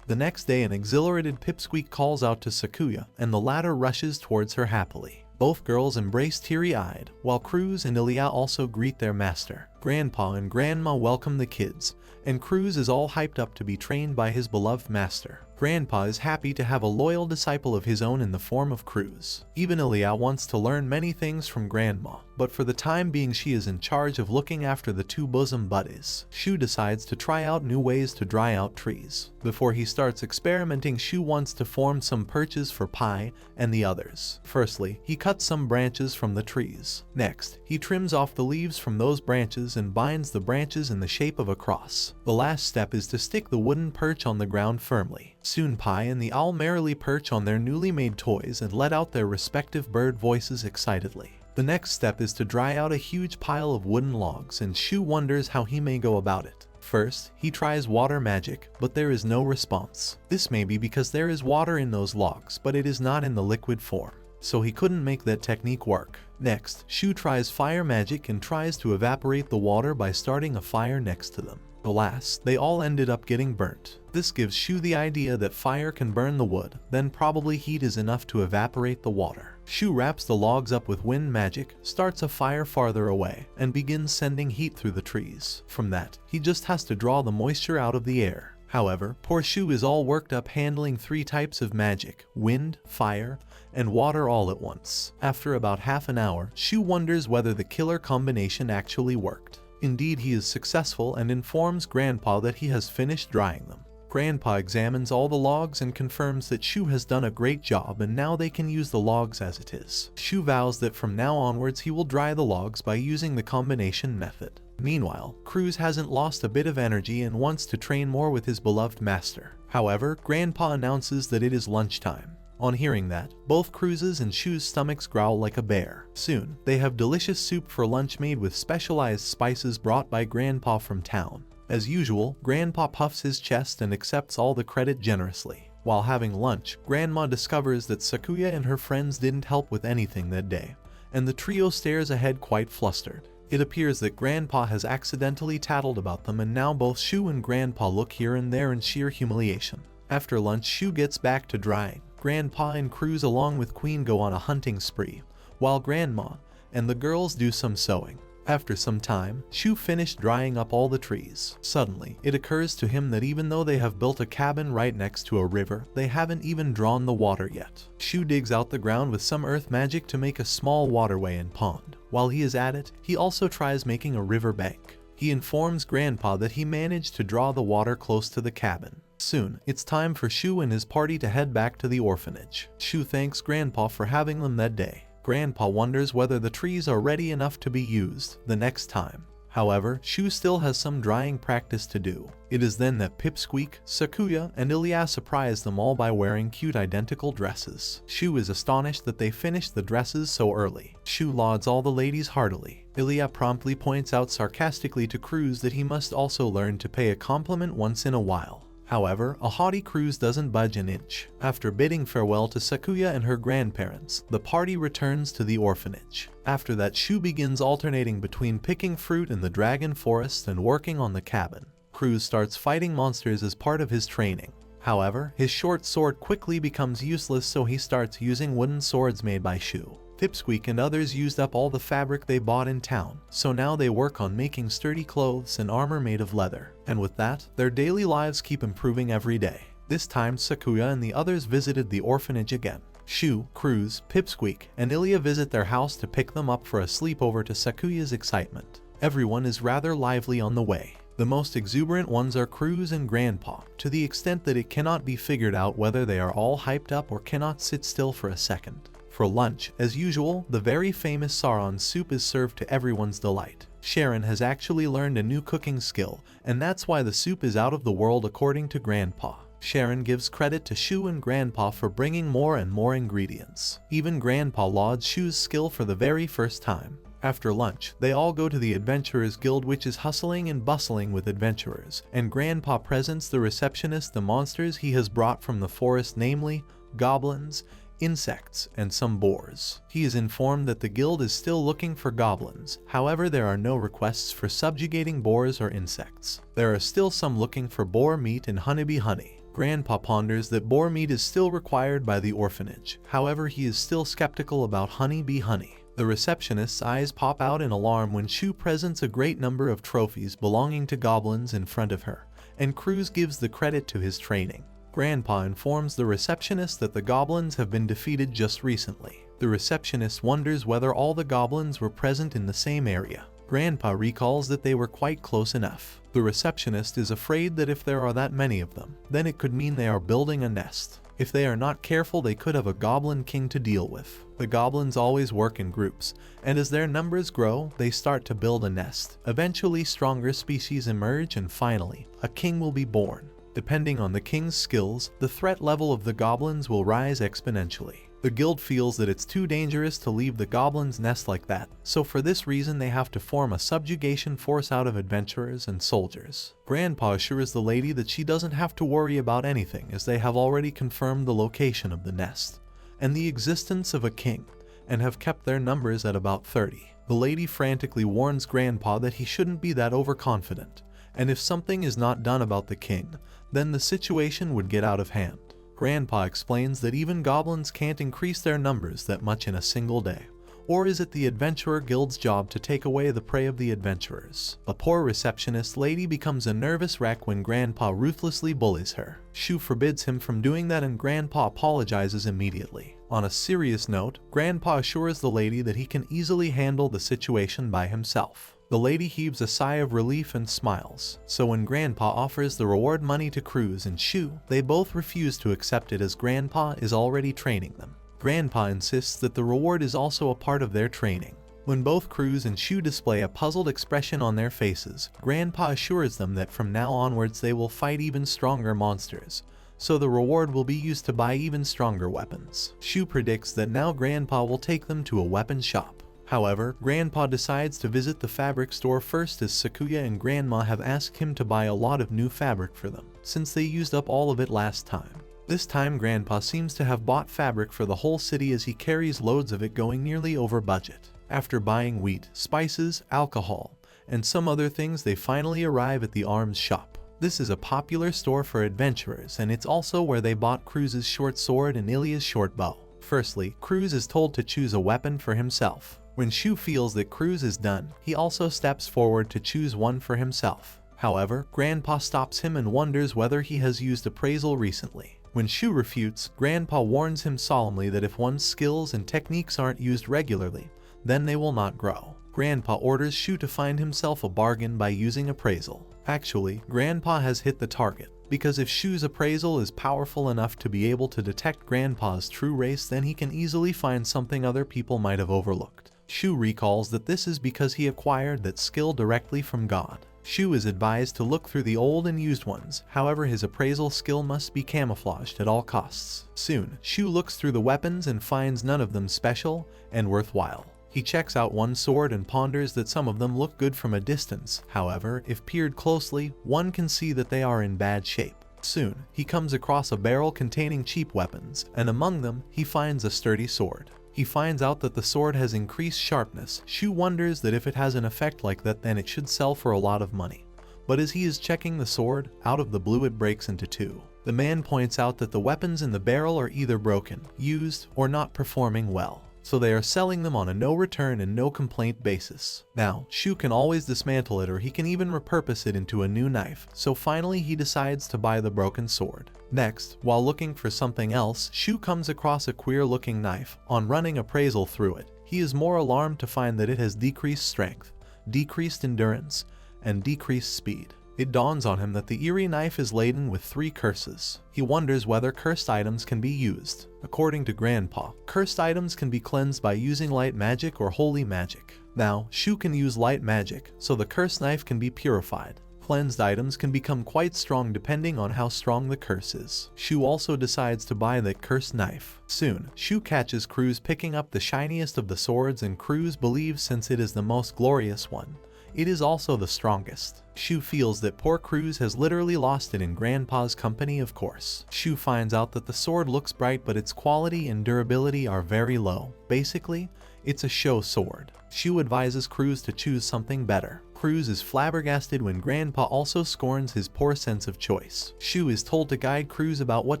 The next day, an exhilarated Pipsqueak calls out to Sakuya, and the latter rushes towards her happily. Both girls embrace teary-eyed, while Cruz and Ilya also greet their master. Grandpa and Grandma welcome the kids, and Cruz is all hyped up to be trained by his beloved master. Grandpa is happy to have a loyal disciple of his own in the form of Cruz. Even Ilya wants to learn many things from Grandma, but for the time being she is in charge of looking after the two bosom buddies. Shu decides to try out new ways to dry out trees. Before he starts experimenting, Shu wants to form some perches for Pai and the others. Firstly, he cuts some branches from the trees. Next, he trims off the leaves from those branches and binds the branches in the shape of a cross. The last step is to stick the wooden perch on the ground firmly. Soon Pai and the owl merrily perch on their newly made toys and let out their respective bird voices excitedly. The next step is to dry out a huge pile of wooden logs, and Shu wonders how he may go about it. First, he tries water magic, but there is no response. This may be because there is water in those logs, but it is not in the liquid form, so he couldn't make that technique work. Next, Shu tries fire magic and tries to evaporate the water by starting a fire next to them. Alas, they all ended up getting burnt. This gives Shu the idea that fire can burn the wood, then probably heat is enough to evaporate the water. Shu wraps the logs up with wind magic, starts a fire farther away, and begins sending heat through the trees. From that, he just has to draw the moisture out of the air. However, poor Shu is all worked up handling 3 types of magic: wind, fire, and water all at once. After about half an hour, Shu wonders whether the killer combination actually worked. Indeed, he is successful and informs Grandpa that he has finished drying them. Grandpa examines all the logs and confirms that Shu has done a great job and now they can use the logs as it is. Shu vows that from now onwards he will dry the logs by using the combination method. Meanwhile, Cruz hasn't lost a bit of energy and wants to train more with his beloved master. However, Grandpa announces that it is lunchtime. On hearing that, both Cruz's and Shu's stomachs growl like a bear. Soon, they have delicious soup for lunch made with specialized spices brought by Grandpa from town. As usual, Grandpa puffs his chest and accepts all the credit generously. While having lunch, Grandma discovers that Sakuya and her friends didn't help with anything that day, and the trio stares ahead quite flustered. It appears that Grandpa has accidentally tattled about them, and now both Shu and Grandpa look here and there in sheer humiliation. After lunch, Shu gets back to drying. Grandpa and Cruz along with Queen go on a hunting spree, while Grandma and the girls do some sewing. After some time, Shu finished drying up all the trees. Suddenly, it occurs to him that even though they have built a cabin right next to a river, they haven't even drawn the water yet. Shu digs out the ground with some earth magic to make a small waterway and pond. While he is at it, he also tries making a river bank. He informs Grandpa that he managed to draw the water close to the cabin. Soon, it's time for Shu and his party to head back to the orphanage. Shu thanks Grandpa for having them that day. Grandpa wonders whether the trees are ready enough to be used the next time. However, Shu still has some drying practice to do. It is then that Pipsqueak, Sakuya, and Ilya surprise them all by wearing cute identical dresses. Shu is astonished that they finished the dresses so early. Shu lauds all the ladies heartily. Ilya promptly points out sarcastically to Cruz that he must also learn to pay a compliment once in a while. However, a haughty Cruz doesn't budge an inch. After bidding farewell to Sakuya and her grandparents, the party returns to the orphanage. After that, Shu begins alternating between picking fruit in the dragon forest and working on the cabin. Cruz starts fighting monsters as part of his training. However, his short sword quickly becomes useless, so he starts using wooden swords made by Shu. Pipsqueak and others used up all the fabric they bought in town, so now they work on making sturdy clothes and armor made of leather. And with that, their daily lives keep improving every day. This time, Sakuya and the others visited the orphanage again. Shu, Cruz, Pipsqueak, and Ilya visit their house to pick them up for a sleepover to Sakuya's excitement. Everyone is rather lively on the way. The most exuberant ones are Cruz and Grandpa, to the extent that it cannot be figured out whether they are all hyped up or cannot sit still for a second. For lunch, as usual, the very famous saron soup is served to everyone's delight. Sharon has actually learned a new cooking skill, and that's why the soup is out of the world according to Grandpa. Sharon gives credit to Shu and Grandpa for bringing more and more ingredients. Even Grandpa lauds Shu's skill for the very first time. After lunch, they all go to the Adventurers Guild, which is hustling and bustling with adventurers, and Grandpa presents the receptionist the monsters he has brought from the forest, namely goblins, insects, and some boars. He is informed that the guild is still looking for goblins. However, there are no requests for subjugating boars or insects. There are still some looking for boar meat and honeybee honey. Grandpa ponders that boar meat is still required by the orphanage. However, he is still skeptical about honeybee honey. The receptionist's eyes pop out in alarm when Shu presents a great number of trophies belonging to goblins in front of her, and Cruz gives the credit to his training. Grandpa informs the receptionist that the goblins have been defeated just recently. The receptionist wonders whether all the goblins were present in the same area. Grandpa recalls that they were quite close enough. The receptionist is afraid that if there are that many of them, then it could mean they are building a nest. If they are not careful, they could have a goblin king to deal with. The goblins always work in groups, and as their numbers grow, they start to build a nest. Eventually, stronger species emerge, and finally, a king will be born. Depending on the king's skills, the threat level of the goblins will rise exponentially. The guild feels that it's too dangerous to leave the goblin's nest like that, so for this reason they have to form a subjugation force out of adventurers and soldiers. Grandpa assures the lady that she doesn't have to worry about anything, as they have already confirmed the location of the nest and the existence of a king, and have kept their numbers at about 30. The lady frantically warns Grandpa that he shouldn't be that overconfident, and if something is not done about the king, then the situation would get out of hand. Grandpa explains that even goblins can't increase their numbers that much in a single day. Or is it the Adventurer Guild's job to take away the prey of the adventurers? A poor receptionist lady becomes a nervous wreck when Grandpa ruthlessly bullies her. Shu forbids him from doing that, and Grandpa apologizes immediately. On a serious note, Grandpa assures the lady that he can easily handle the situation by himself. The lady heaves a sigh of relief and smiles, so when Grandpa offers the reward money to Cruz and Shu, they both refuse to accept it as Grandpa is already training them. Grandpa insists that the reward is also a part of their training. When both Cruz and Shu display a puzzled expression on their faces, Grandpa assures them that from now onwards they will fight even stronger monsters, so the reward will be used to buy even stronger weapons. Shu predicts that now Grandpa will take them to a weapon shop. However, Grandpa decides to visit the fabric store first, as Sakuya and Grandma have asked him to buy a lot of new fabric for them, since they used up all of it last time. This time Grandpa seems to have bought fabric for the whole city, as he carries loads of it, going nearly over budget. After buying wheat, spices, alcohol, and some other things, they finally arrive at the arms shop. This is a popular store for adventurers, and it's also where they bought Cruz's short sword and Ilya's short bow. Firstly, Cruz is told to choose a weapon for himself. When Shu feels that Cruz is done, he also steps forward to choose one for himself. However, Grandpa stops him and wonders whether he has used appraisal recently. When Shu refutes, Grandpa warns him solemnly that if one's skills and techniques aren't used regularly, then they will not grow. Grandpa orders Shu to find himself a bargain by using appraisal. Actually, Grandpa has hit the target, because if Shu's appraisal is powerful enough to be able to detect Grandpa's true race, then he can easily find something other people might have overlooked. Shu recalls that this is because he acquired that skill directly from God. Shu is advised to look through the old and used ones, however his appraisal skill must be camouflaged at all costs. Soon, Shu looks through the weapons and finds none of them special and worthwhile. He checks out one sword and ponders that some of them look good from a distance. However, if peered closely, one can see that they are in bad shape. Soon, he comes across a barrel containing cheap weapons, and among them, he finds a sturdy sword. He finds out that the sword has increased sharpness. Shu wonders that if it has an effect like that, then it should sell for a lot of money. But as he is checking the sword, out of the blue it breaks into two. The man points out that the weapons in the barrel are either broken, used, or not performing well, so they are selling them on a no return and no complaint basis. Now, Shu can always dismantle it, or he can even repurpose it into a new knife, so finally he decides to buy the broken sword. Next, while looking for something else, Shu comes across a queer-looking knife. On running appraisal through it, he is more alarmed to find that it has decreased strength, decreased endurance, and decreased speed. It dawns on him that the eerie knife is laden with 3 curses. He wonders whether cursed items can be used. According to Grandpa, cursed items can be cleansed by using light magic or holy magic. Now, Shu can use light magic, so the cursed knife can be purified. Cleansed items can become quite strong depending on how strong the curse is. Shu also decides to buy that cursed knife. Soon, Shu catches Cruz picking up the shiniest of the swords, and Cruz believes since it is the most glorious one, it is also the strongest. Shu feels that poor Cruz has literally lost it in Grandpa's company, of course. Shu finds out that the sword looks bright, but its quality and durability are very low. Basically, it's a show sword. Shu advises Cruz to choose something better. Cruz is flabbergasted when Grandpa also scorns his poor sense of choice. Shu is told to guide Cruz about what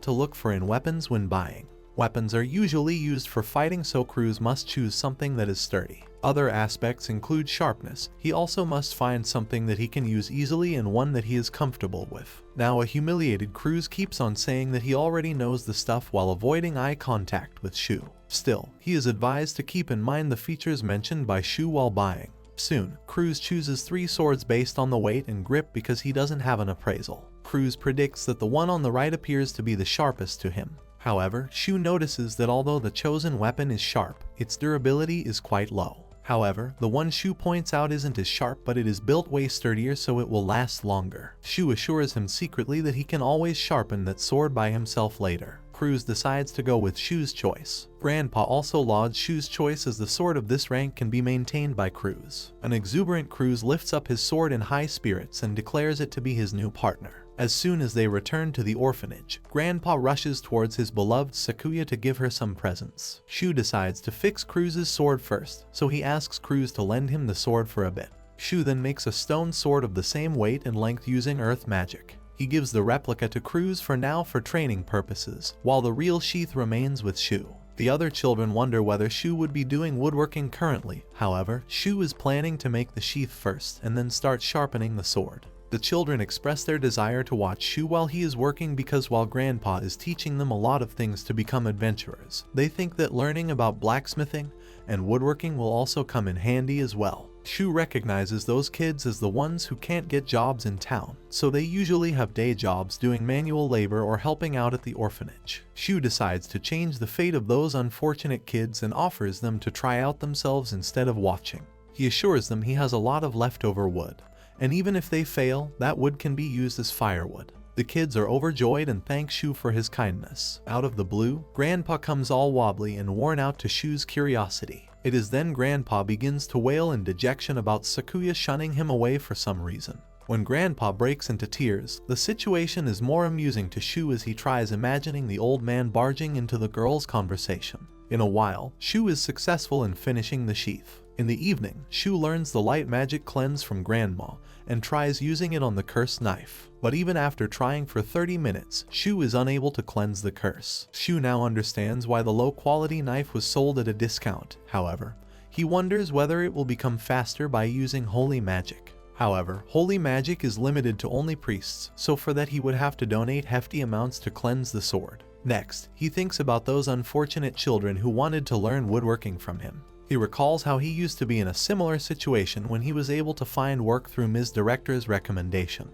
to look for in weapons when buying. Weapons are usually used for fighting, so Cruz must choose something that is sturdy. Other aspects include sharpness. He also must find something that he can use easily and one that he is comfortable with. Now a humiliated Cruz keeps on saying that he already knows the stuff while avoiding eye contact with Shu. Still, he is advised to keep in mind the features mentioned by Shu while buying. Soon, Cruz chooses 3 swords based on the weight and grip because he doesn't have an appraisal. Cruz predicts that the one on the right appears to be the sharpest to him. However, Shu notices that although the chosen weapon is sharp, its durability is quite low. However, the one Shu points out isn't as sharp, but it is built way sturdier, so it will last longer. Shu assures him secretly that he can always sharpen that sword by himself later. Cruz decides to go with Shu's choice. Grandpa also lauds Shu's choice as the sword of this rank can be maintained by Cruz. An exuberant Cruz lifts up his sword in high spirits and declares it to be his new partner. As soon as they return to the orphanage, Grandpa rushes towards his beloved Sakuya to give her some presents. Shu decides to fix Cruz's sword first, so he asks Cruz to lend him the sword for a bit. Shu then makes a stone sword of the same weight and length using earth magic. He gives the replica to Cruz for now for training purposes, while the real sheath remains with Shu. The other children wonder whether Shu would be doing woodworking currently. However, Shu is planning to make the sheath first and then start sharpening the sword. The children express their desire to watch Shu while he is working because while Grandpa is teaching them a lot of things to become adventurers, they think that learning about blacksmithing and woodworking will also come in handy as well. Shu recognizes those kids as the ones who can't get jobs in town, so they usually have day jobs doing manual labor or helping out at the orphanage. Shu decides to change the fate of those unfortunate kids and offers them to try out themselves instead of watching. He assures them he has a lot of leftover wood, and even if they fail, that wood can be used as firewood. The kids are overjoyed and thank Shu for his kindness. Out of the blue, Grandpa comes all wobbly and worn out to Shu's curiosity. It is then Grandpa begins to wail in dejection about Sakuya shunning him away for some reason. When Grandpa breaks into tears, the situation is more amusing to Shu as he tries imagining the old man barging into the girls' conversation. In a while, Shu is successful in finishing the sheath. In the evening, Shu learns the light magic cleanse from Grandma and tries using it on the cursed knife. But even after trying for 30 minutes, Shu is unable to cleanse the curse. Shu now understands why the low-quality knife was sold at a discount. However, he wonders whether it will become faster by using holy magic. However, holy magic is limited to only priests, so for that he would have to donate hefty amounts to cleanse the sword. Next, he thinks about those unfortunate children who wanted to learn woodworking from him. He recalls how he used to be in a similar situation when he was able to find work through Ms. Director's recommendation.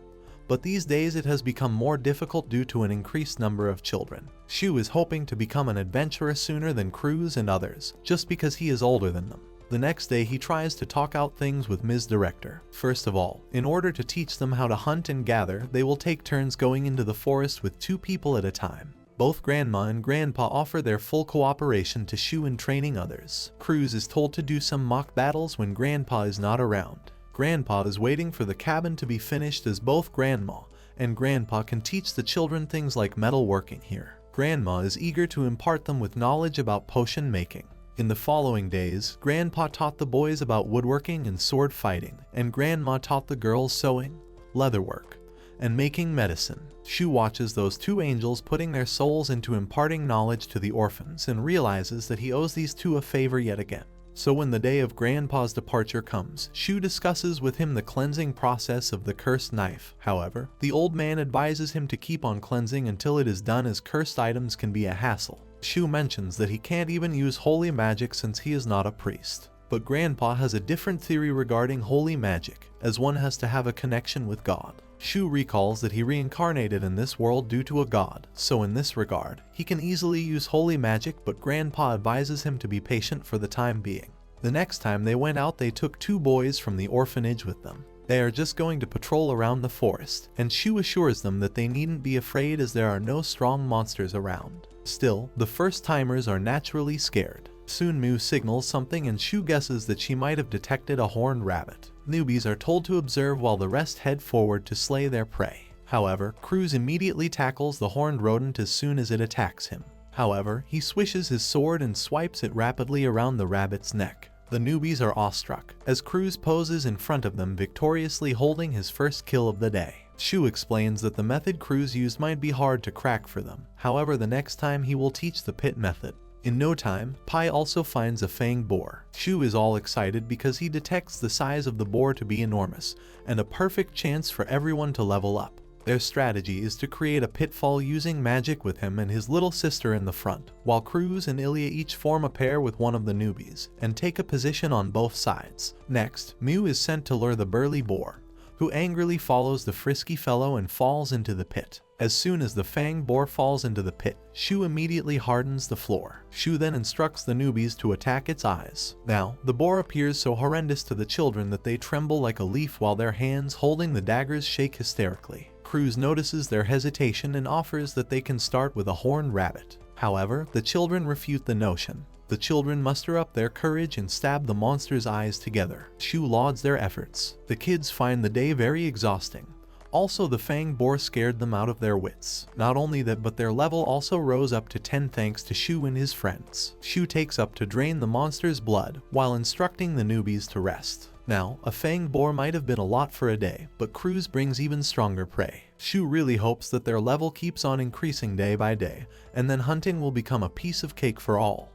But these days it has become more difficult due to an increased number of children. Shu is hoping to become an adventurer sooner than Cruz and others, just because he is older than them. The next day he tries to talk out things with Ms. Director. First of all, in order to teach them how to hunt and gather, they will take turns going into the forest with 2 people at a time. Both Grandma and Grandpa offer their full cooperation to Shu in training others. Cruz is told to do some mock battles when Grandpa is not around. Grandpa is waiting for the cabin to be finished as both Grandma and Grandpa can teach the children things like metal working here. Grandma is eager to impart them with knowledge about potion making. In the following days, Grandpa taught the boys about woodworking and sword fighting, and Grandma taught the girls sewing, leatherwork, and making medicine. Shu watches those 2 angels putting their souls into imparting knowledge to the orphans and realizes that he owes these 2 a favor yet again. So when the day of Grandpa's departure comes, Shu discusses with him the cleansing process of the cursed knife. However, the old man advises him to keep on cleansing until it is done as cursed items can be a hassle. Shu mentions that he can't even use holy magic since he is not a priest. But Grandpa has a different theory regarding holy magic, as one has to have a connection with God. Shu recalls that he reincarnated in this world due to a god, so in this regard, he can easily use holy magic, but Grandpa advises him to be patient for the time being. The next time they went out, they took 2 boys from the orphanage with them. They are just going to patrol around the forest, and Shu assures them that they needn't be afraid as there are no strong monsters around. Still, the first-timers are naturally scared. Soon Mu signals something and Shu guesses that she might have detected a horned rabbit. Newbies are told to observe while the rest head forward to slay their prey. However, Cruz immediately tackles the horned rodent as soon as it attacks him. However, he swishes his sword and swipes it rapidly around the rabbit's neck. The newbies are awestruck as Cruz poses in front of them victoriously holding his first kill of the day. Shu explains that the method Cruz used might be hard to crack for them. However, the next time he will teach the pit method. In no time, Pai also finds a fanged boar. Shu is all excited because he detects the size of the boar to be enormous, and a perfect chance for everyone to level up. Their strategy is to create a pitfall using magic with him and his little sister in the front, while Cruz and Ilya each form a pair with one of the newbies, and take a position on both sides. Next, Mew is sent to lure the burly boar, who angrily follows the frisky fellow and falls into the pit. As soon as the fanged boar falls into the pit, Shu immediately hardens the floor. Shu then instructs the newbies to attack its eyes. Now, the boar appears so horrendous to the children that they tremble like a leaf while their hands holding the daggers shake hysterically. Cruz notices their hesitation and offers that they can start with a horned rabbit. However, the children refute the notion. The children muster up their courage and stab the monster's eyes together. Shu lauds their efforts. The kids find the day very exhausting. Also, the fanged boar scared them out of their wits. Not only that, but their level also rose up to 10 thanks to Shu and his friends. Shu takes up to drain the monster's blood while instructing the newbies to rest. Now, a fanged boar might have been a lot for a day, but Cruz brings even stronger prey. Shu really hopes that their level keeps on increasing day by day, and then hunting will become a piece of cake for all.